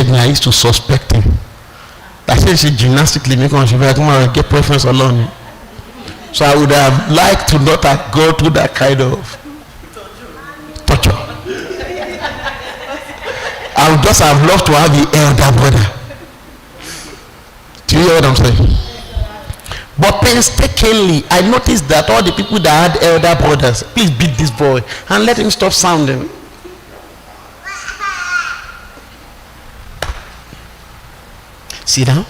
said, I used to suspect him. I said, she gymnastically make on, she come and get preference alone. So I would have liked to not have go through that kind of torture. I would just have loved to have the elder brother. Do you hear what I'm saying? But painstakingly, I noticed that all the people that had elder brothers, please beat this boy and let him stop sounding. Sit down.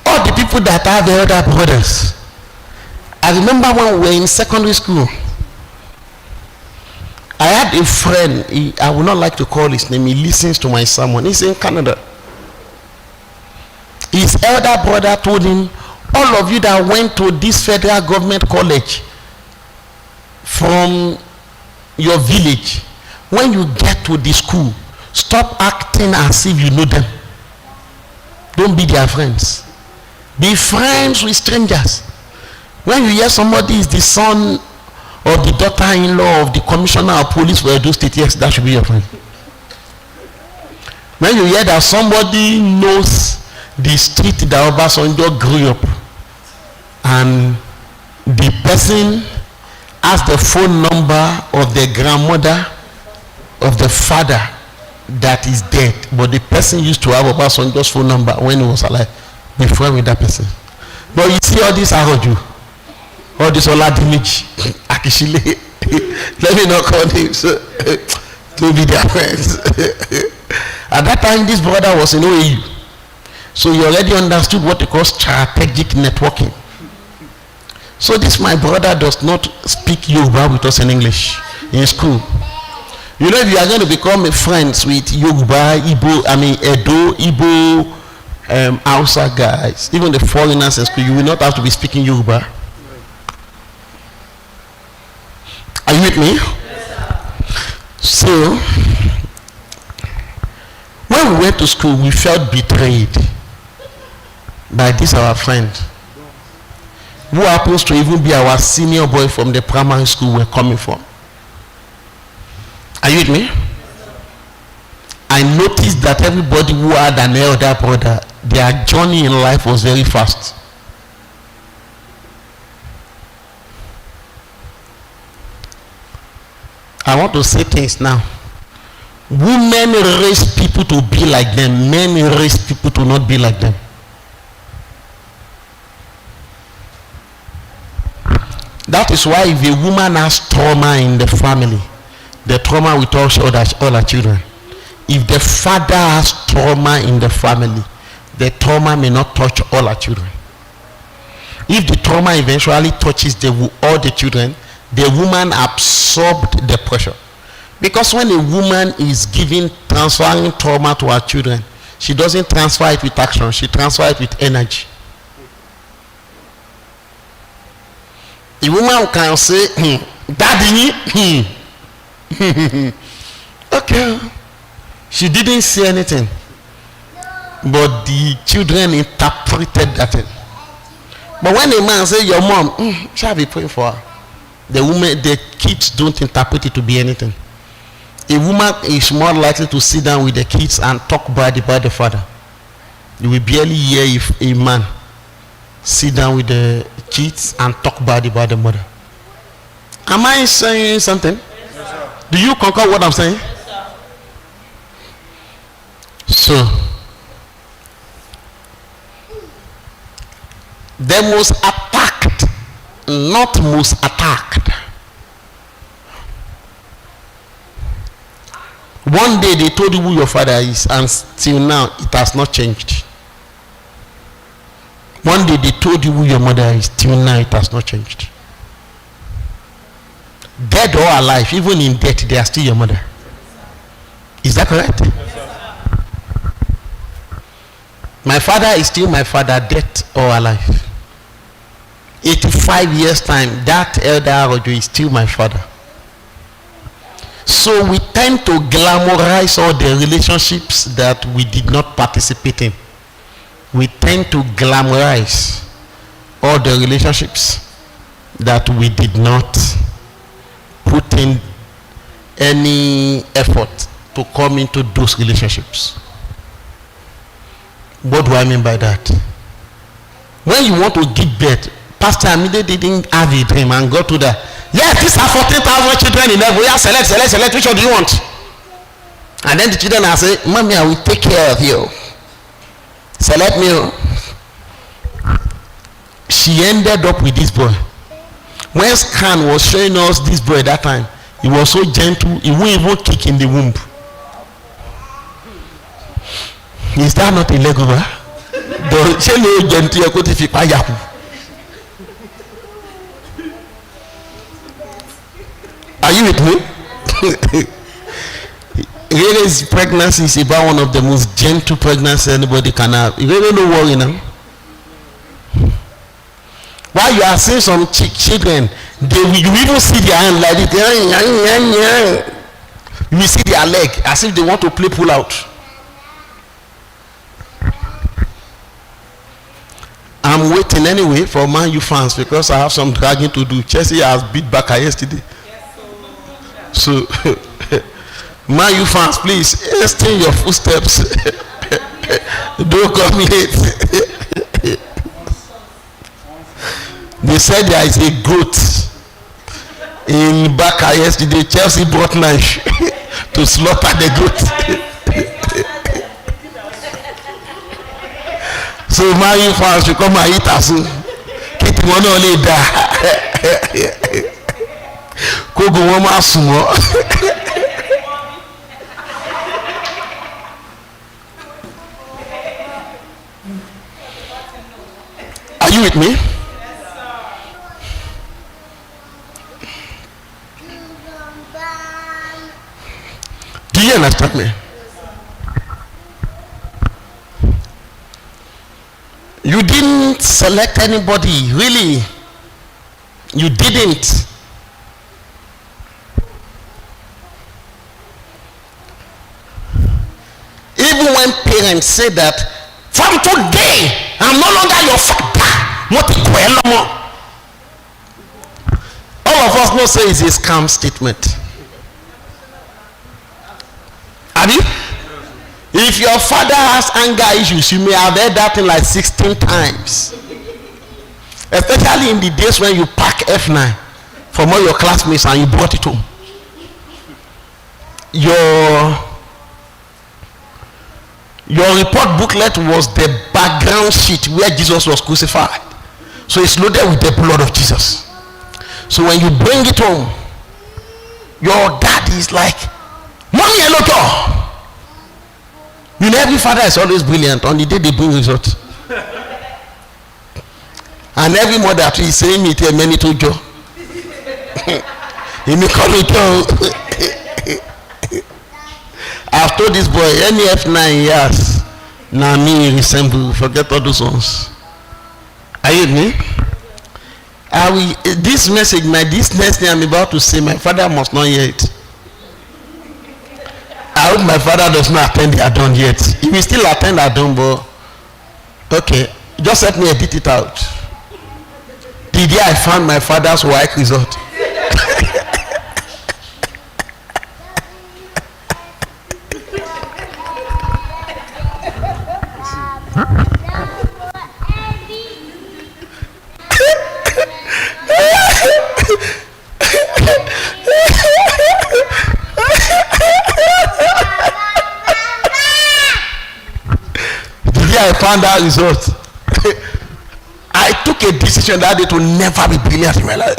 All the people that have elder brothers. I remember when we were in secondary school, I had a friend, I would not like to call his name, he listens to my sermon. He's in Canada. His elder brother told him, all of you that went to this federal government college from your village, when you get to the school, stop acting as if you know them. Don't be their friends. Be friends with strangers. When you hear somebody is the son or the daughter-in-law of the commissioner of police for Edo State, yes, that should be your friend. When you hear that somebody knows the street that Obasanjo grew up, and the person has the phone number of the grandmother of the father that is dead, but the person used to have Obasanjo's phone number when he was alive, be friend with that person. But you see all this Arojo, all this Oladimiji, Akishile, let me not call names to be their friends. At that time, this brother was in OAU, so he already understood what they call strategic networking. So this my brother does not speak Yoruba with us in English in school. You know, if you are going to become friends with Yoruba, Igbo, Edo, Igbo, Hausa guys, even the foreigners in school, you will not have to be speaking Yoruba. Are you with me? Yes, so, when we went to school, we felt betrayed by this our friend, who happens to even be our senior boy from the primary school we're coming from. Are you with me? I noticed that everybody who had an elder brother, their journey in life was very fast. I want to say things now. Women raise people to be like them. Men raise people to not be like them. That is why if a woman has trauma in the family, the trauma will touch all her children. If the father has trauma in the family, the trauma may not touch all her children. If the trauma eventually touches all the children, the woman absorbed the pressure. Because when a woman is transferring trauma to her children, she doesn't transfer it with action, she transfers it with energy. The woman can say, Daddy, okay. She didn't say anything, but the children interpreted that thing. But when a man says, your mom, shall be praying for her, the kids don't interpret it to be anything. A woman is more likely to sit down with the kids and talk bad about the father. You will barely hear if a man sit down with the kids and talk bad about the mother. Am I saying something? Yes, do you concur what I'm saying? Yes, so, the most attacked, not most attacked. One day they told you who your father is, and till now it has not changed. One day they told you who your mother is, till now it has not changed. Dead or alive, even in death, they are still your mother. Is that correct? Yes, my father is still my father, dead or alive. 85 years time, that elder Arojo is still my father. So we tend to glamorize all the relationships that we did not participate in. We tend to glamorize all the relationships that we did not put in any effort to come into those relationships. What do I mean by that? When you want to give birth, Pastor Amide didn't have a dream and go to that. Yes, these are 14,000 children in heaven. Yeah, select. Which one do you want? And then the children are saying, Mommy, I will take care of you. Select me. She ended up with this boy. When Scan was showing us this boy that time, he was so gentle, he won't even kick in the womb. Is that not illegal? Are you with me? Really, pregnancy is about one of the most gentle pregnancies anybody can have. You really don't worry now. While you are seeing some children, you even see their hand like this. You see their leg as if they want to play pull out. I'm waiting anyway for Man U fans because I have some dragging to do. Chelsea has beat Barca yesterday. So, Man U fans, please stay in your footsteps. Don't come late. They said there is a goat in Barca yesterday. Chelsea brought knife to slaughter the goat. So Man U fans should come and eat us. Keep one only there. Kogo wama sumo. Are you with me? Do you understand me? You didn't select anybody, really. You didn't. Even when parents say that, from today, I'm no longer your father. All of us know say it's a scam statement. Abi? If your father has anger issues, you may have heard that thing like 16 times. Especially in the days when you pack F9 from all your classmates and you brought it home. Your report booklet was the background sheet where Jesus was crucified. So it's loaded with the blood of Jesus. So when you bring it home, your dad is like, Mommy, hello. You know, every father is always brilliant on the day they bring results. And every mother too is saying it many to Joe. I've told this boy, any F9 years, now me resemble, forget all those ones. Are you with me? This message, this next thing I'm about to say, my father must not hear it. I hope my father does not attend the Adorned yet. He will still attend Adorned, but okay, just let me edit it out. The day I found my father's wife result. I found that result. I took a decision that day to never be brilliant in my life.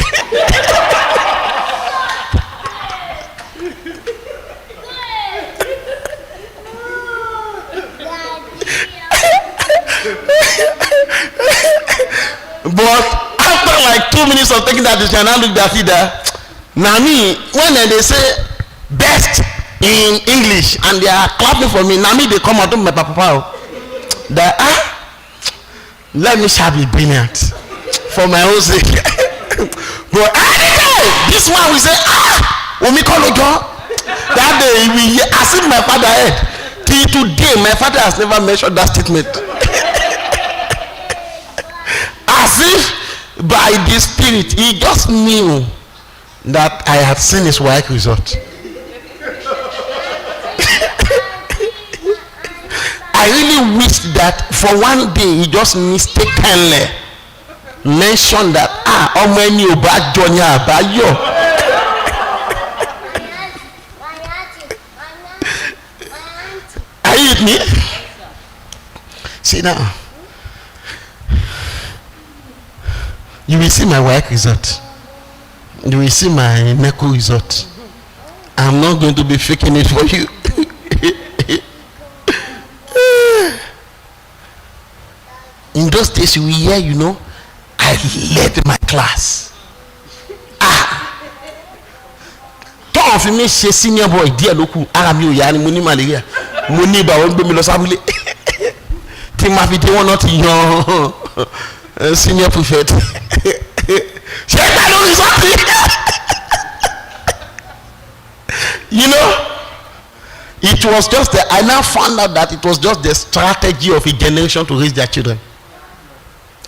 But after like 2 minutes of taking that decision, I looked at it there. Now me, when they say best in English and they are clapping for me, now me they come out of my papa. That let me shall be brilliant for my own sake. But this one will say that day we as if my father heard. Till today my father has never mentioned that statement. As if by the spirit he just knew that I had seen his wife result. wished that for one day he just mistakenly mentioned that ọmọ ẹni ò bá jọ ní àbáyọ. Are you with me? See now, you will see my work result. You will see my NECO result. I'm not going to be faking it for you. In those days, you will hear, I led my class. Don't fi me ṣe senior boy díẹ̀ ló kù, ara mi ò yá ni mo ní malaria, mo ní ibà wọ́n gbé mi lọ sábúlé. Tí ma fi dé wọ́n náà ti yan senior prefect. Ṣé ká ló rí sọ́ọ̀tì? It was just I now found out that it was just the strategy of a generation to raise their children.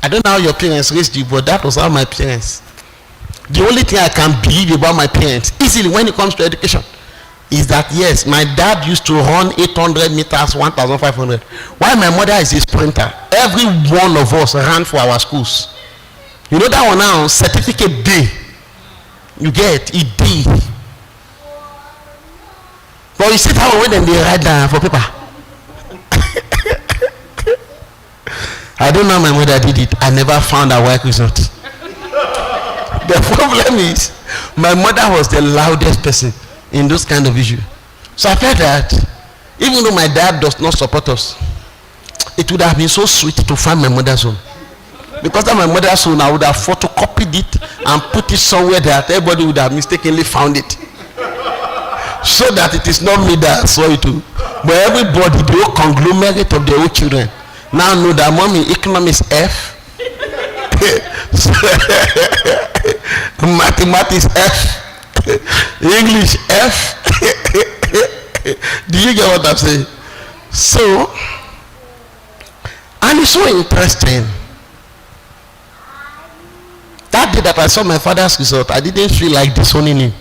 I don't know how your parents raised you, but that was how my parents. The only thing I can believe about my parents easily when it comes to education is that yes, my dad used to run 800 meters, 1,500. While my mother is a sprinter, every one of us ran for our schools. You know that one now, certificate day. You get it day. But you see how when they write down for paper. I don't know how my mother did it. I never found a work result. The problem is my mother was the loudest person in those kind of issues. So I felt that even though my dad does not support us, it would have been so sweet to find my mother's home. Because that my mother's home, I would have photocopied it and put it somewhere that everybody would have mistakenly found it. So that it is not me that saw it too. But everybody, the whole conglomerate of their own children, now know that mommy economics F, mathematics F, English F. Do you get what I'm saying? So, and it's so interesting. That day that I saw my father's result, I didn't feel like disowning him.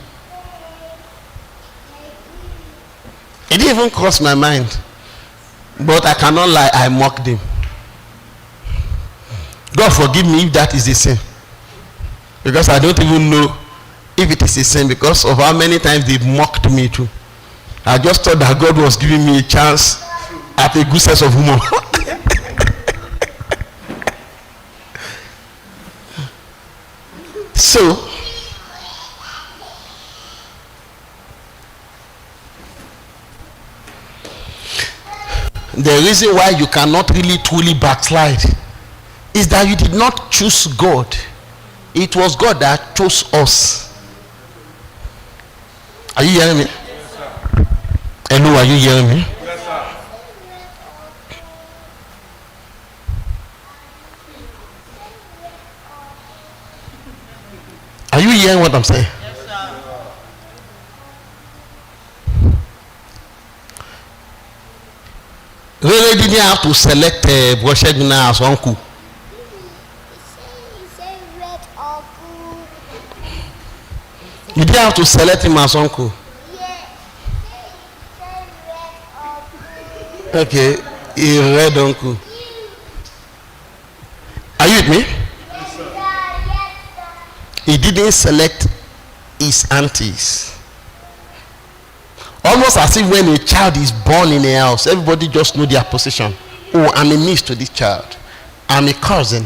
It didn't even cross my mind. But I cannot lie, I mocked him. God forgive me if that is a sin. Because I don't even know if it is a sin because of how many times they've mocked me too. I just thought that God was giving me a chance at a good sense of humor. So, the reason why you cannot really truly backslide is that you did not choose God. It was God that chose us. Are you hearing me? Yes, sir. Hello, are you hearing me? Yes, sir. Are you hearing what I'm saying? Yes, sir. Really didn't have to select Broshegna as uncle. You didn't have to select him as uncle. Okay, he read uncle. Are you with me? Yes, sir. He didn't select his aunties. Almost as if when a child is born in a house, everybody just know their position. Oh, I'm a niece to this child. I'm a cousin.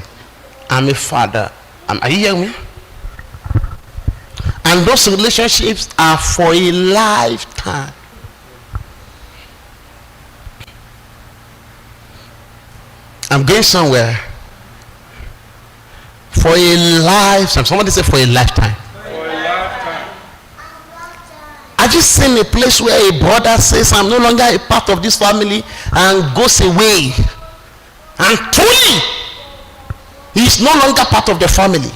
I'm a father. Are you hearing me? And those relationships are for a lifetime. I'm going somewhere. For a lifetime. Somebody say for a lifetime. Have you seen a place where a brother says, I'm no longer a part of this family and goes away? And truly, he is no longer part of the family.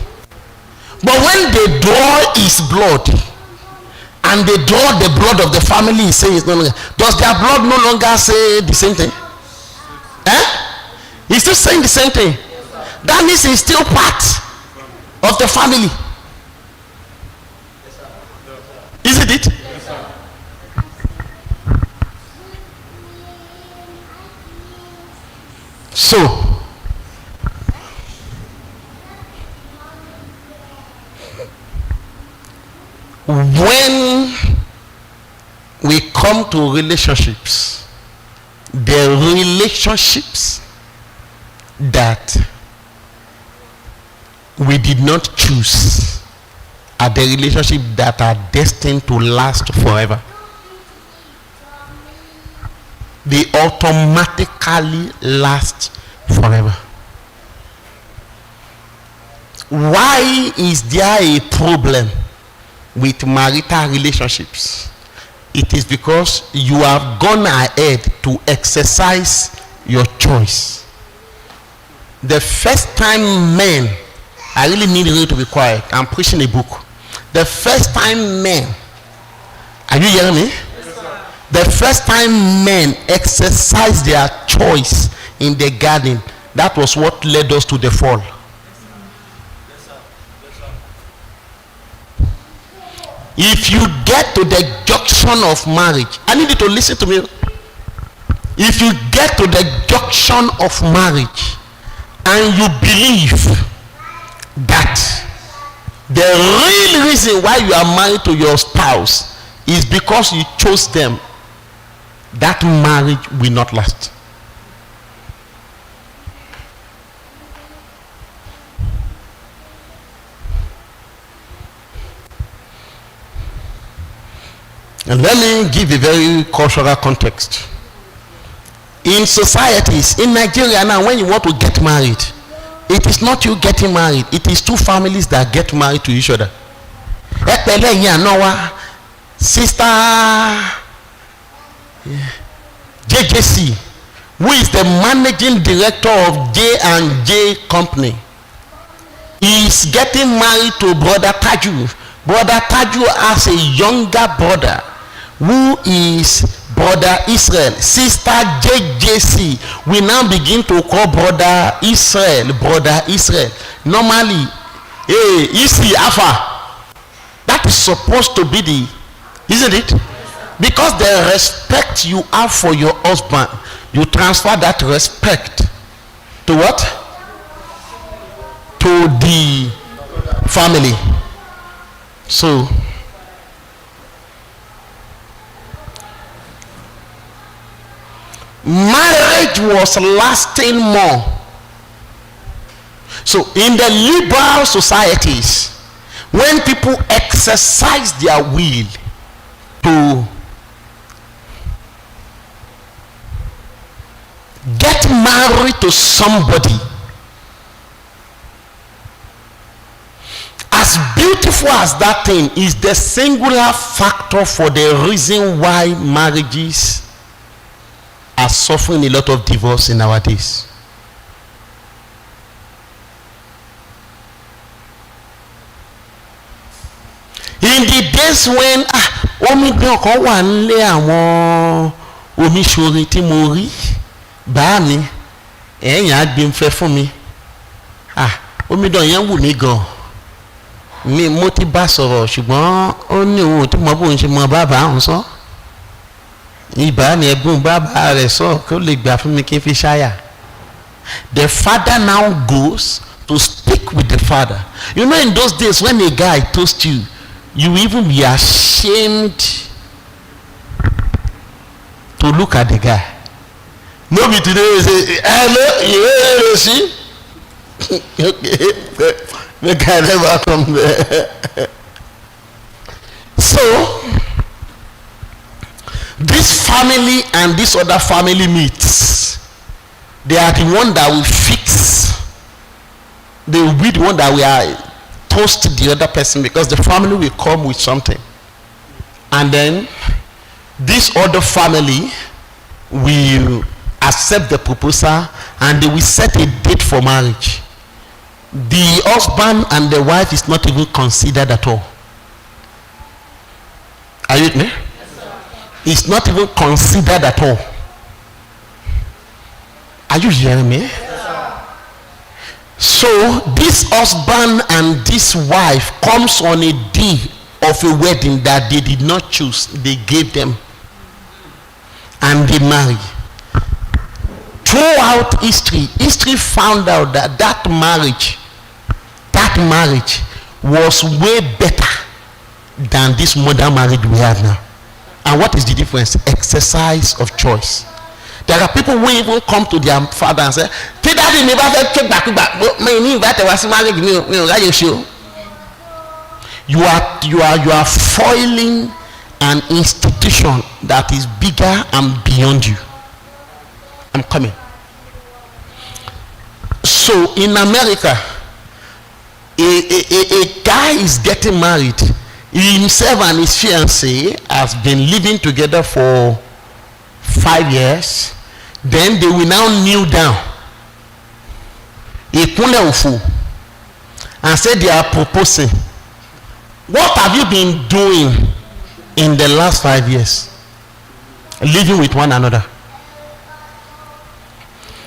But when they draw his blood, and they draw the blood of the family, he says, no longer. Does their blood no longer say the same thing? He's still saying the same thing. That means he's still part of the family. Isn't it? So, when we come to relationships, the relationships that we did not choose are the relationships that are destined to last forever. They automatically last forever. Why is there a problem with marital relationships? It is because you have gone ahead to exercise your choice. The first time men, I really need you to be quiet. I'm preaching a book. The first time men, are you hearing me? The first time men exercised their choice in the garden, that was what led us to the fall. If you get to the junction of marriage, I need you to listen to me. If you get to the junction of marriage and you believe that the real reason why you are married to your spouse is because you chose them, that marriage will not last. And let me give a very cultural context. In societies, in Nigeria now, when you want to get married, it is not you getting married, it is two families that get married to each other. Sister JJC, who is the managing director of J&J company, is getting married to brother Taju. Brother Taju has a younger brother who is brother Israel. Sister JJC, we now begin to call brother Israel. Normally, hey, Isi Alpha. That is supposed to be the, isn't it? Because the respect you have for your husband, you transfer that respect to what? To the family. So, marriage was lasting more. So in the liberal societies, when people exercise their will to get married to somebody, as beautiful as that thing is, the singular factor for the reason why marriages are suffering a lot of divorce in our days. In the days when omidan kan wà nílé àwọn omiṣore tí mo rí bá mi ẹ̀yìn àgbẹ̀ ń fẹ́ fún mi, omidan yẹn wù mí gan, mi mo ti bá sọ̀rọ̀ ṣùgbọ́n ó ní òun tí mo bó ń ṣe mọ bàbá òun sọ ìbá ni ẹ̀gbọ́n bàbá rẹ̀ sọ kó lè gbà fún mi kí n fi ṣáyà. The father now goes to speak with the father. You know, in those days when a guy toasts you, you even be ashamed to look at the guy. Maybe today you say, hello, you see? Okay, the guy never come there. So, this family and this other family meets. They are the one that will fix. They will be the one that will toast the other person, because the family will come with something. And then this other family will accept the proposal and they will set a date for marriage. The husband and the wife is not even considered at all. Are you with me? It's not even considered at all. Are you hearing me? So this husband and this wife comes on a day of a wedding that they did not choose. They gave them and they marry. throughout history found out that that marriage was way better than this modern marriage we have now. And what is the difference? Exercise of choice. There are people who even come to their father and say, "Daddy, never take back. You are foiling an institution that is bigger and beyond you." I'm coming. So in America, a guy is getting married. Himself and his fiancée has been living together for 5 years. Then they will now kneel down and say they are proposing. What have you been doing in the last 5 years? Living with one another.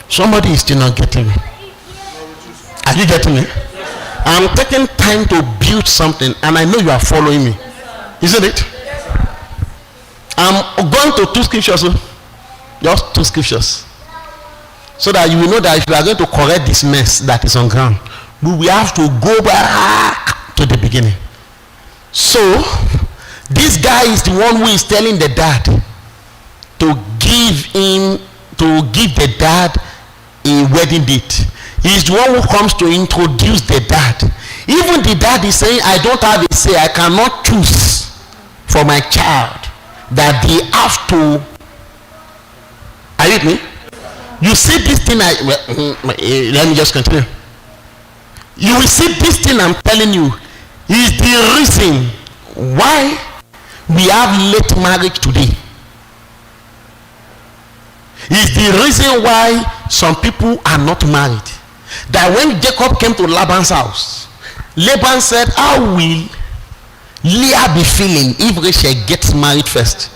Somebody is still not getting me. Are you getting me? I'm taking time to build something, and I know you are following me. Isn't it? I'm going to 2 scriptures. Just 2 scriptures. So that you will know that if you are going to correct this mess that is on ground, we will have to go back to the beginning. So, this guy is the one who is telling the dad to give the dad a wedding date. He is the one who comes to introduce the dad. Even the dad is saying, "I don't have a say. I cannot choose for my child." That they have to. Are you with me? You see this thing. Let me just continue. You will see this thing I'm telling you is the reason why we have late marriage today. Is the reason why some people are not married. That when Jacob came to Laban's house, Laban said, "How will Leah be feeling if Rachel gets married first?"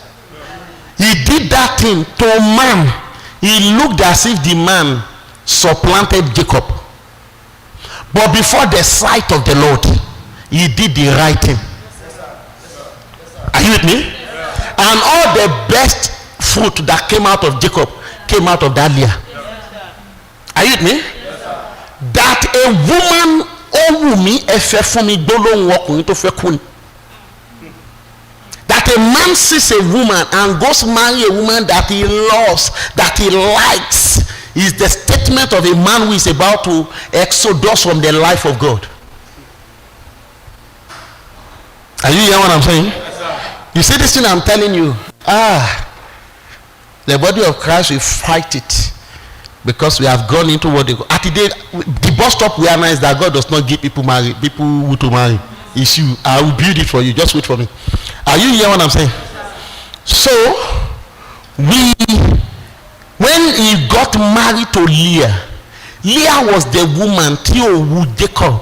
He did that thing to a man. He looked as if the man supplanted Jacob. But before the sight of the Lord, he did the right thing. Are you with me? And all the best fruit that came out of Jacob came out of that Leah. Are you with me? That a woman that a man sees a woman and goes marry a woman that he loves, that he likes, is the statement of a man who is about to exodus from the life of God. Are you hearing what I'm saying? Yes, you see this thing I'm telling you? The body of Christ will fight it. Because we have gone into what they call at the bus stop we realize that God does not give people who to marry. It's you. I will build it for you. Just wait for me. Are you hearing what I'm saying? So when he got married to Leah, Leah was the woman who Jacob.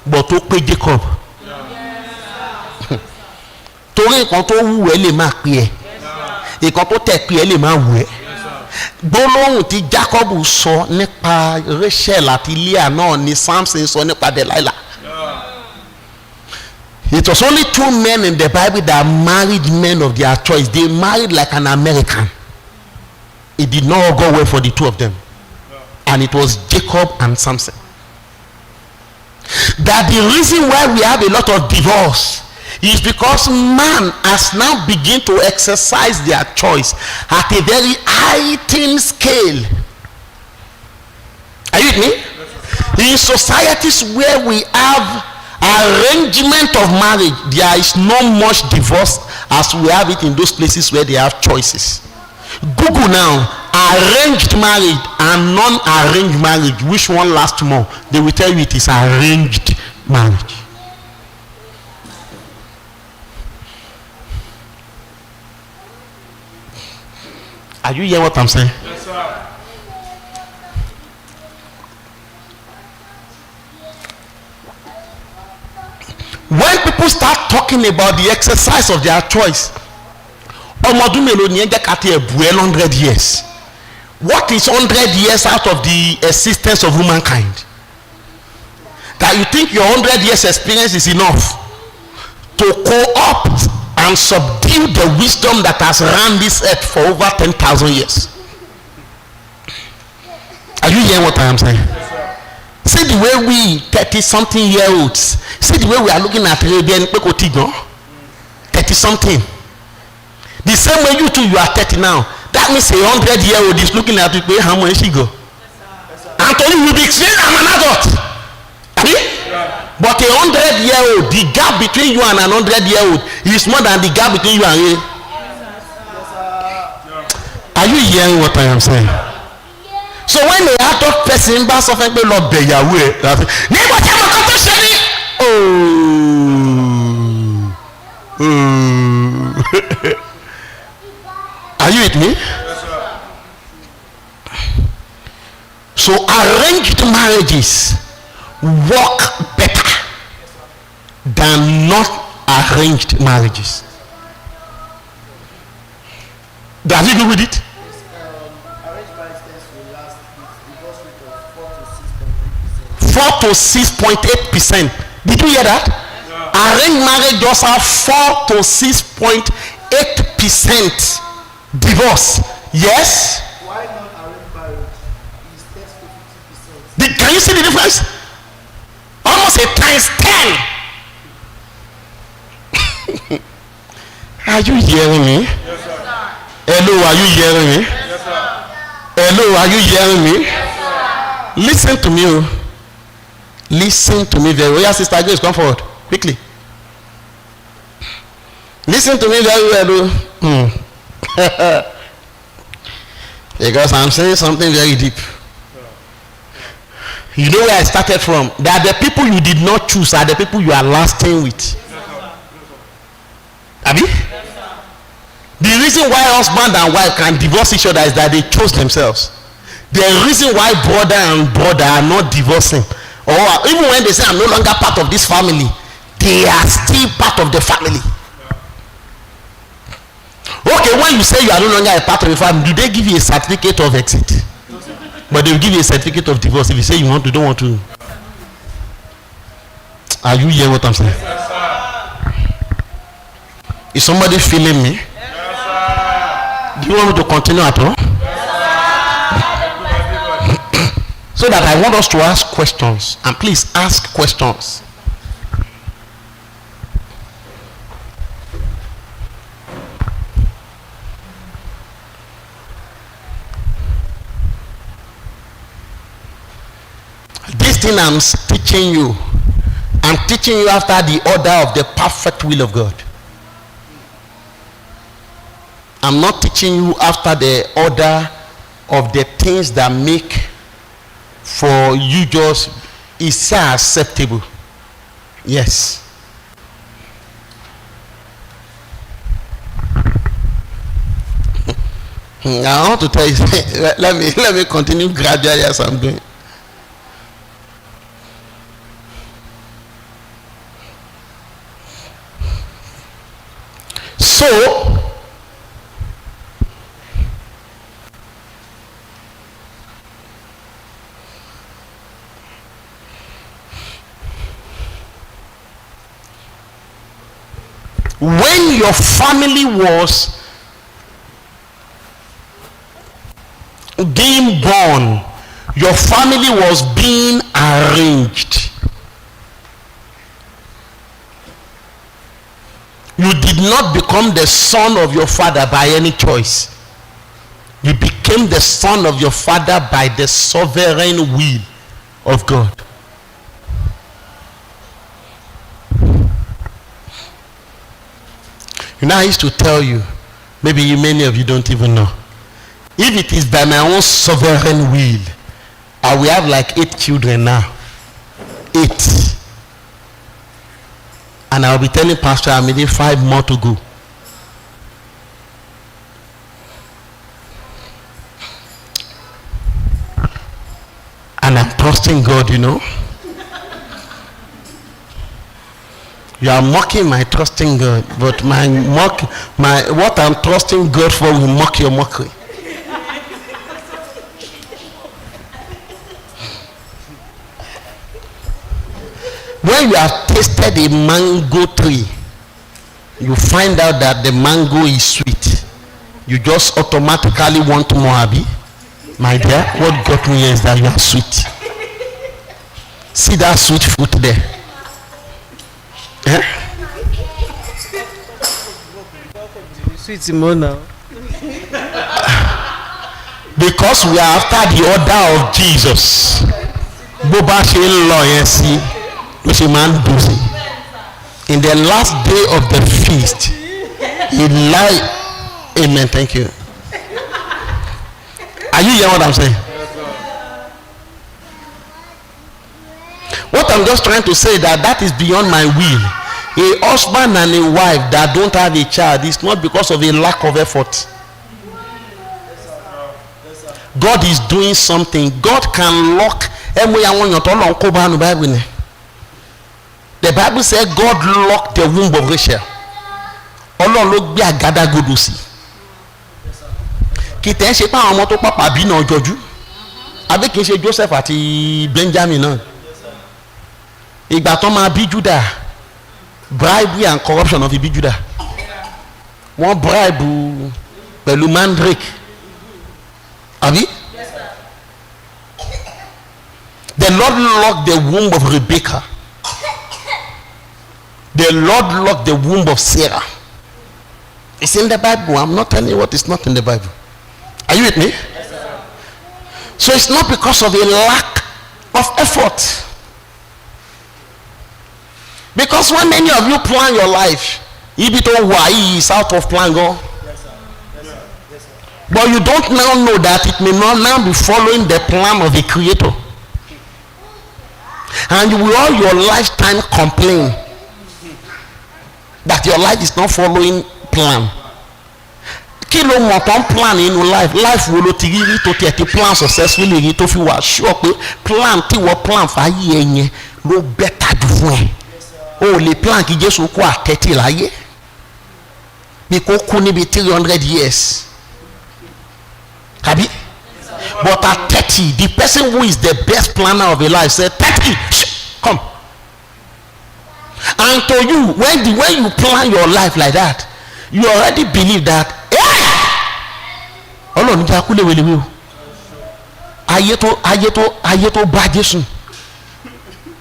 But to pay Jacob. Torí nǹkan tó wù ẹ́ lè máa pè ẹ́. Nǹkan tó tẹ̀ pè ẹ́ lè máa wù ẹ́. Gbólóhùn tí Jacob sọ nípa Rachel àti Leah náà ni Samson sọ nípa Delilah. It was only 2 men in the Bible that married men of their choice. They married like an American. It did not go well for the 2 of them. And it was Jacob and Samson. That the reason why we have a lot of divorce is because man has now begun to exercise their choice at a very heightened scale. Are you with me? In societies where we have arrangement of marriage, there is no much divorce as we have it in those places where they have choices. Google now arranged marriage and non-arranged marriage, which one lasts more? They will tell you it is arranged marriage. Are you hearing what I'm saying? Yes, sir. When people start talking about the exercise of their choice, 100 years. What is 100 years out of the existence of humankind? That you think your 100 years experience is enough to co-opt and subdue the wisdom that has run this earth for over 10,000 years? Are you hearing what I am saying? See the way we 30-something-year-olds, see the way we are looking at Arabian 30-something. The same way you two, you are 30 now. That means a 100-year-old is looking at you, how much she go? Anthony will be saying, I'm an adult. But a 100-year-old, the gap between you and an 100-year-old is more than the gap between you and me. Are you hearing what I am saying? So when the adult person bá sọ fún pé lọ bẹ̀ ìyàwó ẹ̀ láti nígbà tí àwọn kan tó ṣe ní. Are you with me? So arranged marriages work better than not arranged marriages. Does he go with it? Arranged marriage tends to last with divorce rate of 4 to 6.8%. Did you hear that? Yeah. Arranged marriage just have 4 to 6.8% divorce. Yes. Why not arranged marriage is 10 to 50%? Can you see the difference? Almost a times 10. Are you hearing me? Yes, sir. Hello, are you hearing me? Yes, sir. Hello, are you hearing me? Yes, sir. Listen to me. Listen to me very well. Yeah, Sister Grace, come forward quickly. Listen to me very well. Because I'm saying something very deep. You know where I started from? That the people you did not choose are the people you are lasting with. Abi? The reason why husband and wife can divorce each other is that they chose themselves. The reason why brother and brother are not divorcing, or even when they say I'm no longer part of this family, they are still part of the family. Okay, when you say you are no longer a part of the family, do they give you a certificate of exit? But they will give you a certificate of divorce if you say you want to, don't want to. Are you hearing what I'm saying? Yes, sir. Is somebody feeling me? Yes, sir. Do you want me to continue at all? Yes, sir. So that I want us to ask questions, and please ask questions. This thing I'm teaching you, I'm teaching you after the order of the perfect will of God. I'm not teaching you after the order of the things that make for you just is acceptable. Yes. I want to tell you. let me continue gradually as I'm doing. So when your family was being born, your family was being arranged. You did not become the son of your father by any choice. You became the son of your father by the sovereign will of God. You know, I used to tell you, maybe many of you don't even know. If it is by my own sovereign will, I will have like 8 children now. 8. And I'll be telling Pastor I'm needing 5 more to go. And I'm trusting God, you know. You are mocking my trusting God, but what I'm trusting God for will mock your mockery. When you have tasted a mango tree, you find out that the mango is sweet. You just automatically want more, Abby. My dear, what got me here is that you are sweet. See that sweet fruit there? Eh? Sweet more now. Because we are after the order of Jesus. Bó bá ṣe ń lọ yẹn sí ló ṣe máa ń dùn sí. In the last day of the feast, he lied. Amen. Thank you. Are you hearing what I'm saying? What I'm just trying to say that is beyond my will. A husband and a wife that don't have a child is not because of a lack of effort. God is doing something. God can lock. The Bible says God locked the womb of Rachel. Ọlọ́run ló gbé àgádágodo sí. Kì í tẹ́ ṣe pé àwọn ọmọ tó pàpà bí náà jọjú. Àbí kì í ṣe Joseph àti Benjamin náà. Ìgbà tó máa bí Judah, bribery and corruption of bí Judah. Wọ́n bribe pẹ̀lú mandrake. Àbí? The Lord locked the womb of Rebecca. The Lord locked the womb of Sarah. It's in the Bible. I'm not telling you what is not in the Bible. Are you with me? Yes, sir. So it's not because of a lack of effort. Because when many of you plan your life, if it all is out of plan, go. Yes, sir. Yes, sir. Yes, sir. But you don't now know that it may not now be following the plan of the Creator. And you will all your lifetime complain that your life is not following plan. Kí ló mọ̀ tán plan inú life wo ló ti rí tó tiẹ̀ ti plan successfully rí tó fi wà sure pé plan tí wọ́n plan fàáyé ẹ yẹn ló better jù fún ẹ. O ò lè plan kí Jésù kú àtẹ́tì láyé bí kò kú níbi 300 years. Àbí? But at 30, the person who is the best planner of a life said 30, come. And to you, when you plan your life like that, you already believe that Ọlọ́run jẹ́ akúlẹ̀ wẹ̀lẹ̀wẹ̀ o. Ayé tó bá Jésù.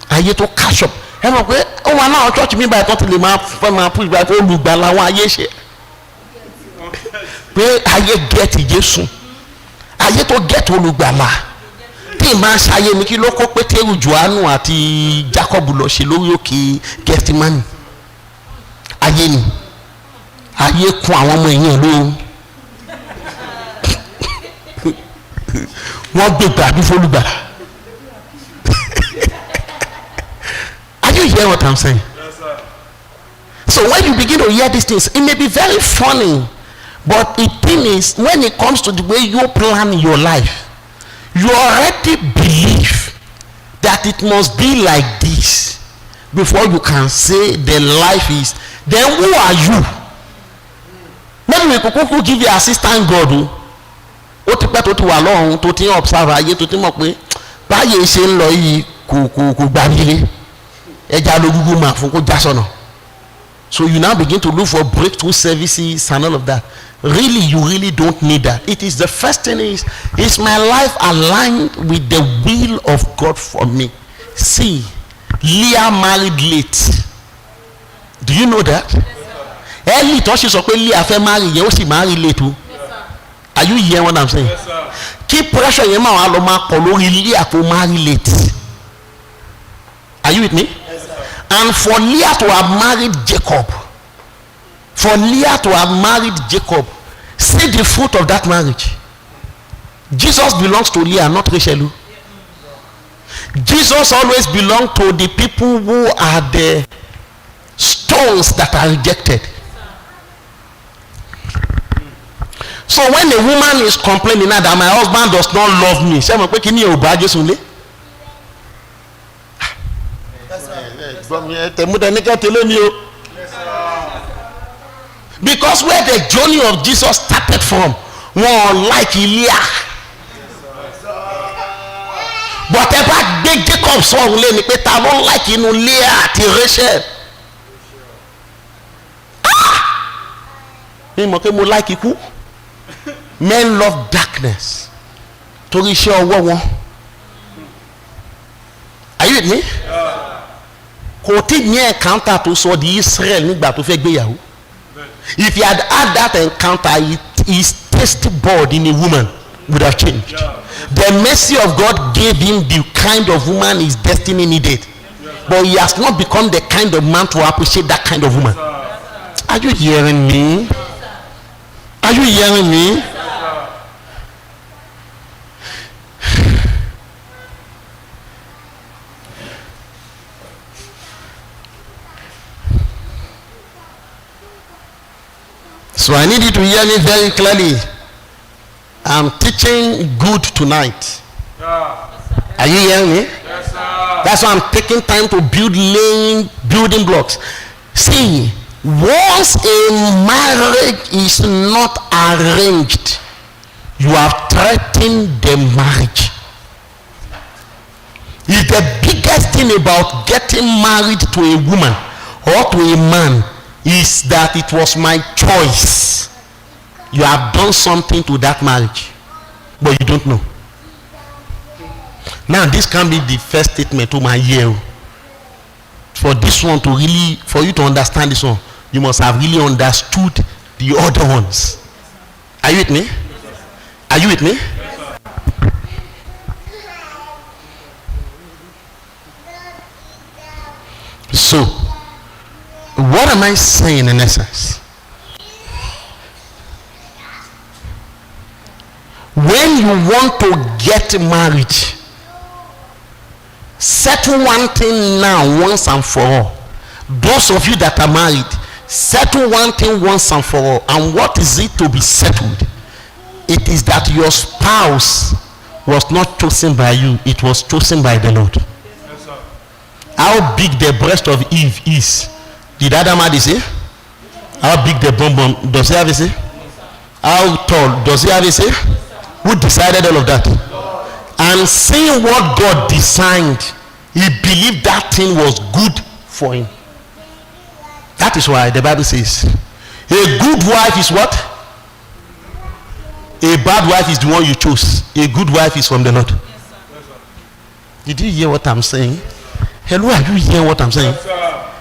Ayé tó cash up. Ẹ mọ̀ pé ó wà náà church mi báyìí tó ti lè máa fẹ́ máa push báyìí pé olùgbàlà àwọn ayé ṣe. Pé ayé gẹ̀ẹ́tì Jésù. Ayé tó gẹ̀ẹ́tì olùgbàlà. Tí ìmáa ṣayé mi kí ló kó Pétérù, Jòhánù àti Jákọ́bù lọ ṣe lórí òkè Gẹ́stímánì. Ayé ni. Ayé kún àwọn ọmọ èèyàn lóhùn. Wọ́n gbé gbàdú fólùgbàlà. Are you hearing what I'm saying? Yes, sir. So when you begin to hear these things, it may be very funny, but the thing is, when it comes to the way you plan your life, you already believe that it must be like this before you can say the life is. Then who are you? Maybe we could give you assistant God. Ó ti pẹ́ tó ti wà lọ́run tó ti ń observe ayé tó ti mọ̀ pé báyé ṣe ń lọ yìí kò gbàgbére ẹja lógúgú máa fún kó já sọ́nà. So you now begin to look for breakthrough services and all of that. Really, you really don't need that. It is the first thing is my life aligned with the will of God for me? See, Leah married late. Do you know that? Early tó ṣe sọ pé Leah fẹ́ marry yẹn ó sì marry late o. Are you hearing what I'm saying? Yes, sir. Keep pressure yẹn máa wà lọ máa kọ lórí Leah kó marry late. Are you with me? Yes, sir. And for Leah to have married Jacob, see the fruit of that marriage. Jesus belongs to Leah, not Rachel. Jesus always belongs to the people who are the stones that are rejected. So when a woman is complaining that my husband does not love me, ṣé mo pé kí ni ò bá Jésù lé? Because where the journey of Jesus started from, one like Leah. But ẹ bá gbé Jacob sọ̀rọ̀ lé ni pé ta ló like inú Leah àti Rachel. Mi mọ̀ pé mo like ikú. Men love darkness. torí iṣẹ́ ọwọ́ wọn. Are you with me? Kò tí ní encounter tó sọ di Israel nígbà tó fẹ́ gbéyàwó. If he had had that encounter, his taste bud in a woman would have changed. The mercy of God gave him the kind of woman his destiny needed. But he has not become the kind of man to appreciate that kind of woman. Are you hearing me? Are you hearing me? So I need you to hear me very clearly. I'm teaching good tonight. Are you hearing me? Yes, sir. That's why I'm taking time to building blocks. See, once a marriage is not arranged, you have threatened the marriage. It's the biggest thing about getting married to a woman or to a man is that it was my choice. You have done something to that marriage, but you don't know. Now this can be the first statement to my ear. For this one to really, for you to understand this one, you must have really understood the other ones. Are you with me? Are you with me? So, what am I saying in essence? When you want to get married, settle one thing now once and for all. Those of you that are married, settle one thing once and for all. And what is it to be settled? It is that your spouse was not chosen by you, it was chosen by the Lord. Yes, sir. How big the breast of Eve is, did Adam have a say? How big the bum does he have a say? How tall does he have a say? Who decided all of that? And seeing what God designed, he believed that thing was good for him. That is why the Bible says a good wife is what? A bad wife is the one you chose. A good wife is from the Lord. Did you hear what I'm saying? Hello, are you hearing what I'm saying? Yes, sir.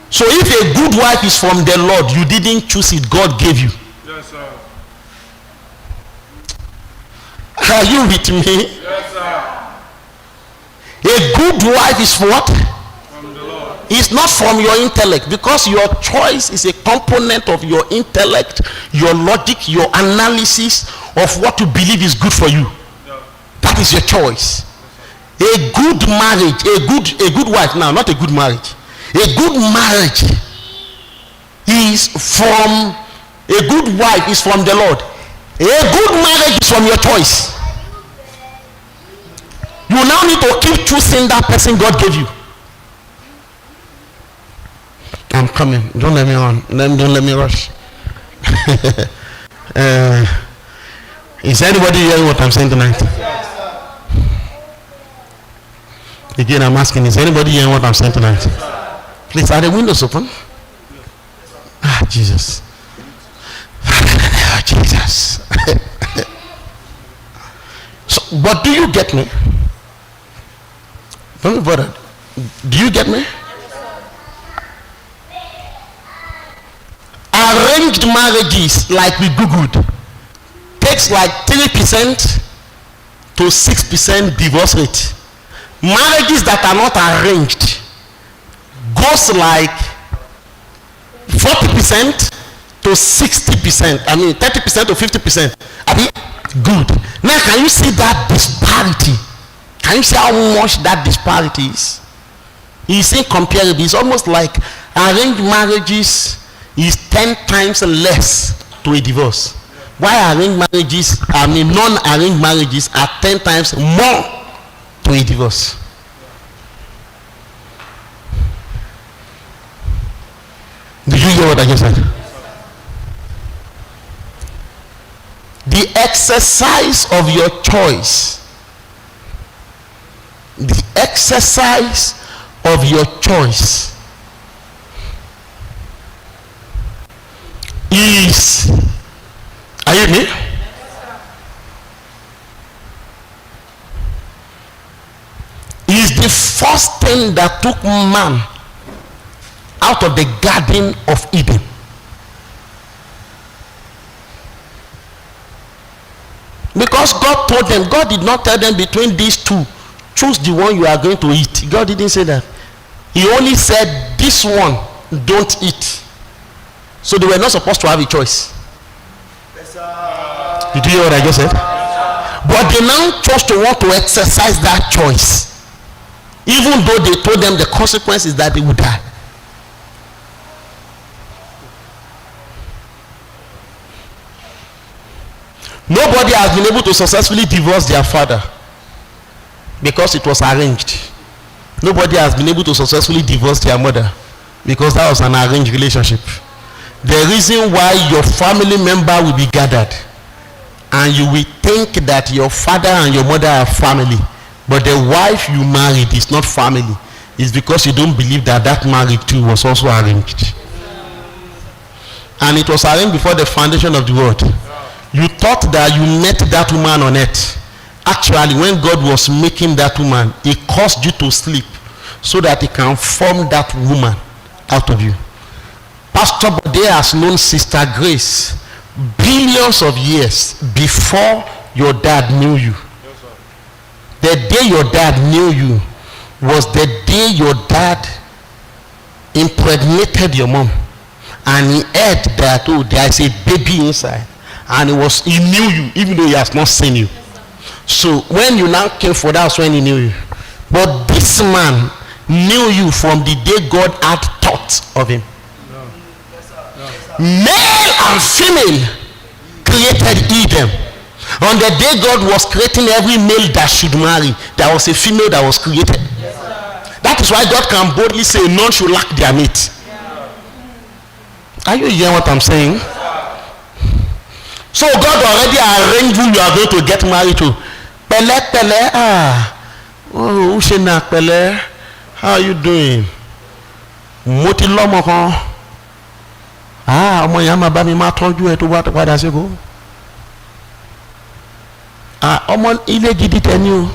So if a good wife is from the Lord, you didn't choose it, God gave you. Yes, sir. Are you with me? Yes, sir. A good wife is what? From the Lord. It's not from your intellect, because your choice is a component of your intellect, your logic, your analysis of what you believe is good for you. Yeah. That is your choice. A good marriage, a good wife now, not a good marriage. A good marriage is from, a good wife is from the Lord. A good marriage is from your choice. You now need to keep choosing that person God gave you. I'm coming. Don't let me run. Don't let me rush. Is anybody hearing what I'm saying tonight? Again, I'm asking, is anybody hearing what I'm saying tonight? Please, are the windows open? Ah, Jesus. Ah, Jesus. So, but do you get me? Don't be bothered. Do you get me? Arranged marriages, like we googled, takes like 3% to 6% divorce rate. Marriages that are not arranged goes like 40% to 60%. I mean 30% to 50%. I mean, good. Now can you see that disparity? Can you see how much that disparity is? It's incomparable. It's almost like arranged marriages is 10 times less to a divorce. Why arranged marriages, I mean non-arranged marriages are 10 times more to a divorce. Did you hear what I just said? The exercise of your choice, the exercise of your choice is, are you with me? the first thing that took man out of the Garden of Eden. Because God told them, God did not tell them between these two, choose the one you are going to eat. God didn't say that. He only said, this one don't eat. So they were not supposed to have a choice. Did you hear what I just said? But they now chose to want to exercise that choice, even though they told them the consequence is that they would die. Nobody has been able to successfully divorce their father because it was arranged. Nobody has been able to successfully divorce their mother because that was an arranged relationship. The reason why your family member will be gathered and you will think that your father and your mother are family, but the wife you married is not family, is because you don't believe that that marriage too was also arranged. And it was arranged before the foundation of the world. You thought that you met that woman on earth. Actually, when God was making that woman, he caused you to sleep so that he can form that woman out of you. Pastor Bode has known Sister Grace billions of years before your dad knew you. The day your dad knew you was the day your dad impregnated your mom, and he heard that, oh, there is a baby inside, and he knew you even though he has not seen you. So when you now came for that, when he knew you. But this man knew you from the day God had thought of him. Male and female created Eden. On the day God was creating every male that should marry, there was a female that was created. That is why God can boldly say none should lack their mate. Are you hearing what I'm saying? So God already arranged who you are going to get married to. Pele pele, oh, Ushena pele, how are you doing? Moti lomo kan. Ọmọ yẹn máa bá mi máa tọ́jú ẹ tó wá padà síkò. Ọmọ ilé gidi tẹni o.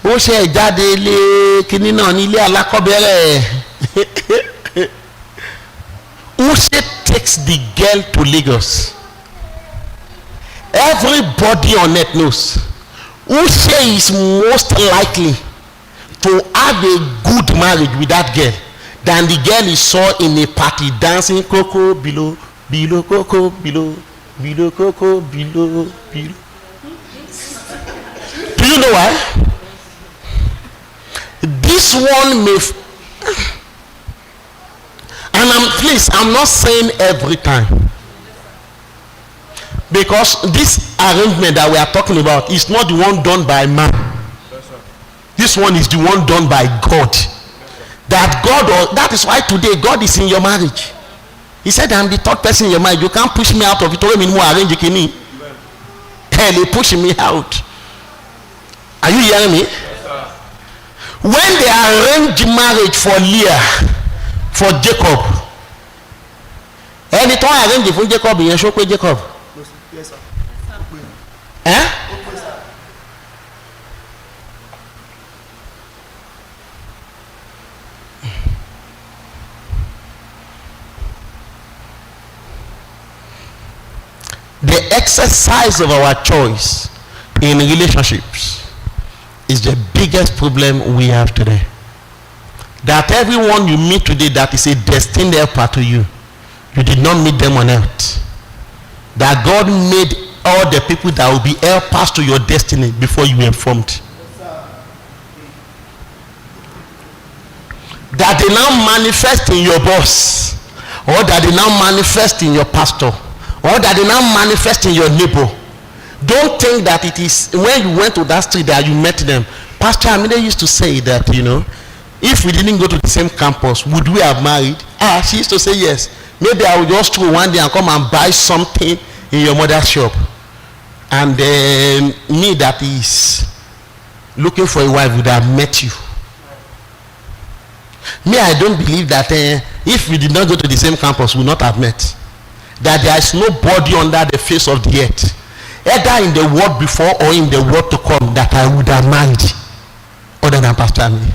Ó ṣe ìjáde ilé kínní náà ní ilé alákọ̀ọ́bẹ̀rẹ̀. Uche takes the girl to Lagos. Everybody on earth knows Uche is most likely to have a good marriage with that girl than the girl he saw in a party dancing coco below coco below coco below. Do you know why? This one may and I'm not saying every time, because this arrangement that we are talking about is not the one done by man. This one is the one done by God. That is why today God is in your marriage. He said, I'm the third person in your marriage. You can't push me out of it. Hell, pushing me out. Are you hearing me? When they arranged marriage for Leah, for Jacob, ẹni tó arrange fún Jacob yẹn ṣó pé Jacob. Yes, sir. The exercise of our choice in relationships is the biggest problem we have today. That everyone you meet today that is a destined helper to you, you did not meet them on earth. That God made all the people that will be helpers to your destiny before you were formed. That they now manifest in your boss, or that they now manifest in your pastor, or that they now manifest in your neighbor. Don't think that it is when you went to that street that you met them. Pastor Amide used to say that, if we didn't go to the same campus, would we have married? She used to say yes. Maybe I will just go one day and come and buy something in your mother's shop. And then me that is looking for a wife would have met you. Me, I don't believe that if we did not go to the same campus, we would not have met. that there is nobody under the face of the earth, either in the world before or in the world to come, that I would have married other than Pastor Emily.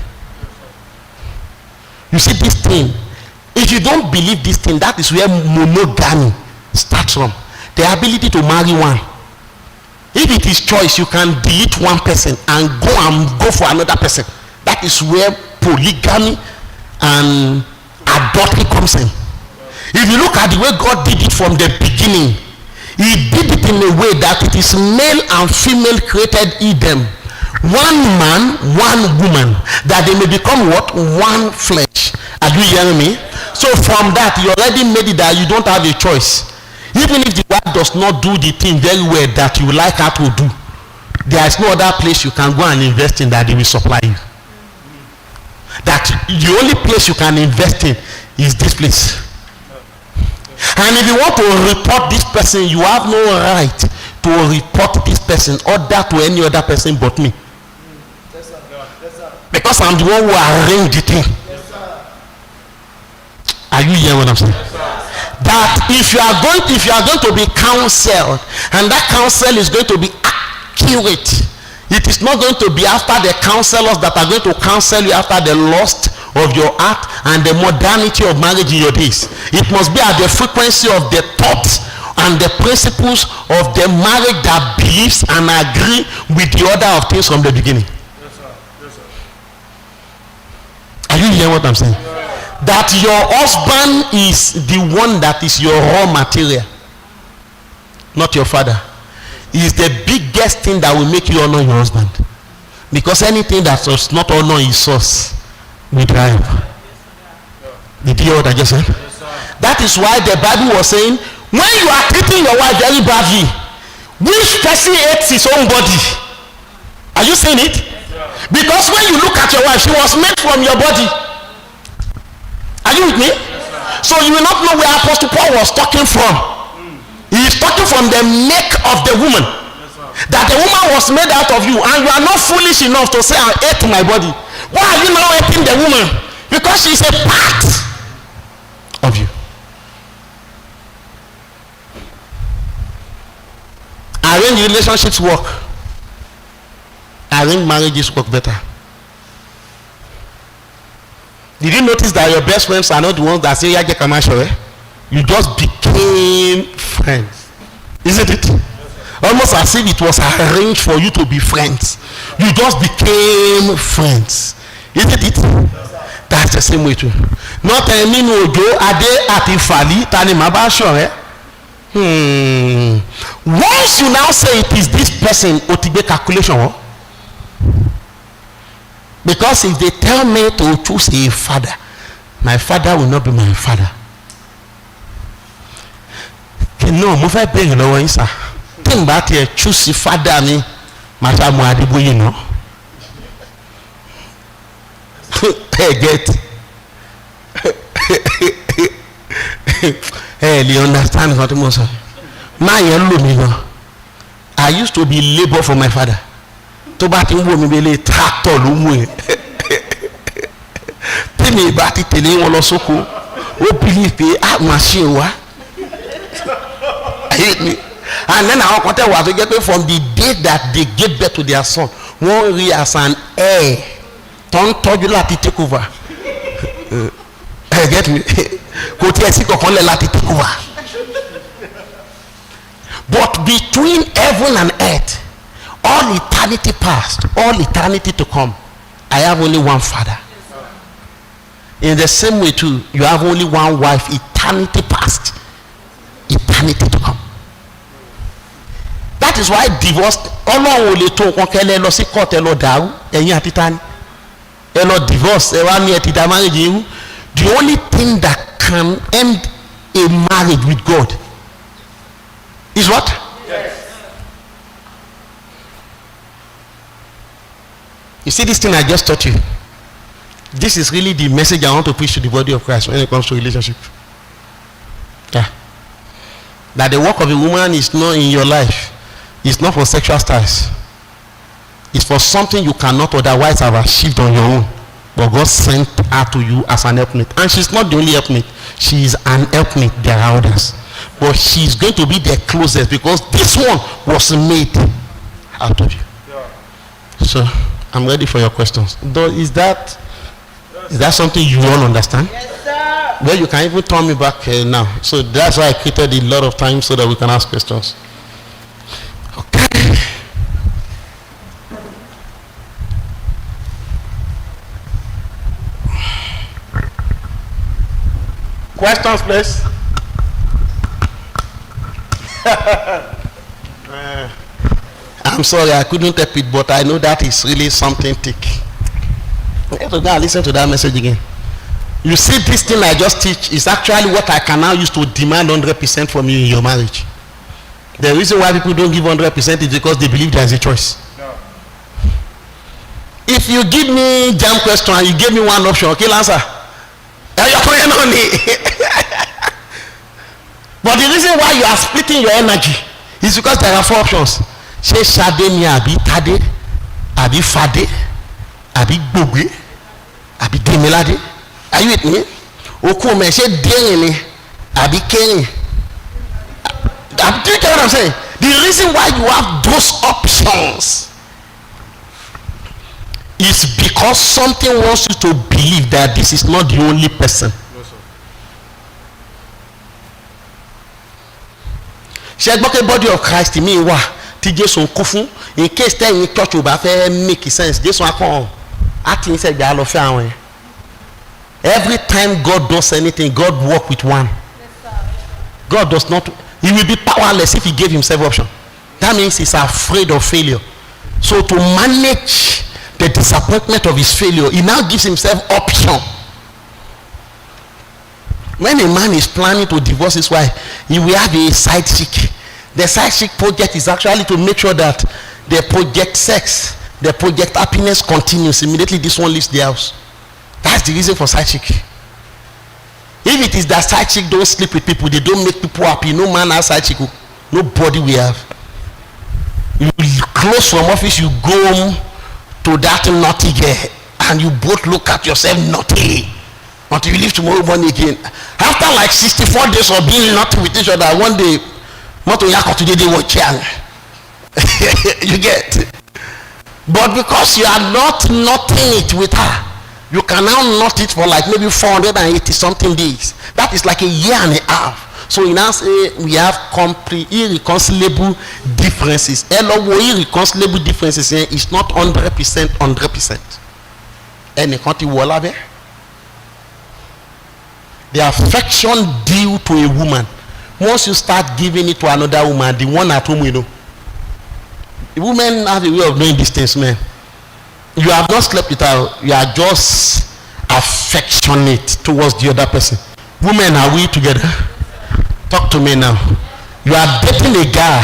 You see this thing, if you don't believe this thing, that is where monogamy starts from. The ability to marry one. If it is choice, you can delete one person and go for another person. That is where polygamy and adultery comes in. If you look at the way God did it from the beginning, he did it in a way that it is male and female created Eden, one man, one woman, that they may become what? One flesh. Are you hearing me? So from that, you already made it that you don't have a choice. Even if the wife does not do the thing very well that you like her to do, there is no other place you can go and invest in that they will supply you. That the only place you can invest in is this place. And if you want to report this person, you have no right to report this person or that to any other person but me. Yes, sir. Yes, sir. Because I'm the one who arranged the thing. Yes, sir. Are you hearing what I'm saying? Yes, sir. That if you are going to be counseled, and that counsel is going to be accurate, it is not going to be after the counselors that are going to counsel you after the lust of your heart and the modernity of marriage in your days. It must be at the frequency of the thoughts and the principles of the marriage that believes and agree with the order of things from the beginning. Yes, sir. Yes, sir. Are you hearing what I'm saying? That your husband is the one that is your raw material, not your father. He is the biggest thing that will make you honor your husband, because anything that does not honor his source will dry up. Did you hear what I just said? Yes, sir. That is why the Bible was saying, when you are treating your wife very badly, which person hates his own body? Are you saying it? Because when you look at your wife, she was made from your body. Are you with me? So you will not know where Apostle Paul was talking from. He is talking from the make of the woman. That the woman was made out of you, and you are not foolish enough to say, I hate my body. Why are you now hating the woman? Because she is a part of you. Arranged relationships work. Arranged marriages work better. Did you notice that your best friends are not the ones that say, yeah, get commercial, eh? You just became friends. Isn't it? Almost as if it was arranged for you to be friends. You just became friends. Isn't it? That's the same way too. Not a minu ojo ade atifali tani mabasho, eh? Once you now say it is this person, otibe calculation, oh? Because if they tell me to choose a father, my father will not be my father. No, mo fẹ́ bẹ̀rẹ̀ lọ́wọ́ yín sá. Tí n bá tiẹ̀ choose father mi, màá sá mu Adébóyè náà. Get? You understand nǹkan tí mo sọ? Máa yẹn lò mí gan. I used to be labour for my father. Tó bá ti ń wò mí bẹ́lẹ̀ tractor ló mú ẹ. Tèmi bá ti tẹ̀lé wọn lọ sóko, ó believe pé machine wá. And then àwọn kan tẹ̀ wá tó jẹ́ pé from the day that they gave birth to their son, wọ́n rí as an heir tó ń tọ́jú láti take over. Get me? Kò tiẹ̀ sí kankan lẹ̀ láti take over. But between heaven and earth, all eternity past, all eternity to come, I have only one father. In the same way too, you have only one wife, eternity past, eternity to come. That is why divorce, Ọlọ́run ò lè tó nǹkan kẹ́lẹ́ lọ sí court ẹ lọ dàrú ẹ̀yin àti tani ẹ lọ divorce ẹ wá ní ẹ ti da marriage yìí. The only thing that can end a marriage with God is what? Yes. You see this thing I just taught you? This is really the message I want to preach to the body of Christ when it comes to relationship. Yeah. That the work of a woman is not in your life. It's not for sexual styles. It's for something you cannot otherwise have achieved on your own. But God sent her to you as an helpmate. And she's not the only helpmate. She is an helpmate. There are others. but she's going to be the closest because this one was made out of you. So I'm ready for your questions. Is that something you all understand? Yes, sir. Well, you can even turn me back now. So that's why I created a lot of time so that we can ask questions. Okay. Questions, please. I'm sorry, I couldn't help it, but I know that is really something thick. You have to go and listen to that message again. You see, this thing I just teach is actually what I can now use to demand 100% from you in your marriage. The reason why people don't give 100% is because they believe there is a choice. No. If you give me jam question and you give me one option, okay, answer. But the reason why you are splitting your energy is because there are 4 options. Ṣé Ṣadé ni àbí Tádé àbí Fadé àbí Gbogbo àbí Demilade? Are you with me? Oku me ṣé Dẹ́rìn ni àbí Kẹ́rìn? Do you get what I'm saying? The reason why you have those options is because something wants you to believe that this is not the only person. Ṣé gbọ́ pé body of Christ mi wà tí Jésù kú fún in case tẹ́yìn church ò bá fẹ́ make sense Jésù akọ àti ìṣẹ̀gbà lọ fẹ́ àwọn yẹn. Every time God does anything, God work with one. God does not. He will be powerless if he gave himself option. That means he's afraid of failure. So to manage the disappointment of his failure, he now gives himself option. When a man is planning to divorce his wife, he will have a side chick. The side chick project is actually to make sure that the project sex, the project happiness continues immediately this one leaves the house. That's the reason for side chick. If it is that side chick don't sleep with people, they don't make people happy, no man has side chick, nobody will have. You close from office, you go home to that naughty girl and you both look at yourself naughty until you leave tomorrow morning again. After like 64 days of being naughty with each other, one day today they watch you get. But because you are not knotting it with her, you can now knot it for like maybe 480 something days. That is like a year and a half. So you now say we have irreconcilable differences. Irreconcilable differences is not 100%. Any country will have it. The affection due to a woman, once you start giving it to another woman, the one at home, you know, the women have a way of doing these things, man. You have not slept with her, you are just affectionate towards the other person. Women, are we together? Talk to me now. You are dating a guy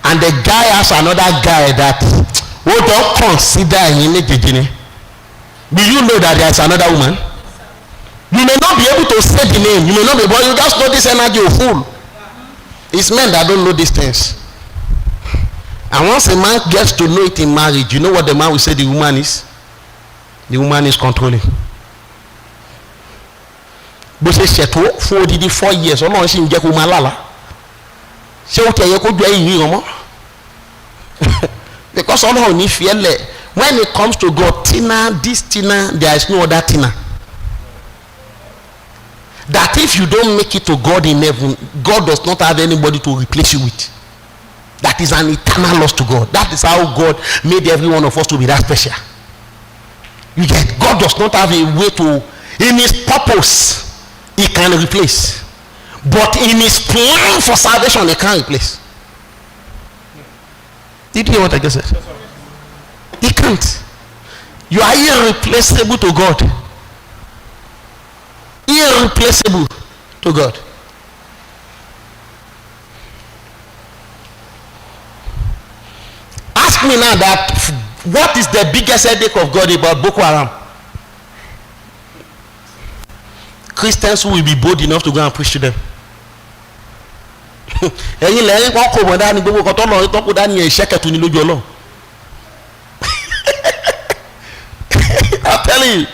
and the guy has another guy that don't consider him. Do you know that there is another woman? You may not be able to say the name, you may not be, but you just know this energy of fool. It's men that don't know these things. And once a man gets to know it in marriage, you know what the man will say the woman is? The woman is controlling. Bó ṣe ṣètò fún odidi 4 years Ọlọ́run sì ń jẹ́ kó máa lálàá. Ṣé ó ti ẹ̀yẹ kó jọ ẹ̀yìn ríran mọ́? Because Ọlọ́run ní fi ẹ́ lẹ̀. When it comes to God, this Tina, there is no other Tina. That if you don't make it to God in heaven, God does not have anybody to replace you with. That is an eternal loss to God. That is how God made every one of us to be that special. You get, God does not have a way to, in his purpose, he can replace. But in his plan for salvation, he can't replace. Did you hear what I just said? He can't. You are irreplaceable to God. Irreplaceable to God. Ask me now that what is the biggest headache of God about Boko Haram? Christians who will be bold enough to go and preach to them. I'm telling you,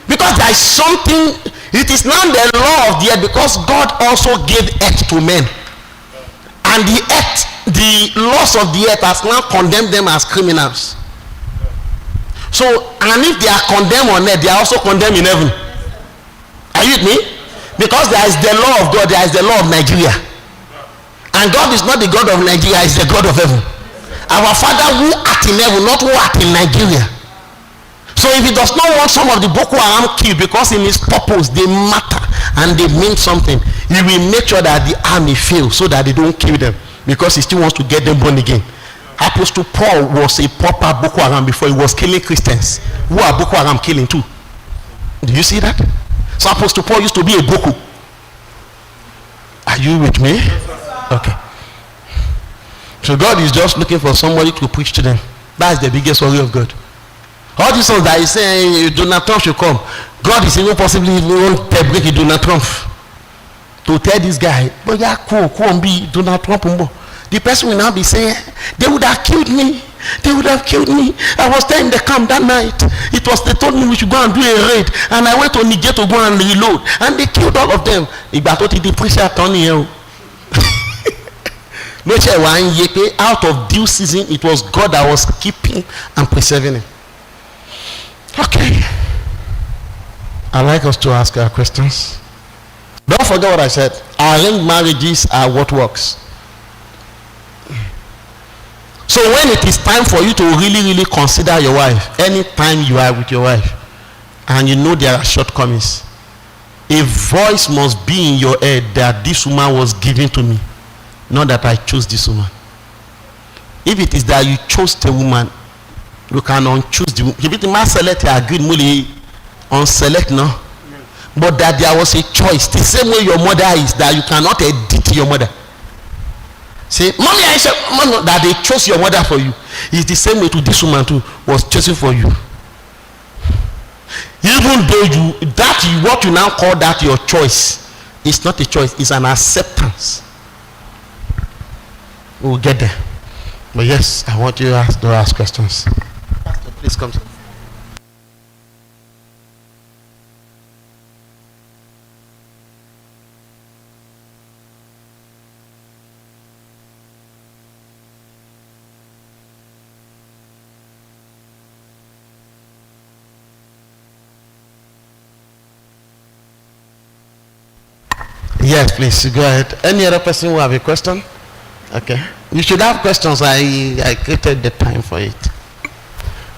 because there is something It is now the law of the earth because God also gave earth to men. And the earth, the laws of the earth has now condemned them as criminals. So, and if they are condemned on earth, they are also condemned in heaven. Are you with me? Because there is the law of God, there is the law of Nigeria. And God is not the God of Nigeria, he is the God of heaven. Our Father who art in heaven, not who art in Nigeria. So if he does not want some of the Boko Haram killed because in his purpose they matter and they mean something, he will make sure that the army fail so that they don't kill them because he still wants to get them born again. Apostle Paul was a proper Boko Haram before he was killing Christians who are Boko Haram killing too. Do you see that? So Apostle Paul used to be a Boko. Are you with me? Okay. So God is just looking for somebody to preach to them. That's the biggest worry of God. All these songs that is saying Donald Trump should come, God is even possibly even break Donald Trump to tell this guy, but yeah, cool, be Donald Trump. The person will now be saying, they would have killed me. They would have killed me. I was there in the camp that night. It was they told me we should go and do a raid, and I went to Niger to go and reload, and they killed all of them. The preacher turned here. Out of due season, it was God that was keeping and preserving him. Okay. I'd like us to ask our questions. Don't forget what I said. Arranged marriages are what works. So when it is time for you to really consider your wife, anytime you are with your wife and you know there are shortcomings, a voice must be in your head that this woman was given to me, not that I chose this woman. If it is that you chose the woman, you can unchoose the woman. If it is select, I agree mully on select no. But that there was a choice. The same way your mother is, that you cannot edit your mother. Say, mommy, I said, Mom, that they chose your mother for you. It's the same way to this woman too was chosen for you. Even though what you now call that your choice, it's not a choice, it's an acceptance. We'll get there. But yes, I want you to ask questions. Pastor, please come to. Yes, please go ahead. Any other person who have a question? Okay. You should have questions. I created the time for it.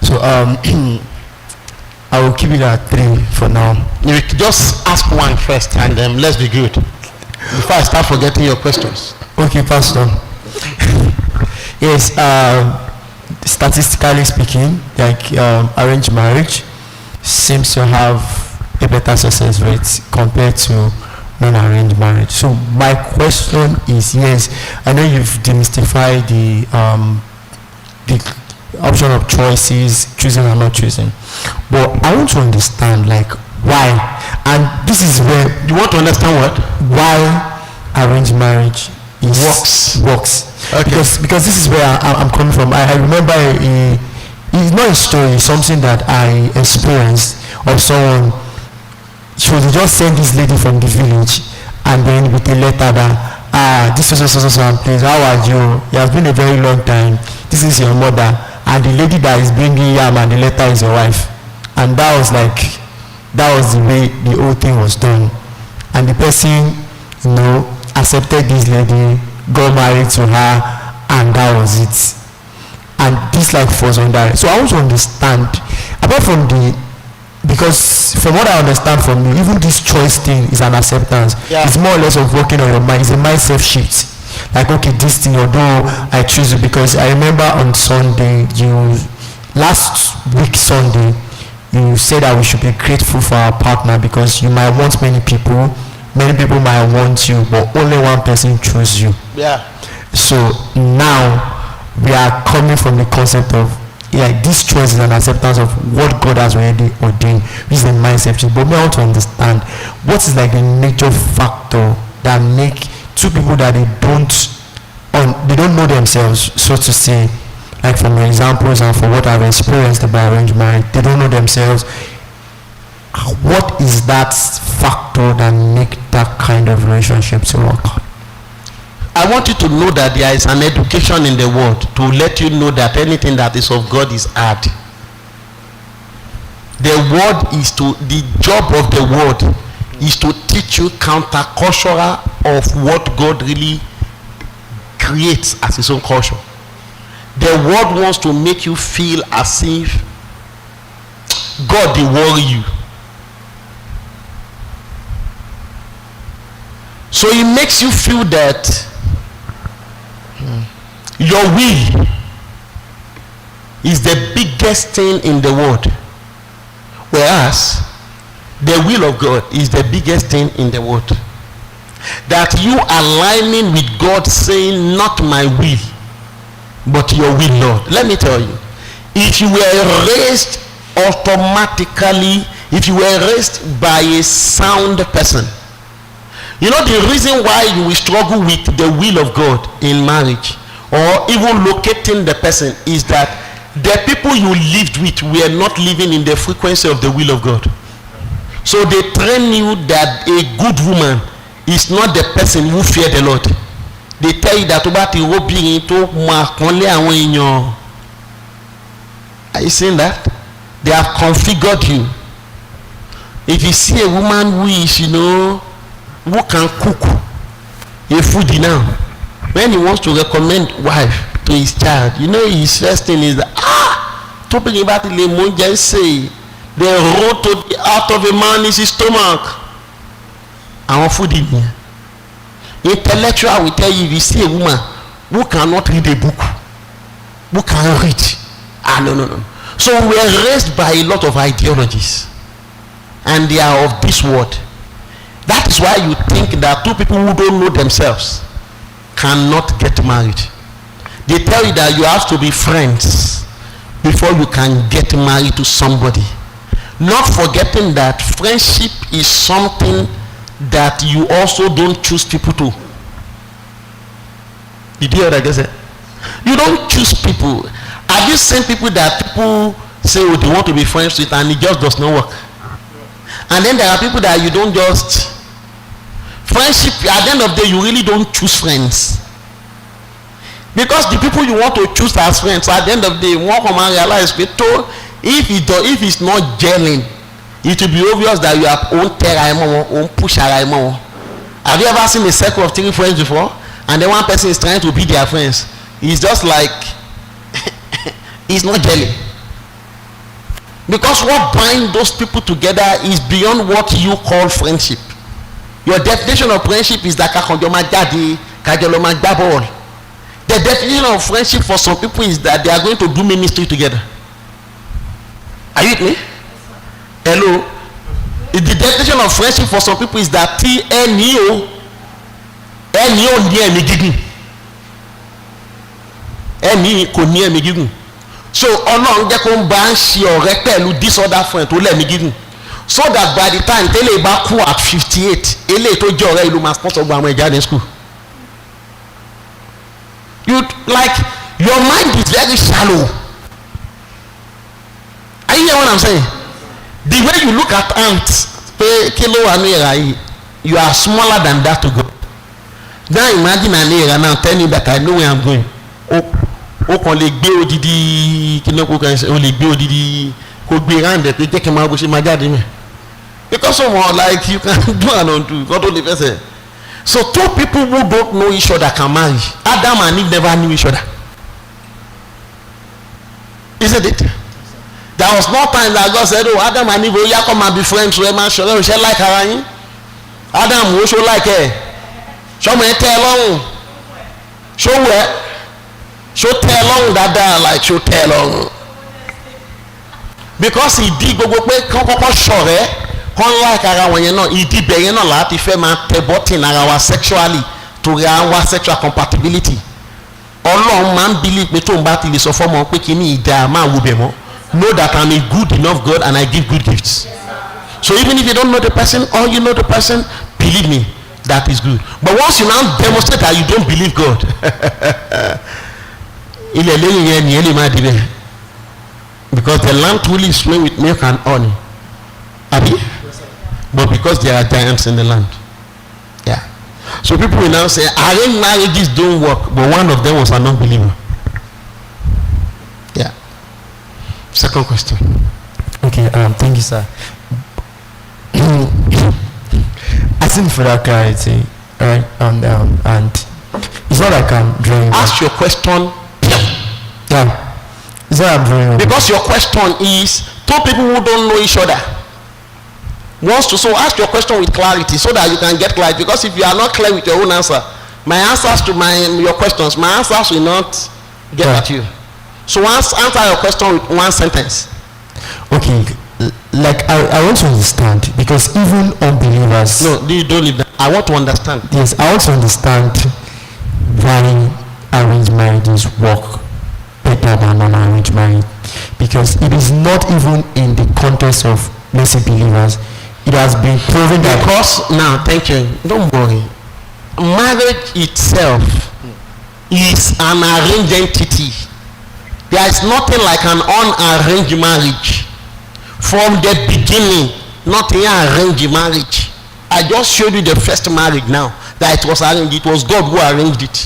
So I will keep it at 3 for now. You just ask one first and then let's be good. Before I start forgetting your questions. Okay, Pastor. Yes, statistically speaking, like arranged marriage seems to have a better success rate compared to non-arranged marriage. So my question is, yes, I know you've demystified the option of choices, choosing or not choosing, but I want to understand like why, and this is where you want to understand what? Why arranged marriage works. Okay. Because this is where I'm coming from. I remember it's not a story, it's something that I experienced of someone. She would just send this lady from the village and then with a letter that this is so please, how are you? It has been a very long time. This is your mother, and the lady that is bringing yam and the letter is your wife. And that was the way the whole thing was done. And the person, accepted this lady, got married to her, and that was it. And this falls under it. So I want to understand, apart from because from what I understand from you, even this choice thing is an acceptance. Yeah. It's more or less of working on your mind. It's a mindset shift. Like, okay, this thing, although I choose it, because I remember on Sunday, last week Sunday, you said that we should be grateful for our partner because you might want many people might want you, but only one person chose you. Yeah. So now we are coming from the concept of this choice is an acceptance of what God has already ordained, which is the mindset. But we want to understand what is the major factor that make two people that they don't know themselves, so to say, like from my examples and for what I've experienced about arranged marriage, they don't know themselves. what is that factor that make that kind of relationship to work? I want you to know that there is an education in the world to let you know that anything that is of God is hard. The job of the word is to teach you counter-cultural of what God really creates as his own culture. The word wants to make you feel as if God will worry you. So it makes you feel that your will is the biggest thing in the world, whereas the will of God is the biggest thing in the world. That you aligning with God, saying, not my will but your will, Lord. Let me tell you, if you were raised automatically, if you were raised by a sound person, you know the reason why you will struggle with the will of God in marriage or even locating the person is that the people you lived with were not living in the frequency of the will of God. So they train you that a good woman is not the person who fear the Lord. They tell you that about the obìnrin tó mọ àpọ́nlé àwọn èèyàn. Are you saying that? They have configured you. If you see a woman who is, who can cook a food now, when he wants to recommend wife to his child, his first thing is that tó bìnrin bá ti lè mú oúnjẹ ṣe, the road to the out of a man is his stomach. Àwọn food in here. Intellectual will tell you, if you see a woman who cannot read a book, who can read, no. So we are raised by a lot of ideologies, and they are of this world. That is why you think that two people who don't know themselves cannot get married. They tell you that you have to be friends before you can get married to somebody, not forgetting that friendship is something that you also don't choose people to. Did you hear what I just said? You don't choose people. Have you seen people that people say, oh, they want to be friends with, and it just does not work? And then there are people that you don't just friendship. At the end of the day, you really don't choose friends, because the people you want to choose as friends, at the end of the day, one come and realize, if it's not gelling, it will be obvious that you have own push. Have you ever seen a circle of 3 friends before, and then one person is trying to be their friends? It's just like it's not gelling, because what binds those people together is beyond what you call friendship. Your definition of friendship is that the definition of friendship for some people is that they are going to do ministry together. Are you with me? Hello? The definition of friendship for some people is that so Ọlọ́run jẹ́ kó ń bá ń ṣe ọ̀rẹ́ pẹ̀lú this other friend tó lẹ́mí gígùn, so that by the time tẹ́lẹ̀ bá kú at 58, eléyìí tó jẹ́ ọ̀rẹ́ ìlú máa sponsor gba àwọn ẹ̀já ní school. You like, your mind is very shallow. Are you hear what I'm saying? The way you look at ants, you are smaller than that to God. Now imagine an era now telling you that I know where I'm going. O kàn lè gbé odidi kí ló kó kan ṣe o lè gbé odidi kó gbé ráńdẹ̀ pé jẹ́ kí n máa bó ṣe máa jáde mẹ́, because someone like you can do and undo God only person. So two people who don't know each other can marry. Adam and Eve never knew each other, isn't it? There was no time that God said, oh, Adam and Eve, oh, yeah, come and be friends with man. Show like her. Adam, who show like her? Show me tell long. Show where? Show tell long that like show tell long. Because he did go pé sure like ara wọn yẹn náà, ìdí bẹ̀yẹn náà láti fẹ́ máa tẹ bọ́tìn ara wa sexually to our sexual compatibility. Ọlọ́run máa ń believe pé tó ń bá ti lè sọ fọ́mọ pé kí ni ìdá máa wo bẹ̀ mọ́. Know that I'm a good enough God and I give good gifts. So even if you don't know the person or you know the person, believe me, that is good. But once you now demonstrate that you don't believe God, because the land truly is flowing with milk and honey. Abi? But because there are giants in the land. Yeah. So people will now say arranged marriages don't work, but one of them was an unbeliever. Yeah. Second question. Okay, thank you, sir. I think for that clarity, right? And it's not like I'm drawing. Ask your question. Yeah. It's not I'm drawing. Because your question is two people who don't know each other. Wants to, so ask your question with clarity so that you can get clarity. Because if you are not clear with your own answer, my answers to your questions, my answers will not get at you. So answer your question with one sentence. Okay, like I want to understand, because even unbelievers. No, you don't leave that. I want to understand. Yes, I want to understand why arranged marriages work better than non-arranged marriage, because it is not even in the context of, let's say, believers. It has been proven that. Because now, thank you. Don't worry. Marriage itself is an arranged entity. There is nothing like an unarranged marriage. From the beginning, nothing arranged marriage. I just showed you the first marriage now that it was arranged. It was God who arranged it.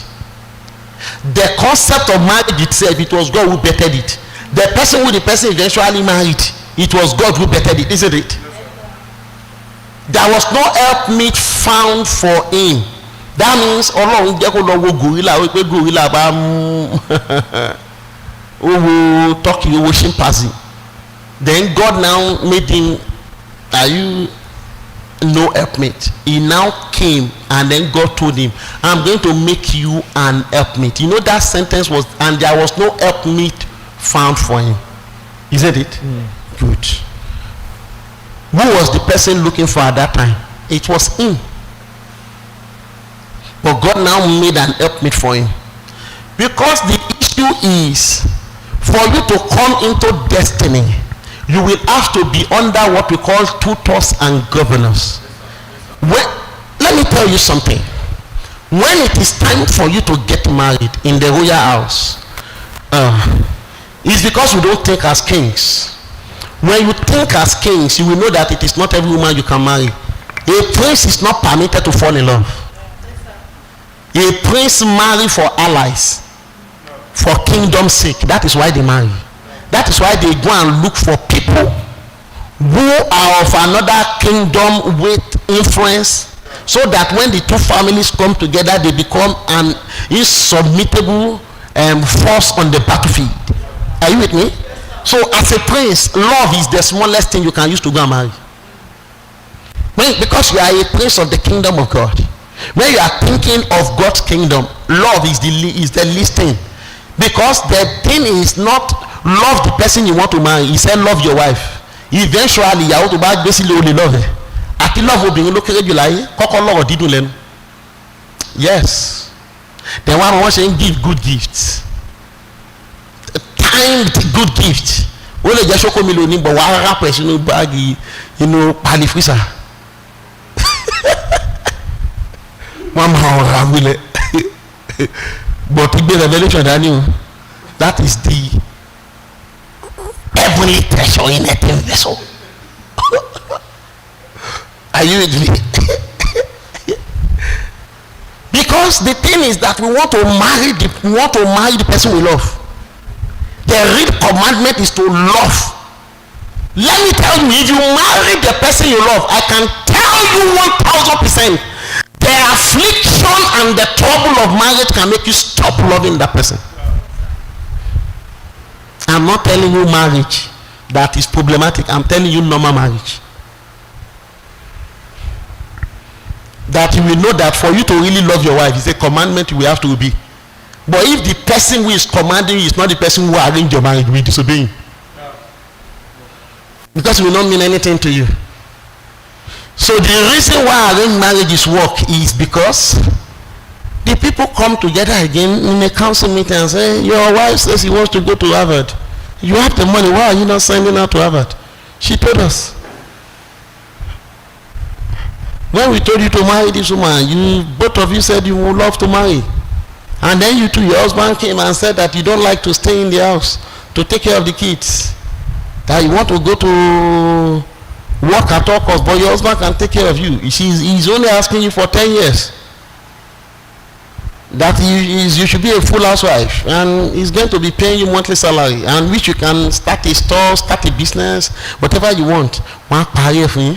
The concept of marriage itself, it was God who bettered it. The person who the person eventually married, it was God who bettered it, isn't it? There was no helpmeet found for him. That means Ọlọ́run jẹ́ kó lọ wo gorilla wípé gorilla bá owó turkey owó chimpanzee. Then God now made him, are you no helpmate? He now came and then God told him, I'm going to make you an helpmate. You know that sentence was, and there was no helpmate found for him. Isn't it? Good. Who was the person looking for at that time? It was him. But God now made an helpmate for him. Because the issue is, for you to come into destiny, you will have to be under what we call tutors and governors. Let me tell you something. When it is time for you to get married in the royal house, it's because we don't think as kings. When you think as kings, you will know that it is not every woman you can marry. A prince is not permitted to fall in love. A prince marry for allies, for kingdom's sake. That is why they marry. That is why they go and look for people who are of another kingdom with influence, so that when the two families come together, they become an insubmittable force on the battlefield. Are you with me? So as a prince, love is the smallest thing you can use to go and marry. Because you are a prince of the kingdom of God. When you are thinking of God's kingdom, love is the least thing. Because the thing is not love the person you want to marry. He said love your wife. Eventually you have to basically only love her. Àti love obìnrin ló kéré jù láyé, kọ́kọ́ lọ́rọ̀ dídùn lẹ́nu. Yes. Then one wants to give good gifts. Timed good gift. Ó lè jẹ́ ṣókó mi lónìí, bọ̀ wá rápẹ̀ sínú báàgì inú pálí físà. Wọ́n máa ń ra wílẹ̀. But gbé revelation dání o. That is the heavenly treasure in a tin vessel. Are you with me? Because the thing is that we want to marry the person we love. The real commandment is to love. Let me tell you, if you marry the person you love, I can tell you 1000%, the affliction and the trouble of marriage can make you stop loving that person. I'm not telling you marriage that is problematic. I'm telling you normal marriage. That you will know that for you to really love your wife is a commandment you will have to obey. But if the person who is commanding you is not the person who arranged your marriage, you will disobey him. Because it will not mean anything to you. So the reason why arranged marriages work is because the people come together again in a council meeting and say, your wife says he wants to go to Harvard. You have the money, why are you not sending her to Harvard? She told us. When we told you to marry this woman, both of you said you would love to marry. And then you too, your husband came and said that you don't like to stay in the house to take care of the kids. That you want to go to work at all costs, but your husband can take care of you. He's only asking you for 10 years. That you should be a full housewife, and he's going to be paying you monthly salary, and which you can start a store, start a business, whatever you want. One party for you.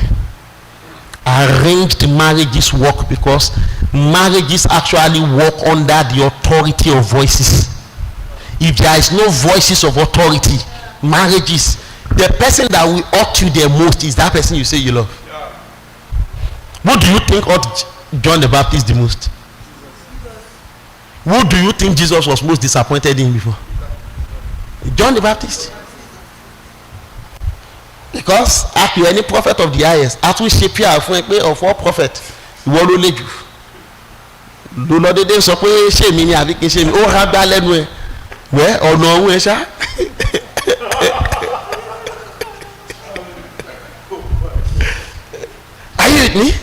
Arranged marriages work because marriages actually work under the authority of voices. If there is no voices of authority, marriages, the person that will hurt you the most is that person you say you love. Who do you think hurt John the Baptist the most? Who do you think Jesus was most disappointed in before? John the Baptist. Because after any prophet of the highest, after we shape here of all prophets, ìwọ ló lé jù. Ló lọ dédé sọ pé ṣé mi ni àbí kí n ṣe mi, ó há gbá lẹ́nu ẹ̀ wẹ́ ọ̀nà ọ̀hún ẹ̀ ṣá. Are you with me?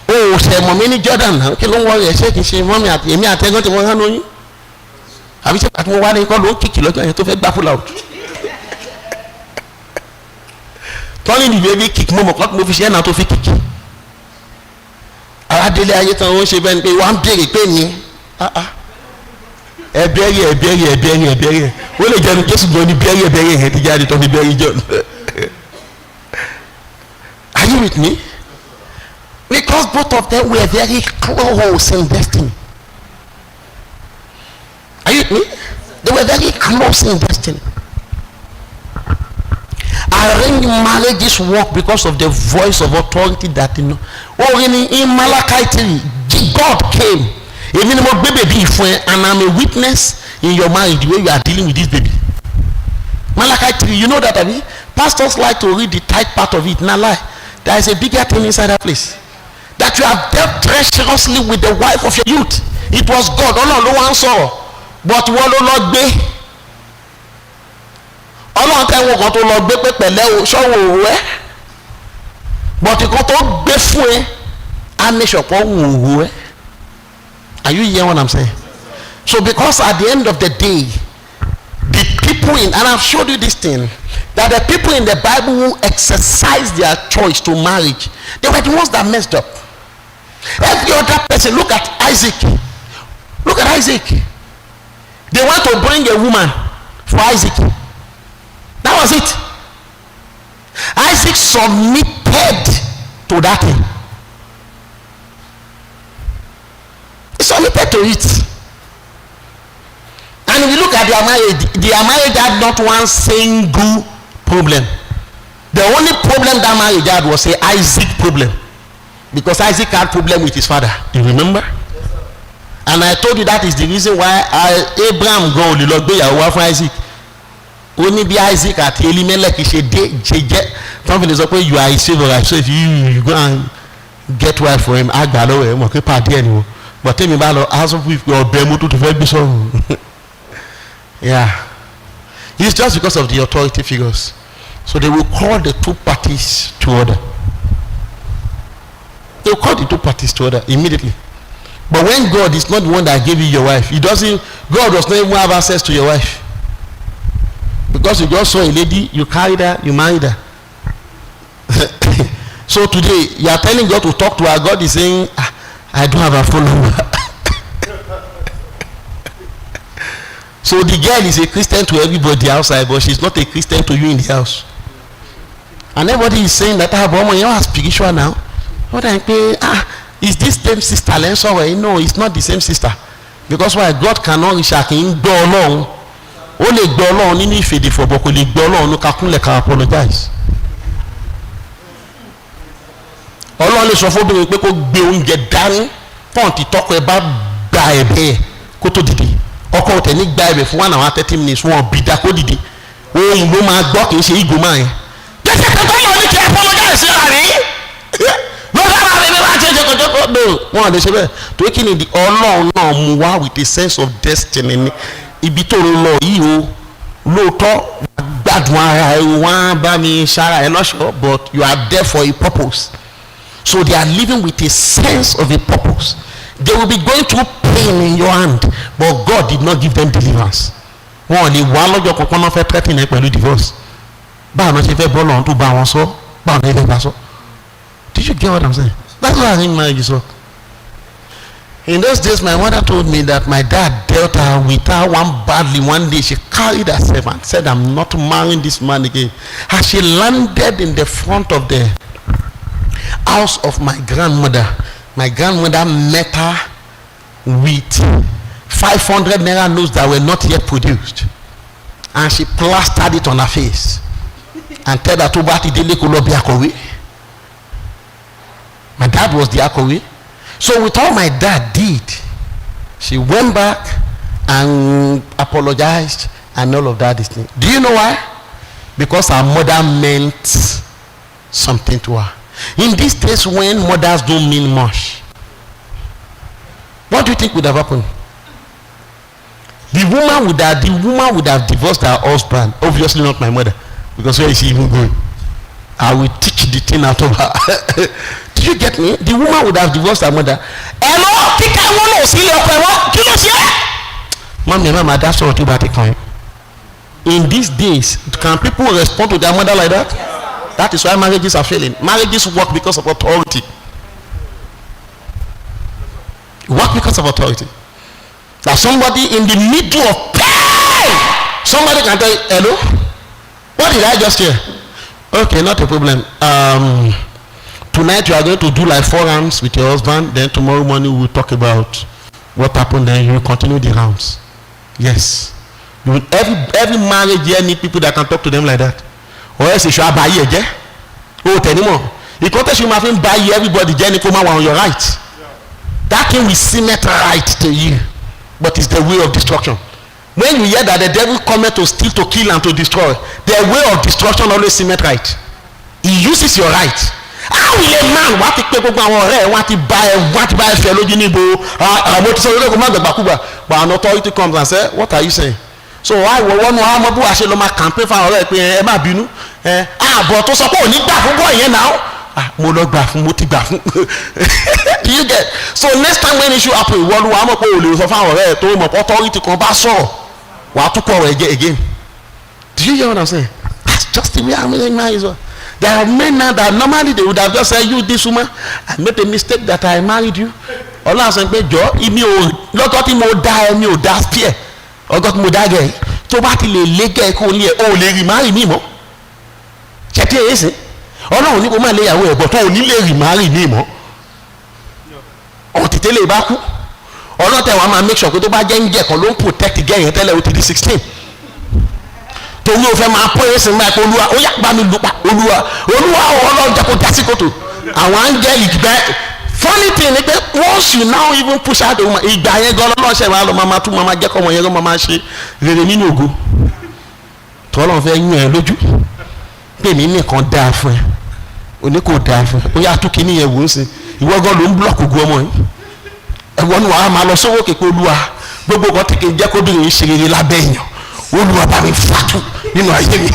O ṣe mọ̀ mí ní Jordan náà kí ló ń wọ ẹ̀ ṣé kì í ṣe mọ́mí àti èmi àtẹ́gùn tí wọ́n hán lóyún àbí ṣe pàtó mo wá ní kọ́ ló ń kìkì lọ́jọ́ yẹn tó fẹ́ gbá fúlà òtún. Tọ́lí ní baby kick mo mọ̀ kọ́ mo fi ṣe ẹ̀nà tó fi kick. Aládélé ayé tán ó ń ṣe bẹ́ẹ̀ ni pé wọ́n á béèrè pé ní ẹ̀bẹ̀rẹ̀ ó lè jẹun Jésù gan ni bẹ́ẹ̀rẹ̀ yẹn ti jáde tó fi bẹ́ẹ̀rẹ̀ John. Are you with me? Because both of them were very close in destiny. Are you with me? They were very close in destiny. Arranged marriages work because of the voice of authority that you know. Oh, in Malachi 3, God came. Even more baby and I'm a witness in your marriage the way you are dealing with this baby. Malachi 3, you know that, Abi? Pastors like to read the tight part of it. Now lie. There is a bigger thing inside that place. That you have dealt treacherously with the wife of your youth. It was God. Oh no, no one saw. But what do not be? Ọlọ́run tẹ́ wọ́n kan tó lọ gbé pé pẹ̀lẹ́ o ṣọ́wọ́ òwú ẹ́ bọ̀tì kan tó gbé fún ẹ á ní ṣọ̀pọ̀ òwú ẹ́. Are you hearing what I'm saying? So because at the end of the day the people in, and I've showed you this thing, that the people in the Bible who exercised their choice to marriage, they were the ones that messed up. Every other person, look at Isaac. Look at Isaac. They want to bring a woman for Isaac. That was it. Isaac submitted to that thing. He submitted to it. And if you look at their marriage had not one single problem. The only problem that marriage had was a Isaac problem. Because Isaac had problem with his father. You remember? And I told you that is the reason why Abraham go only lọ gbéyàwó wá fún Isaac. Only be Isaac àti Elimelech ṣe dé jẹjẹ something is up you are his favorite, so if you go and get wife for him àgbà lọ́wọ́ ẹ̀ mọ̀ pé pàdé ẹ̀ ni o but tèmi bá lọ aṣọ fún ọbẹ̀ mọ́tò tó fẹ́ gbé sọ́run. Yeah, it's just because of the authority figures, so they will call the two parties to order. They will call the two parties to order immediately. But when God is not the one that gave you your wife, God does not even have access to your wife. Because you just saw a lady, you carried her, you married her. So today you are telling God to talk to her. God is saying, I don't have a phone number. So the girl is a Christian to everybody outside, but she's not a Christian to you in the house. And everybody is saying that you are spiritual now. What I pay? Is this same sister? No, it's not the same sister. Because why? God cannot reach her in go along. Only go along in if it for but only go along no can apologize. Ọlọ́run lè sọ fún obìnrin pé kó gbé oúnjẹ dání pọ́ǹtì tọkọ ẹ bá gba ẹ̀bẹ̀ kó tó dìde ọkọ tẹ̀ ní gba ẹ̀bẹ̀ fún 1 hour 30 minutes wọn bí da kó dìde ohun ló máa gbọ́ kì í ṣe ìgò máa yẹn. jẹ́sẹ̀ kankan yóò ní kí ẹ apologize sí ara rí ló dára rẹ̀ bí wọ́n á ṣe jẹ́kọ̀jẹ́kọ̀ no wọn ò lè ṣe bẹ́ẹ̀ tó kí ni Ọlọ́run náà mú wá with a sense of destiny ni ibi tó ń lọ yìí o lóòótọ́ gbádùn ara ẹ wọ́n á bá mi ṣara ẹ lọ́ṣọ̀ọ́ but you are there for a purpose. So they are living with a sense of a purpose. They will be going through pain in your hand, but God did not give them deliverance. Wọ́n ní wà lọ́jọ́ kankan náà fẹ́ threaten ẹ pẹ̀lú divorce. Báwo ni wọ́n ṣe fẹ́ bọ́ lọ́run tó bá wọn sọ? Did you get what I'm saying? That's what I think marriage is for. In those days, my mother told me that my dad dealt her with her one badly. One day, she carried herself and said, I'm not marrying this man again. As she landed in the front of the house of my grandmother met her with 500 naira notes that were not yet produced. And she plastered it on her face and told her to buy the. My dad was the Akowe. So with all my dad did, she went back and apologized and all of that. Do you know why? Because her mother meant something to her. In these days when mothers don't mean much, what do you think would have happened? The woman would have divorced her husband. Obviously not my mother, because where is she even going? I will teach the thing out of her. Did you get me? The woman would have divorced her mother. Hello, Mama, that's what you about to. In these days, can people respond to their mother like that? That is why marriages are failing. Marriages work because of authority. Work because of authority. That somebody in the middle of pain, somebody can tell you, hello, what did I just hear? Okay, not a problem. Tonight you are going to do like 4 rounds with your husband. Then tomorrow morning we'll talk about what happened. Then you will continue the rounds. Yes. Every marriage here need people that can talk to them like that. Or else you should buy you again. Oh, tell me more. The contest you must buy you everybody. Jenny come on your right. That thing will seem right to you, but it's the way of destruction. When you hear that the devil cometh to steal, to kill, and to destroy, the way of destruction always seems right. He uses your right. How will a man want to people want to buy a fellow Jinibo? But an authority comes and says, what are you saying? So I will want to have a campaign for our binu. But to support now. Do you get? So next time when issue happen, authority come back again. Do you hear what I'm saying? That's just the way I'm saying now. There are men now that normally they would have just said, you this woman, I made a mistake that I married you. All I'm saying, Joe, if you not got him die, me that fear. Or got me that guy. So what il est légal qu'on y est, oh les remarques ni mo. C'était ese. Ọlọ́run ní kó máa lé ìyàwó ẹ̀ bọ̀ tó ò ní lè rí màárì ní ìmọ̀ ọ̀tẹ̀tẹ̀ lè bá kú ọlọ́tẹ̀ wa máa make sure pé tó bá jẹ́ ń jẹ́ kan ló ń protect gẹ́yìn tẹ́lẹ̀ ó ti di 16 torí o fẹ́ máa pọ́ ẹ̀sìn máa pé olúwa ó yà bá mi lupa olúwa ọlọ́run jẹ́ kó dá sí kòtò àwọn áńgẹ́lì gbẹ́ funny thing ni pé once you now even push out the woman ìgbà yẹn gan lọ́wọ́ ṣẹ̀ máa lọ máa tún máa jẹ́ kọ́ ọmọ yẹn gan máa ṣe rere nínú ògo tọ́lọ́run fẹ́ yún ẹ lójú pé mi nìkan dáa fún ẹ òní kò dáa fún ẹ ó yà tó kíní yẹn wò ó sí ìwọ gan ló ń blọọkù gu ọmọ yìí ẹwọ ni wàá máa lọ sówó kékeré olúwa gbogbo kan tí kì í jẹ́ kó dùn yín ṣe rere lábẹ́ èèyàn olúwa bá mi fàtú nínú ayé mi.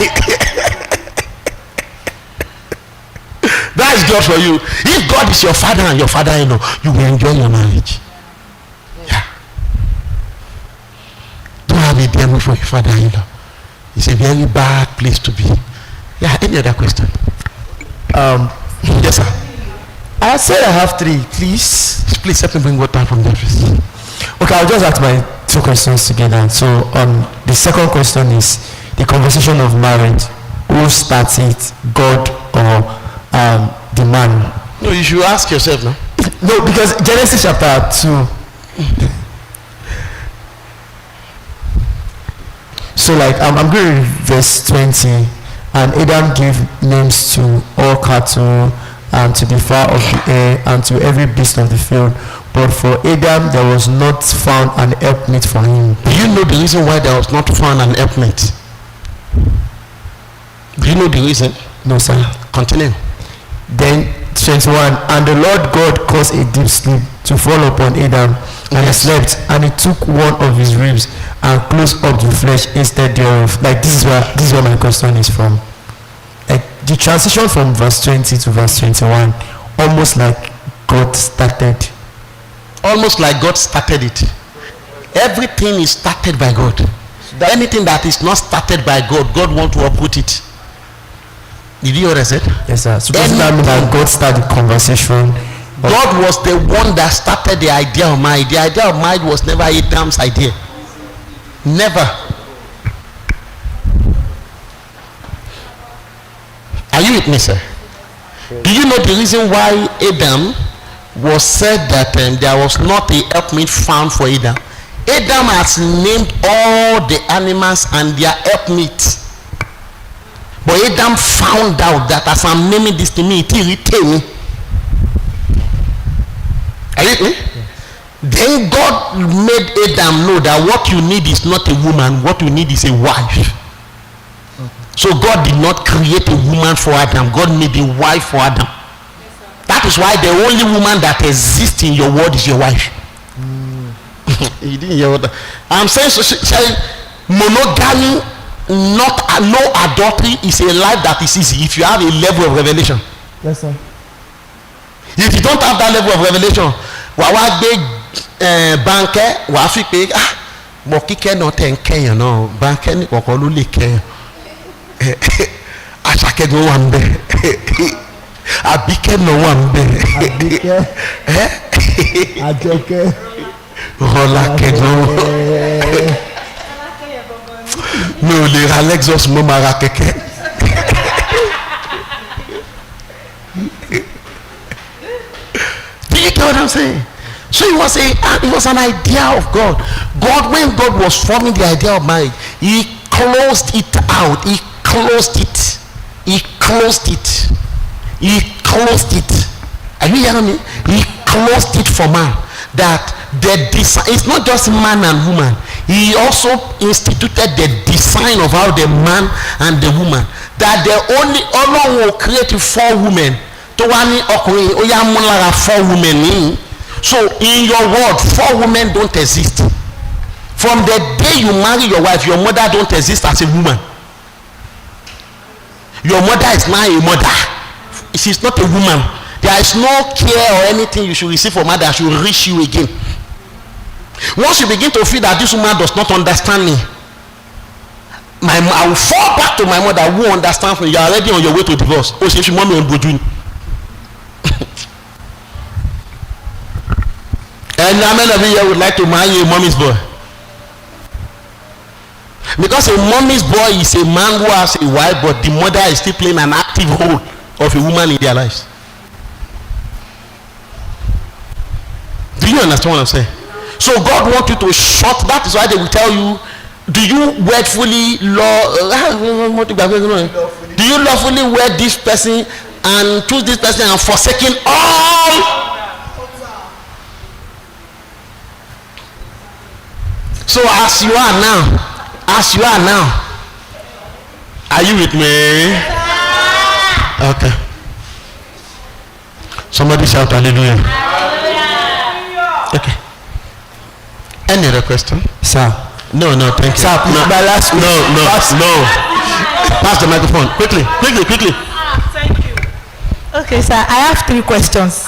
That is God for you. If God is your father and your father-in-law, you will enjoy your marriage. Yeah. Don't have a demo for your father-in-law. It's a very bad place to be. Yeah, any other question? Yes, sir. I said I have 3, please. Please help me bring water from there, please. Okay, I'll just ask my 2 questions together. So, the second question is the conversation of marriage. Who starts it, God or the man? No, you should ask yourself now. No, because Genesis chapter 2. So, like, I'm going to read verse 20. And Adam gave names to all cattle, and to the fowl of the air, and to every beast of the field. But for Adam there was not found an helpmate for him. Do you know the reason why there was not found an helpmate? Do you know the reason? No, sir. Continue. Then 21. And the Lord God caused a deep sleep to fall upon Adam, and he slept, and he took one of his ribs and closed up the flesh instead thereof. Like this is where my question is from. Like the transition from verse 20 to verse 21, almost like God started. Almost like God started it. Everything is started by God. Anything that is not started by God, God wants to uproot it. Did you hear what I said? Yes, sir. So does that mean that God started the conversation? God was the one that started the idea of marriage. The idea of marriage was never Adam's idea. Never. Are you with me, sir? Do you know the reason why Adam was said that there was not a helpmeet found for Adam? Adam has named all the animals and their helpmeet. But Adam found out that as I'm naming this to me, it irritates me. Are you with me? Then God made Adam know that what you need is not a woman, what you need is a wife. So God did not create a woman for Adam. God made a wife for Adam. That is why the only woman that exists in your world is your wife. You didn't hear what I'm saying. So monogamy, no adultery is a life that is easy if you have a level of revelation. Yes, sir. If you don't have that level of revelation, wà wá gbé bánkẹ́ wà á fi pé mọ kíkẹ́ náà tẹ̀ ń kẹ́yàn náà bánkẹ́ ní kọ̀ọ̀kan ló lè kẹ́yàn àṣàkẹ́gun wà ń bẹ̀ àbíkẹ́ náà wà ń bẹ̀ Àjọkẹ́ ọ̀làkẹ́gun mi ò lè ra Lexus mo máa ra kẹ̀kẹ́. Do you get what I'm saying? So it was an idea of God. When God was forming the idea of marriage, he closed it out. He closed it. Are you hearing me? He closed it for man. That the design, it's not just man and woman. He also instituted the design of how the man and the woman. That the only Allah will create 4 women. To one ọkùnrin ó yá mú lára 4 women ní. So in your world 4 women don't exist. From the day you marry your wife, your mother don't exist as a woman. Your mother is now a mother. She's not a woman. There is no care or anything you should receive from her that should reach you again. Once you begin to feel that this woman does not understand me, I will fall back to my mother who understands me. You are already on your way to divorce. Oh, she mommy on Bojun. And how many of you here would like to marry a mommy's boy? Because a mommy's boy is a man who has a wife, but the mother is still playing an active role of a woman in their lives. Do you understand what I'm saying? So God wants you to shut. That is why they will tell you, do you lawfully wed this person and choose this person and forsaking all? So as you are now, are you with me? Okay. Somebody shout hallelujah. Okay. Any other question? Sir. No, thank you. Sir, no. No. Pass the microphone. Quickly. Thank you. Okay, sir, I have 3 questions.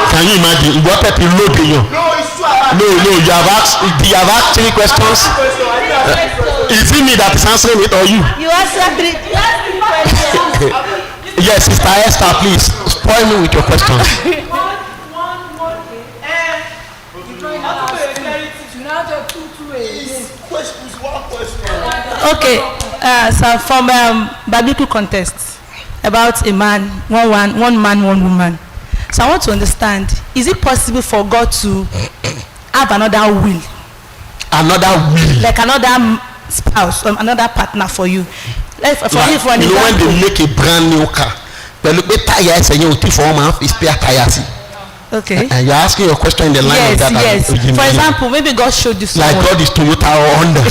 Can you imagine? What a load in you. No, you have asked 3 questions. Is it me that is answering it or you? You answered 3 questions. Yes, Sister Esther, please spoil me with your questions. Okay, so from biblical context about a man, one man, one woman. So I want to understand: is it possible for God to have another will? Another will? Like another spouse or another partner for you? Like for like, you, for an you know when example. they make a brand new car, pẹ̀lú pé táyà ẹsẹ̀ yẹn ò tí fọwọ́ máa fi spare táyà sí. Okay. And you're asking your question in the line of that. Yes. For example, maybe God showed you someone. Like God is Toyota or Honda.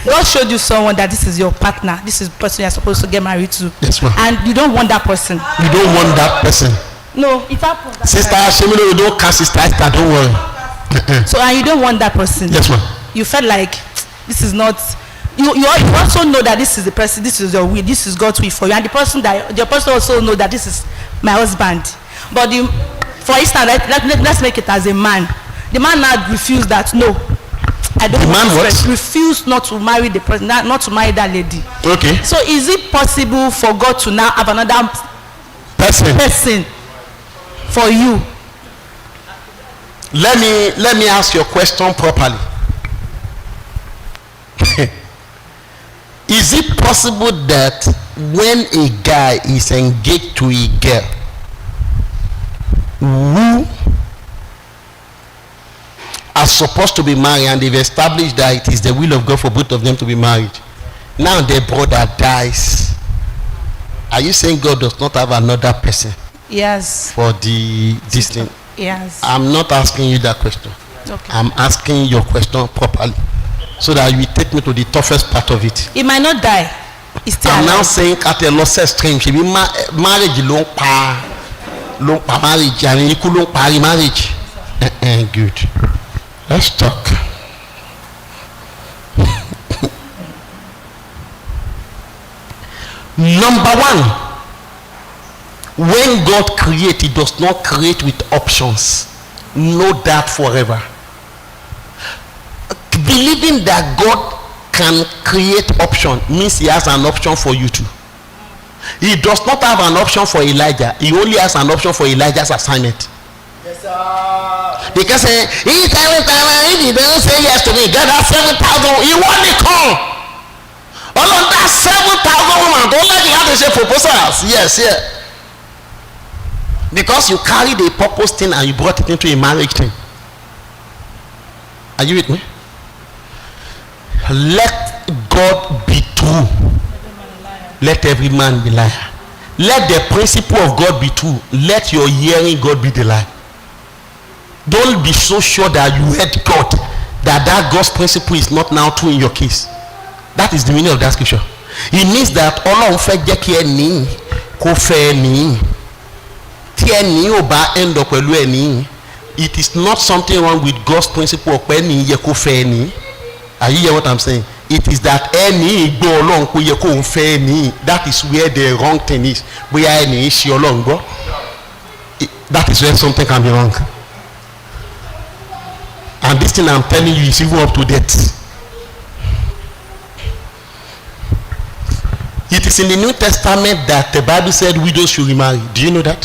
God showed you someone that this is your partner. This is the person you're supposed to get married to. Yes, ma'am. And you don't want that person. You don't want that person. No, it happens. Sister Shemino, you don't cast sister Esther, don't worry. So, and you don't want that person. Yes, ma'am. You felt like this is not. You also know that this is the person. This is your will. This is God's will for you. And the person also know that this is my husband. But for instance, let's make it as a man. The man now refused that. No, I don't The man want what? refuse not to marry the person, not to marry that lady. Okay. So is it possible for God to now have another person for you? Let me ask your question properly. Is it possible that when a guy is engaged to a girl who are supposed to be married and they've established that it is the will of God for both of them to be married, now their brother dies, are you saying God does not have another person Yes. for this thing? Yes. I'm not asking you that question. Okay. I'm asking your question properly so that you take me to the toughest part of it. He might not die. He's still I'm now alive. saying at a loss extreme, she be marriage long pa marriage and you long party marriage. Good. Let's talk. Number one, when God creates, he does not create with options. Know that forever. Believing that God can create option means he has an option for you too. He does not have an option for Elijah. He only has an option for Elijah's assignment. Yes, sir. They can say, if he doesn't say yes to me, God has 7,000. He want to come. All of that 7,000 women don't like you have to say proposals. Yes, yeah. Because you carried a purpose thing and you brought it into a marriage thing. Are you with me? Let God be true. Let every man be liar. Let the principle of God be true. Let your hearing God be the lie. Don't be so sure that you heard God that God's principle is not now true in your case. That is the meaning of that scripture. It means that Ọlọ́run fẹ́ jẹ́ kí ẹni kó fẹ́ ẹni. Tí ẹni ò bá end up pẹ̀lú ẹni, it is not something wrong with God's principle of ẹni yẹ kó fẹ́ ẹni. Are you hear what I'm saying? It is that ẹni gbọ́ Ọlọ́run kó yẹ kó fẹ́ ẹni. That is where the wrong thing is. Bóyá ẹni ṣe Ọlọ́run gbọ́. That is where something can be wrong. And this thing I'm telling you is even up to date. It is in the New Testament that the Bible said widows should remarry. Do you know that?